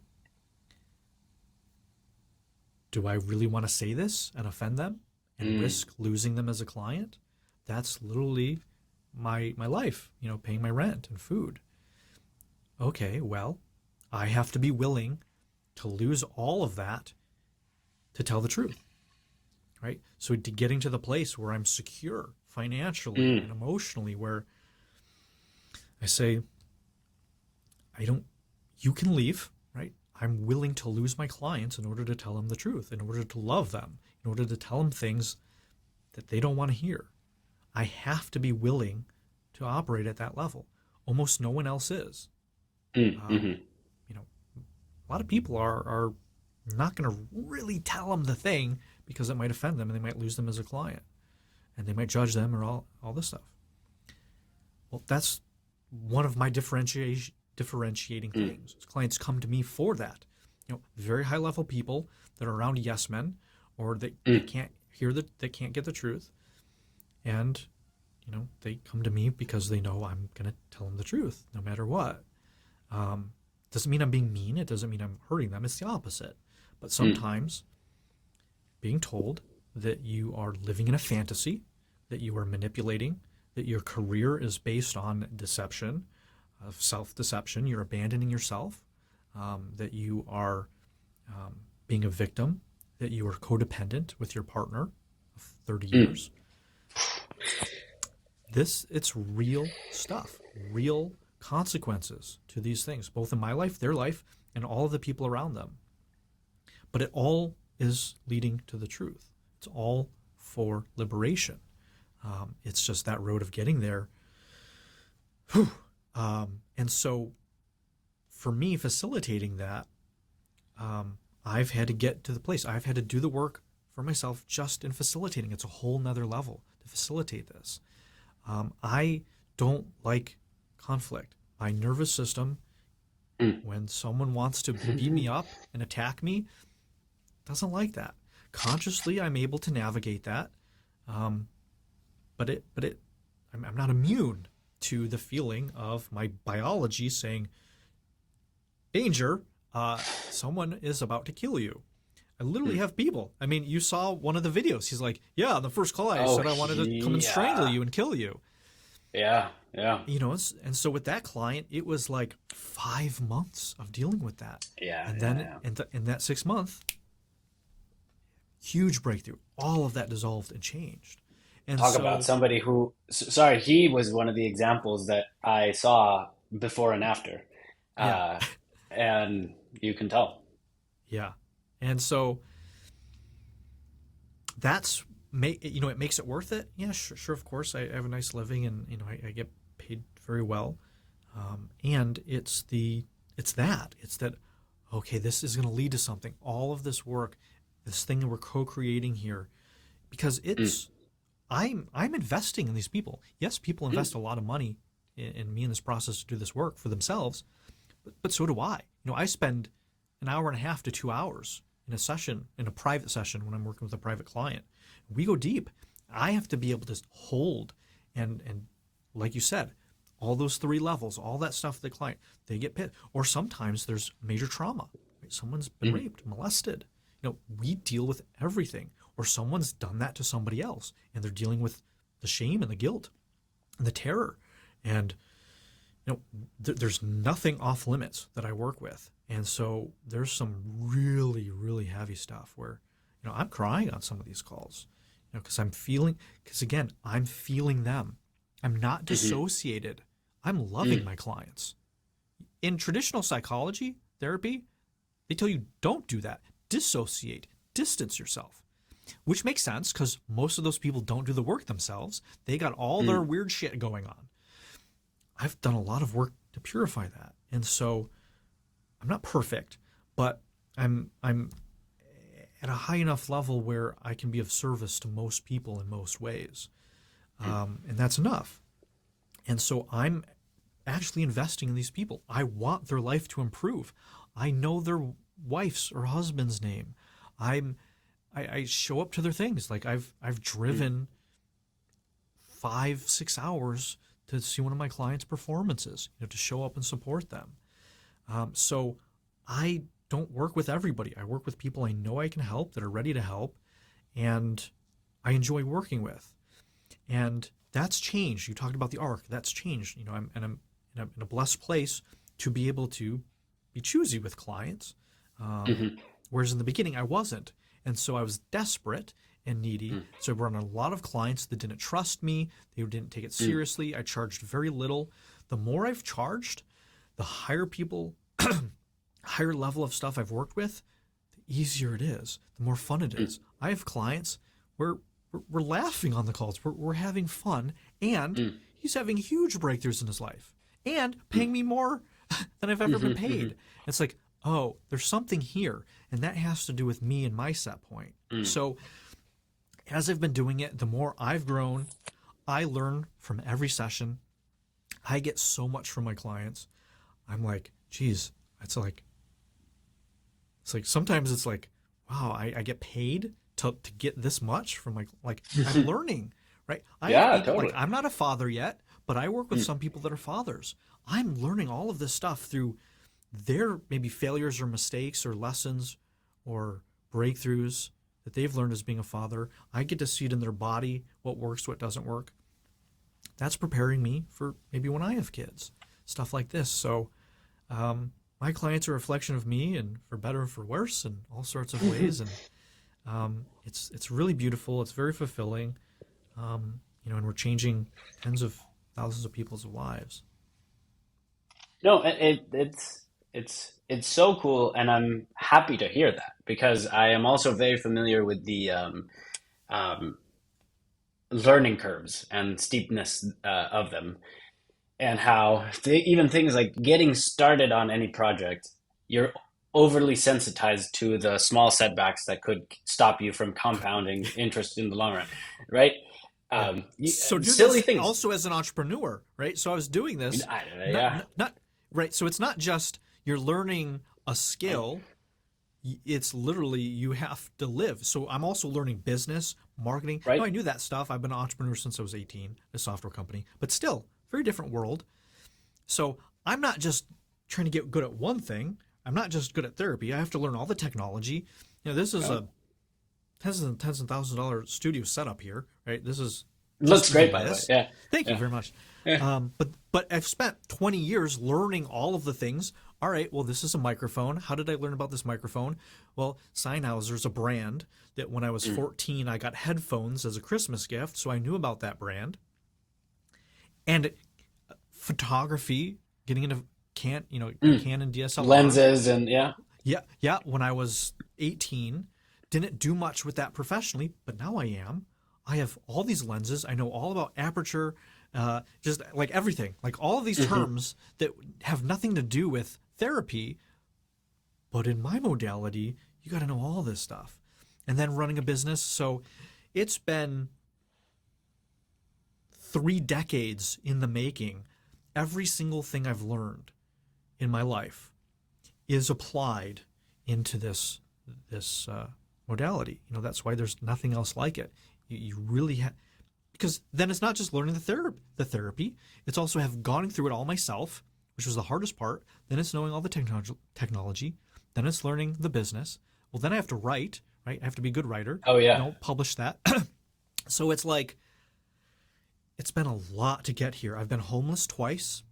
do I really want to say this and offend them and Mm. risk losing them as a client? That's literally my life, paying my rent and food. Okay, well, I have to be willing to lose all of that to tell the truth, right? So to getting to the place where I'm secure financially Mm. and emotionally, where I say, I don't, you can leave, right? I'm willing to lose my clients in order to tell them the truth, in order to love them, in order to tell them things that they don't want to hear. I have to be willing to operate at that level. Almost no one else is. Mm. Um, Mm. you know, a lot of people are not going to really tell them the thing because it might offend them and they might lose them as a client and they might judge them or all this stuff. Well, that's one of my differentiating Mm. things. Clients come to me for that. Very high level people that are around yes men or that Mm. can't hear that can't get the truth. And, they come to me because they know I'm going to tell them the truth no matter what. Um, doesn't mean I'm being mean. It doesn't mean I'm hurting them. It's the opposite. But Mm. sometimes being told that you are living in a fantasy, that you are manipulating, that your career is based on deception, of self deception, you're abandoning yourself, that you are being a victim, that you are codependent with your partner of 30 Mm. years. It's real stuff, real consequences to these things, both in my life, their life, and all of the people around them. But it all is leading to the truth. It's all for liberation. It's just that road of getting there. Whew. And so for me, facilitating that, I've had to get to the place. I've had to do the work for myself just in facilitating. It's a whole nother level to facilitate this. I don't like conflict. My nervous system, when someone wants to beat me Mm. up and attack me, doesn't like that. Consciously, I'm able to navigate that, um, I'm not immune to the feeling of my biology saying, "Danger! Someone is about to kill you." I literally Mm. have people. I mean, you saw one of the videos. He's like, "Yeah, on the first call, I Oh, said I wanted to come and strangle yeah. you and kill you." Yeah. Yeah. And so with that client, it was like 5 months of dealing with that, Yeah. and Yeah. then Yeah. in that 6 month, huge breakthrough. All of that dissolved and changed, and Talk about so somebody who, sorry, he was one of the examples that I saw before and after. yeah, Uh, and you can tell. yeah, and so that's it makes it worth it. Yeah, sure, sure, of course. I have a nice living, and I get paid very well, and it's that okay, this is going to lead to something. All of this work, this thing that we're co-creating here, because Mm. I'm investing in these people. Yes, people Mm. invest a lot of money in me in this process to do this work for themselves, but so do I. I spend an hour and a half to 2 hours in a private session when I'm working with a private client. We go deep. I have to be able to hold and like you said, all those three levels, all that stuff. The client they get pit, or sometimes there's major trauma. Right? Someone's been Mm. raped, molested. We deal with everything, or someone's done that to somebody else, and they're dealing with the shame and the guilt and the terror, and there's nothing off limits that I work with. And so there's some really, really heavy stuff where, I'm crying on some of these calls, because I'm feeling, because again, I'm feeling them. I'm not Hmm. dissociated. I'm loving Mm. my clients. In traditional psychology therapy, they tell you don't do that. Dissociate, distance yourself, which makes sense because most of those people don't do the work themselves. They got all their Mm. weird shit going on. I've done a lot of work to purify that. And so I'm not perfect, but I'm at a high enough level where I can be of service to most people in most ways. And that's enough. And so I'm actually investing in these people. I want their life to improve. I know their wife's or husband's name. I'm I show up to their things. Like I've Mm. driven 5-6 hours to see one of my clients' performances, to show up and support them. So I don't work with everybody. I work with people I know I can help that are ready to help, and I enjoy working with. And that's changed. You talked about the arc. That's changed. I'm in a blessed place to be able to be choosy with clients. Um, Hmm. Whereas in the beginning, I wasn't. And so I was desperate and needy. Mm. So I brought on a lot of clients that didn't trust me. They didn't take it Mm. seriously. I charged very little. The more I've charged, the higher people, higher level of stuff I've worked with, the easier it is, the more fun it Mm. is. I have clients where we're laughing on the calls, we're having fun, and Mm. he's having huge breakthroughs in his life and Mm. paying me more than I've ever been Mhm. paid. Mhm. It's like, oh, there's something here, and that has to do with me and my set point. Mm. So as I've been doing it, the more I've grown, I learn from every session. I get so much from my clients. I'm like, geez, it's like sometimes it's like, wow, I get paid to get this much from like I'm learning, right? I have Yeah, people like totally. I'm not a father yet, but I work with Mm. some people that are fathers. I'm learning all of this stuff through their maybe failures or mistakes or lessons or breakthroughs that they've learned as being a father. I get to see it in their body, what works, what doesn't work. That's preparing me for maybe when I have kids, stuff like this. So my clients are a reflection of me, and for better or for worse, in all sorts of ways. And it's really beautiful. It's very fulfilling. And we're changing tens of thousands of people's lives. No, it's so cool, and I'm happy to hear that because I am also very familiar with the um, learning curves and steepness of them, and how even things like getting started on any project, you're overly sensitized to the small setbacks that could stop you from compounding interest in the long run, right? Yeah. So do Silly this things. also as an entrepreneur, right? So I was doing this, not, Yeah. not, not right. So it's not just you're learning a skill. It's literally you have to live. So I'm also learning business, marketing. No, Right? I knew that stuff. I've been an entrepreneur since I was 18, a software company, but still, very different world. So I'm not just trying to get good at one thing. I'm not just good at therapy. I have to learn all the technology. This is Yeah. a tens and thousands of dollar studio setup here, right? This is just Looks great, even by the way. this. Yeah. Thank you Yeah. very much. Yeah. But I've spent 20 years learning all of the things. All right, well, this is a microphone. How did I learn about this microphone? Well, Sennheiser's a brand that when I was Mm. 14, I got headphones as a Christmas gift, so I knew about that brand. And photography, getting into a Mm. Canon DSLR. Lenses and yeah. Yeah, yeah. When I was 18, didn't do much with that professionally, but now I am. I have all these lenses. I know all about aperture, just like everything, like all of these Hmm. terms that have nothing to do with therapy. But in my modality, you got to know all this stuff. And then running a business. So it's been 3 decades in the making. Every single thing I've learned in my life is applied into this modality. That's why there's nothing else like it. You really have, because then it's not just learning the therapy. It's also have gone through it all myself, which was the hardest part. Then it's knowing all the technology. Then it's learning the business. Well, then I have to write. Right, I have to be a good writer. Oh yeah. Publish that. So it's like it's been a lot to get here. I've been homeless twice.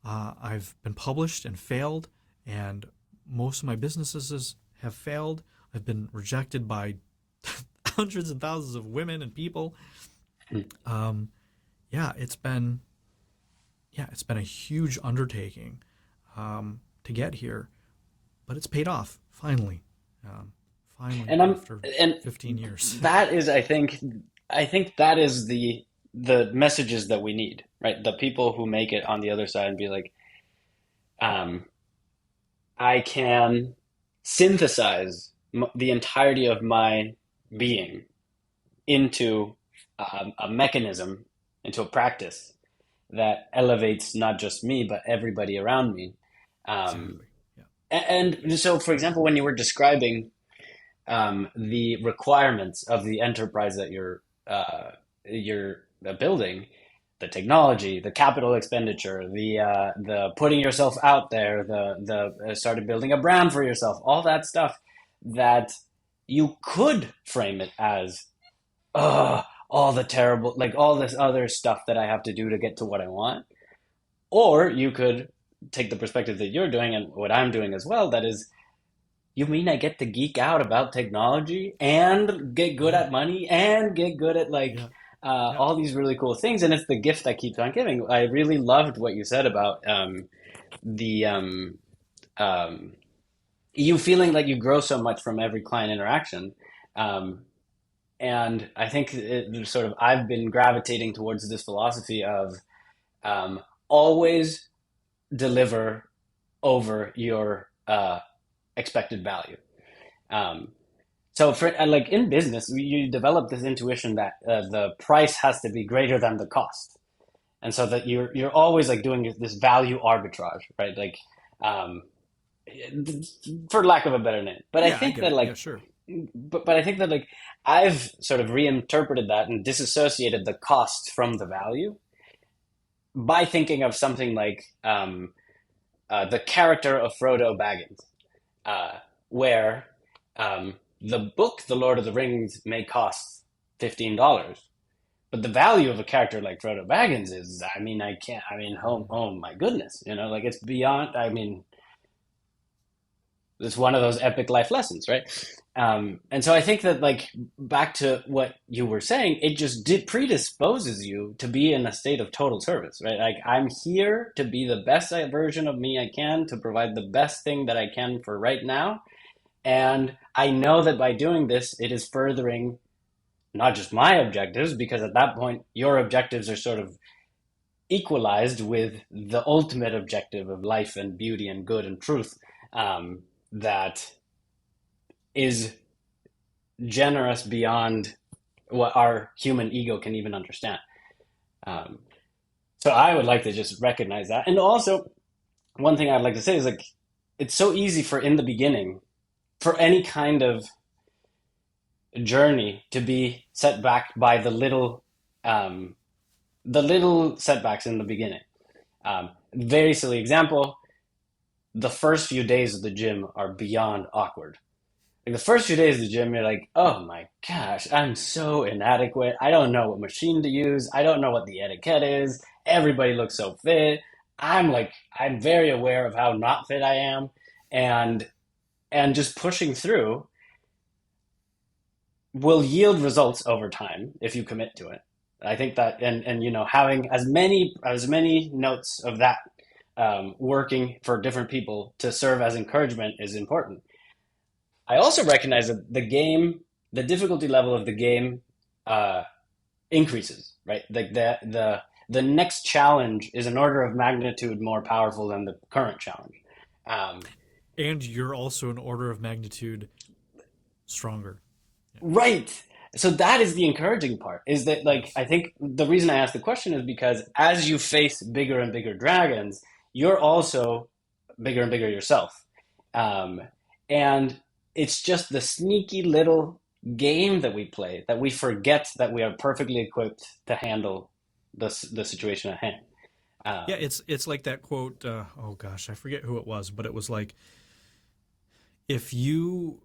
I've been published and failed, and most of my businesses have failed. I've been rejected by hundreds and thousands of women and people. Mm. Um, yeah, it's been a huge undertaking to get here, but it's paid off finally. Um, Finally, And I'm after and 15 years. that is, I think that is the messages that we need, right? The people who make it on the other side and be like, um, I can synthesize the entirety of my being into a mechanism, into a practice that elevates not just me but everybody around me. Um, Exactly. Yeah. and so, for example, when you were describing the requirements of the enterprise that you're building, the technology, the capital expenditure, the putting yourself out there, the started building a brand for yourself, all that stuff that you could frame it as, all the terrible, like all this other stuff that I have to do to get to what I want, or you could take the perspective that you're doing and what I'm doing as well. That is, you mean I get to geek out about technology and get good Yeah. at money and get good at like Yeah. Yeah. all these really cool things? And it's the gift that keeps on giving. I really loved what you said about the um, you feeling like you grow so much from every client interaction. Um, and I think sort of I've been gravitating towards this philosophy of always deliver over your expected value. Um, So for like in business, you develop this intuition that the price has to be greater than the cost, and so that you're always like doing this value arbitrage, right? Like, um, for lack of a better name. But I Yeah, I think get that it. Yeah, like, sure. but I think that like I've sort of reinterpreted that and disassociated the cost from the value by thinking of something like the character of Frodo Baggins, where the book, The Lord of the Rings, may cost $15, but the value of a character like Frodo Baggins is, I mean, I can't, I mean, oh my goodness, like it's beyond, I mean, it's one of those epic life lessons, right? And so I think that, like, back to what you were saying, it just predisposes you to be in a state of total service, right? Like, I'm here to be the best version of me I can, to provide the best thing that I can for right now. And I know that by doing this, it is furthering not just my objectives, because at that point, your objectives are sort of equalized with the ultimate objective of life and beauty and good and truth, that is generous beyond what our human ego can even understand. Um, so I would like to just recognize that. And also, one thing I'd like to say is like, it's so easy for in the beginning, for any kind of journey to be set back by the little setbacks in the beginning. Very silly example: the first few days of the gym are beyond awkward. Like the first few days of the gym, you're like, oh my gosh, I'm so inadequate. I don't know what machine to use. I don't know what the etiquette is. Everybody looks so fit. I'm very aware of how not fit I am, and just pushing through will yield results over time if you commit to it. I think that, and having as many notes of that, working for different people to serve as encouragement is important. I also recognize that the difficulty level of the game uh, increases, right? Like the next challenge is an order of magnitude more powerful than the current challenge. Um, And you're also an order of magnitude stronger. Yeah. Right. So that is the encouraging part, is that, like, Yes. I think the reason I asked the question is because as you face bigger and bigger dragons, you're also bigger and bigger yourself. Um, and it's just the sneaky little game that we play that we forget that we are perfectly equipped to handle the situation at hand. Yeah, Um, it's like that quote. Oh gosh, I forget who it was, but it was like, if you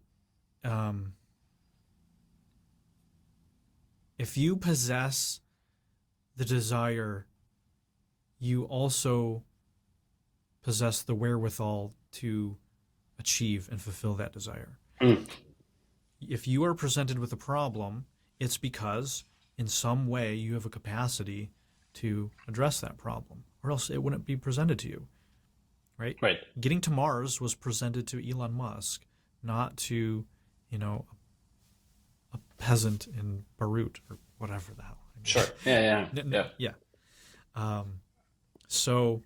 um, if you possess the desire, you also possess the wherewithal to achieve and fulfill that desire. mm, If you are presented with a problem, it's because in some way you have a capacity to address that problem, or else it wouldn't be presented to you, right? Right. Getting to Mars was presented to Elon Musk, not to, you know, a peasant in Beirut or whatever the hell. Sure. Yeah. Yeah. Yeah. So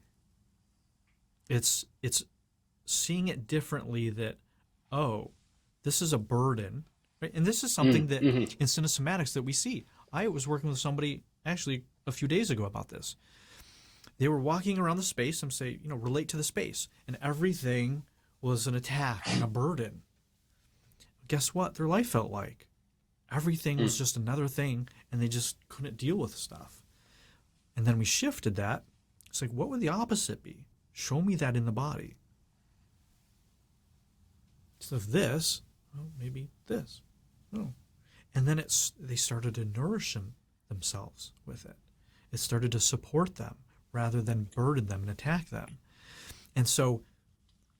it's seeing it differently that, oh, this is a burden, right? And this is something that Mm-hmm. in Cinesomatics that we see. I was working with somebody actually a few days ago about this. They were walking around the space and say, you know, relate to the space, and everything was an attack and a burden. Guess what? Their life felt like everything was just another thing, and they just couldn't deal with stuff. And then we shifted that. It's like, what would the opposite be? Show me that in the body. So if this, well, maybe this. Oh. And then they started to nourish themselves with it. It started to support them rather than burden them and attack them. And so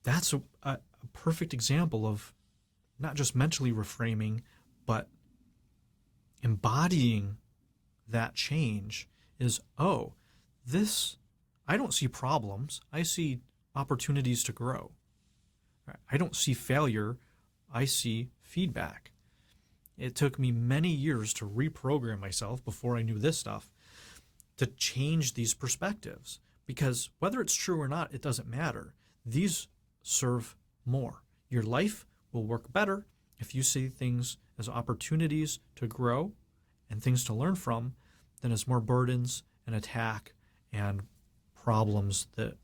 that's a perfect example of not just mentally reframing, but embodying that change is, oh, this, I don't see problems. I see opportunities to grow. I don't see failure. I see feedback. It took me many years to reprogram myself before I knew this stuff to change these perspectives, because whether it's true or not, it doesn't matter. These serve more. Your life will work better if you see things as opportunities to grow and things to learn from than as more burdens and attack and problems that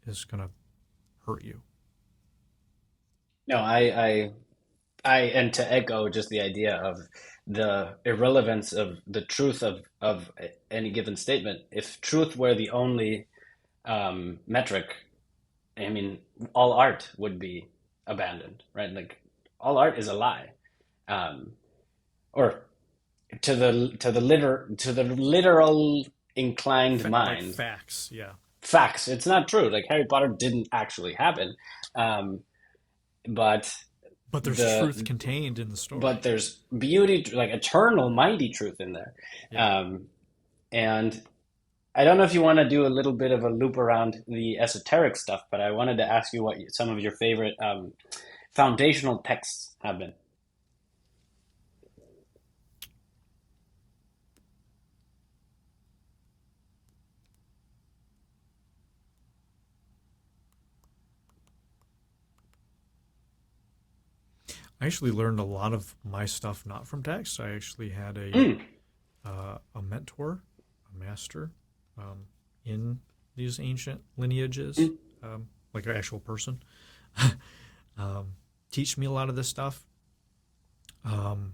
is going to hurt you. No, and to echo just the idea of the irrelevance of the truth of any given statement. If truth were the only metric, I mean, all art would be abandoned, right? Like all art is a lie, or to the literal inclined Like mind, facts, yeah. facts. It's not true. Like Harry Potter didn't actually happen, but But there's truth the contained in the story. but there's beauty, like eternal, mighty truth in there. Yeah. And I don't know if you want to do a little bit of a loop around the esoteric stuff, but I wanted to ask you what some of your favorite foundational texts have been. I actually learned a lot of my stuff not from text. I actually had Mm, a mentor, a master, um, in these ancient lineages, mm. like an actual person, teach me a lot of this stuff. Um,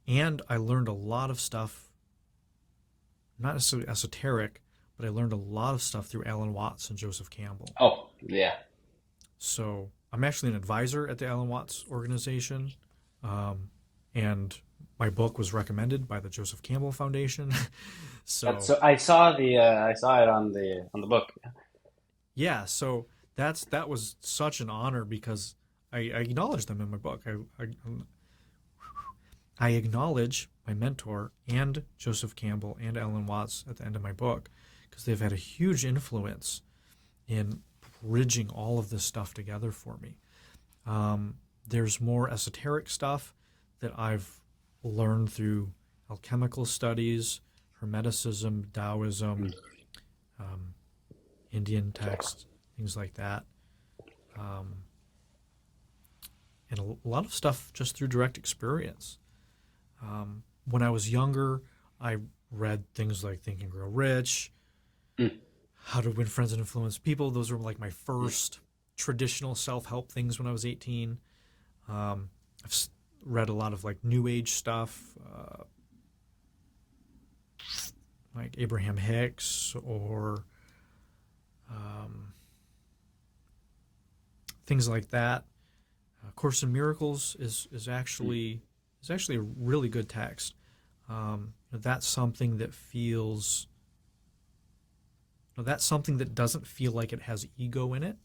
and I learned a lot of stuff, not necessarily esoteric, but I learned a lot of stuff through Alan Watts and Joseph Campbell. Oh, yeah. So I'm actually an advisor at the Alan Watts organization, um, and my book was recommended by the Joseph Campbell Foundation. That's So so I saw it on the book. yeah, so that was such an honor because I acknowledge them in my book. I acknowledge my mentor and Joseph Campbell and Alan Watts at the end of my book because they've had a huge influence in bridging all of this stuff together for me. There's more esoteric stuff that I've learned through alchemical studies, Hermeticism, Taoism, um, Indian texts, things like that. Um, and a lot of stuff just through direct experience. When I was younger, I read things like Think and Grow Rich, Mm, How to Win Friends and Influence People. Those were like my first traditional self-help things when I was 18. I've read a lot of like New Age stuff, like Abraham Hicks or um, things like that. Course in Miracles is actually a really good text. That's something that feels that's something that doesn't feel like it has ego in it,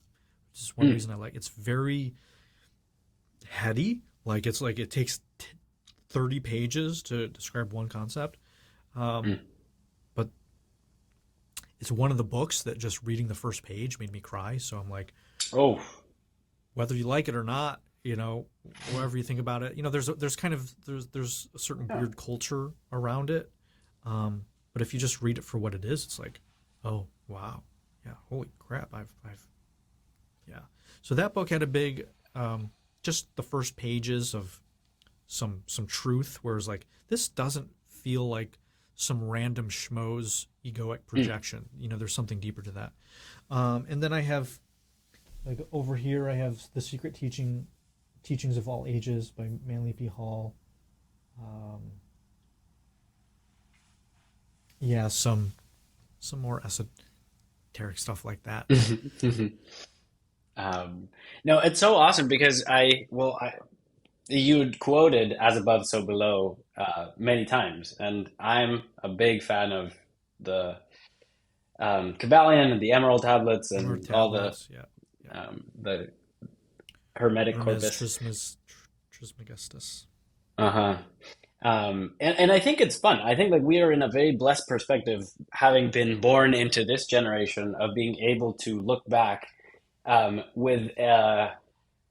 which is one mm, reason I like. It's very heady, like it takes 30 pages to describe one concept. Um, mm. It's one of the books that just reading the first page made me cry. So I'm like, Oh, whether you like it or not, whatever you think about it, there's a certain yeah. weird culture around it. But if you just read it for what it is, it's like, oh wow, yeah, holy crap, yeah. So that book had a big, just the first pages of some truth, whereas like this doesn't feel like some random schmoes egoic Mm. projection. There's something deeper to that. And then I have like over here, I have The Secret Teachings of All Ages by Manly P. Hall. Um, yeah, some more esoteric stuff like that. Um, no, it's so awesome because you quoted "as above, so below" many times, and I'm a big fan of the Kabbalion and the Emerald tablets Emerald and all tablets, yeah, yeah. the Hermetic Hermes corpus. Trismegistus. Uh-huh. And I think it's fun. I think like we are in a very blessed perspective, having been born into this generation of being able to look back with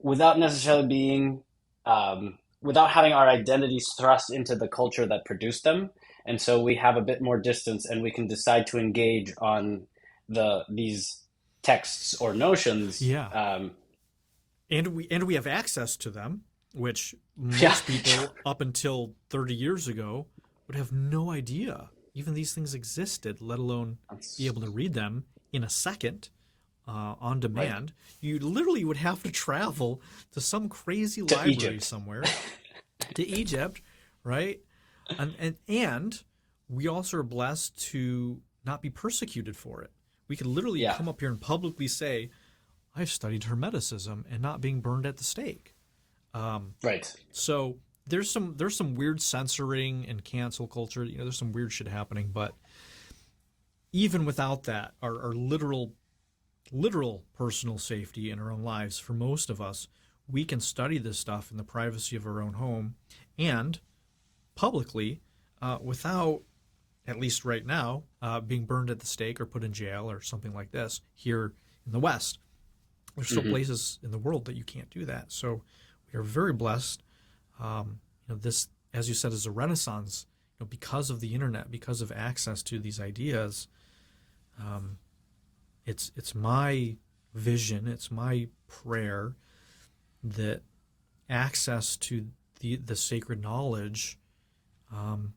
without necessarily being without having our identities thrust into the culture that produced them. And so we have a bit more distance, and we can decide to engage on these texts or notions. Yeah, and we have access to them, which Yeah, most people up until 30 years ago would have no idea even these things existed, let alone be that's able to read them in a second on right. demand. You literally would have to travel to some crazy To library Egypt. somewhere, to Egypt, right? And we also are blessed to not be persecuted for it. We could literally Yeah, come up here and publicly say, I've studied Hermeticism, and not being burned at the stake. right. So there's some weird censoring and cancel culture. There's some weird shit happening, but even without that, our literal personal safety in our own lives, for most of us, we can study this stuff in the privacy of our own home and publicly, without, at least right now, being burned at the stake or put in jail or something like this here in the West. There's still Hmm. places in the world that you can't do that. So we are very blessed. This, as you said, is a renaissance. Because of the internet, because of access to these ideas. Um, it's my vision, it's my prayer that access to the sacred knowledge, um,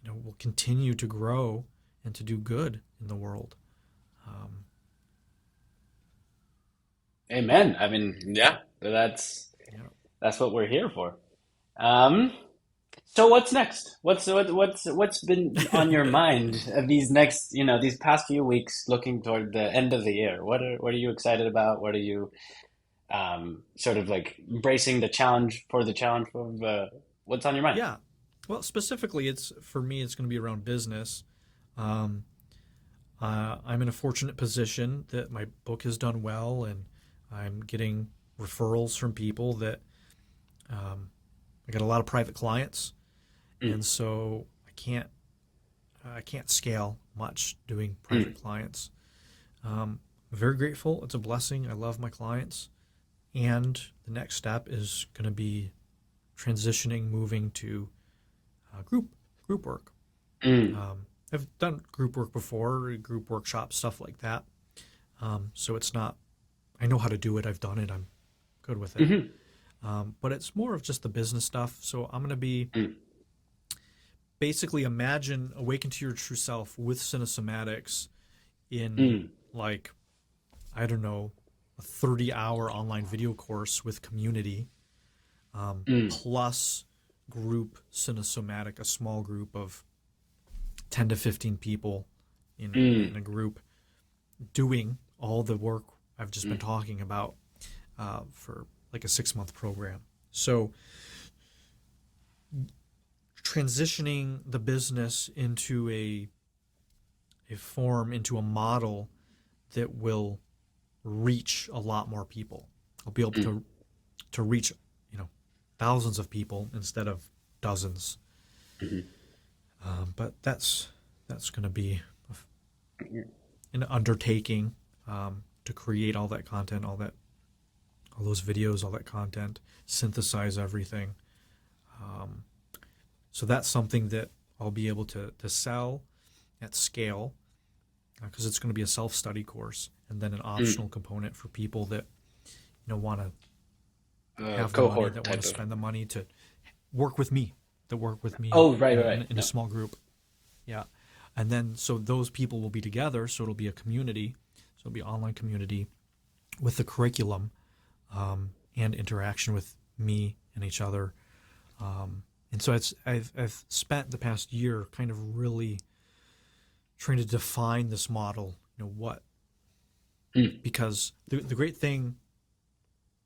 will continue to grow and to do good in the world. Um, Amen. I mean, yeah, yeah. that's what we're here for. Um, so what's next? What's been on your mind of these next, these past few weeks looking toward the end of the year? What are you excited about? What are you sort of like embracing the challenge of what's on your mind? Yeah. Well, specifically, it's for me. It's going to be around business. Um, I'm in a fortunate position that my book has done well, and I'm getting referrals from people that, um, I got a lot of private clients, Mm, and so I can't scale much doing private mm, clients. I'm very grateful. It's a blessing. I love my clients, and the next step is going to be transitioning, moving to group work. mm, I've done group work before, group workshops, stuff like that. So it's not. I know how to do it. I've done it. I'm good with it. mhm, But it's more of just the business stuff. So I'm going to be mm, basically, imagine awaken to your true self with Cinesomatics in, mm, like, I don't know, a 30-hour online video course with community, mm, plus group Cinesomatic, a small group of 10 to 15 people in mm, a group doing all the work I've just been mm, talking about, for like a 6-month program. So transitioning the business into a form, into a model that will reach a lot more people. I'll be able mm. to reach, thousands of people instead of dozens. Mhm. But that's going to be an undertaking to create all that content, all those videos, all that content, synthesize everything. Um, so that's something that I'll be able to sell at scale because it's going to be a self-study course, and then an Mm. optional component for people that want to have the money, Cohort that want type to of. spend the money to work with me, Oh, right, right, right. in a Yeah. small group. Yeah. And then so those people will be together. So it'll be a community. So it'll be an online community with the curriculum and interaction with me and each other. And so I've spent the past year kind of really trying to define this model. What, Mm. because the great thing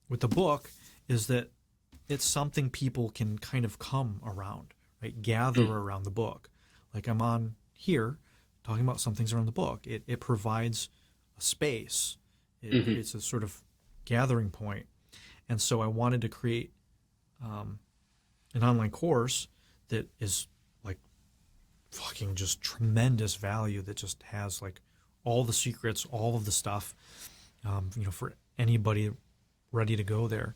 with the book is that it's something people can kind of come around, right? Gather Mm. around the book. Like I'm on here talking about some things around the book. It provides a space. It Hmm. creates a sort of gathering point. And so I wanted to create um, an online course that is like fucking just tremendous value, that just has like all the secrets, all of the stuff, for anybody ready to go there.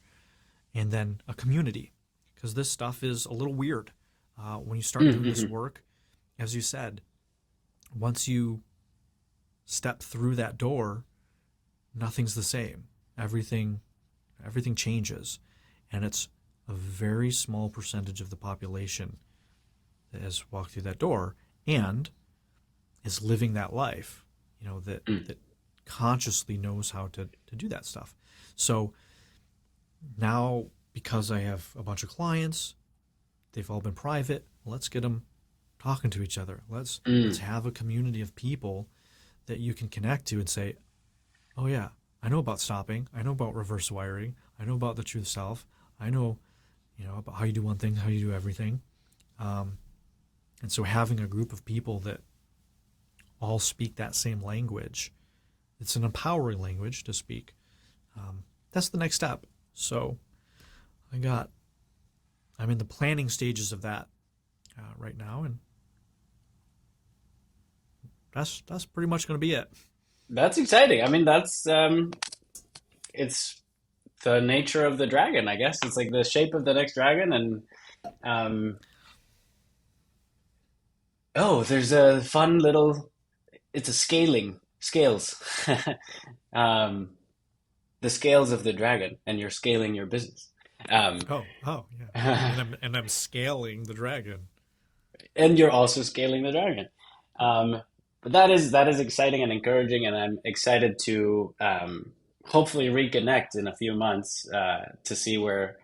And then a community, because this stuff is a little weird when you start doing this Mm-hmm. work. As you said, once you step through that door, nothing's the same. Everything changes, and it's a very small percentage of the population that has walked through that door and is living that life. That Mm. consciously knows how to do that stuff. So now, because I have a bunch of clients, they've all been private. Let's get them talking to each other. Let's Mm. have a community of people that you can connect to and say, "Oh yeah, I know about stopping. I know about reverse wiring. I know about the truth self. I know, about how you do one thing, how you do everything." Um, and so having a group of people that all speak that same language, it's an empowering language to speak. That's the next step. So I got I'm in the planning stages of that right now, and that's pretty much going to be it. That's exciting. I mean, it's the nature of the dragon, I guess. It's like the shape of the next dragon, and um, oh, there's a fun little. It's a scales, um, the scales of the dragon, and you're scaling your business. Um, Oh, yeah, and I'm scaling the dragon. and you're also scaling the dragon. But that is exciting and encouraging, and I'm excited to hopefully reconnect in a few months to see where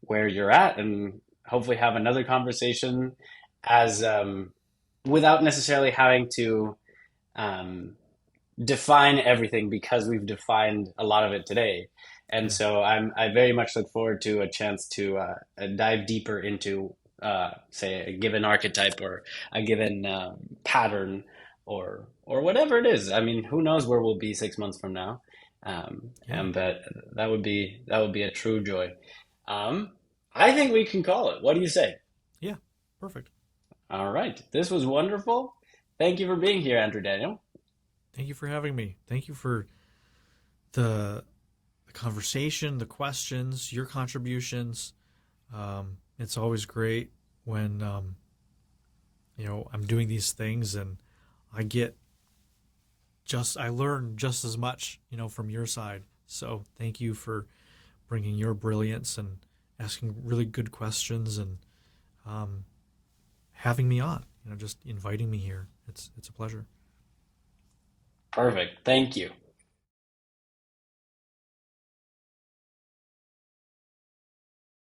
you're at, and hopefully have another conversation as without necessarily having to um, define everything because we've defined a lot of it today. And Yeah, so I very much look forward to a chance to dive deeper into say a given archetype or a given pattern or whatever it is. I mean, who knows where we'll be 6 months from now? yeah, And that would be a true joy. Um, I think we can call it. What do you say? yeah. Perfect. All right. This was wonderful. Thank you for being here, Andrew Daniel. Thank you for having me. Thank you for the the conversation, the questions, your contributions. It's always great when I'm doing these things and I get I learn just as much from your side. So thank you for bringing your brilliance and asking really good questions and um, having me on. Just inviting me here. It's a pleasure. Perfect. Thank you.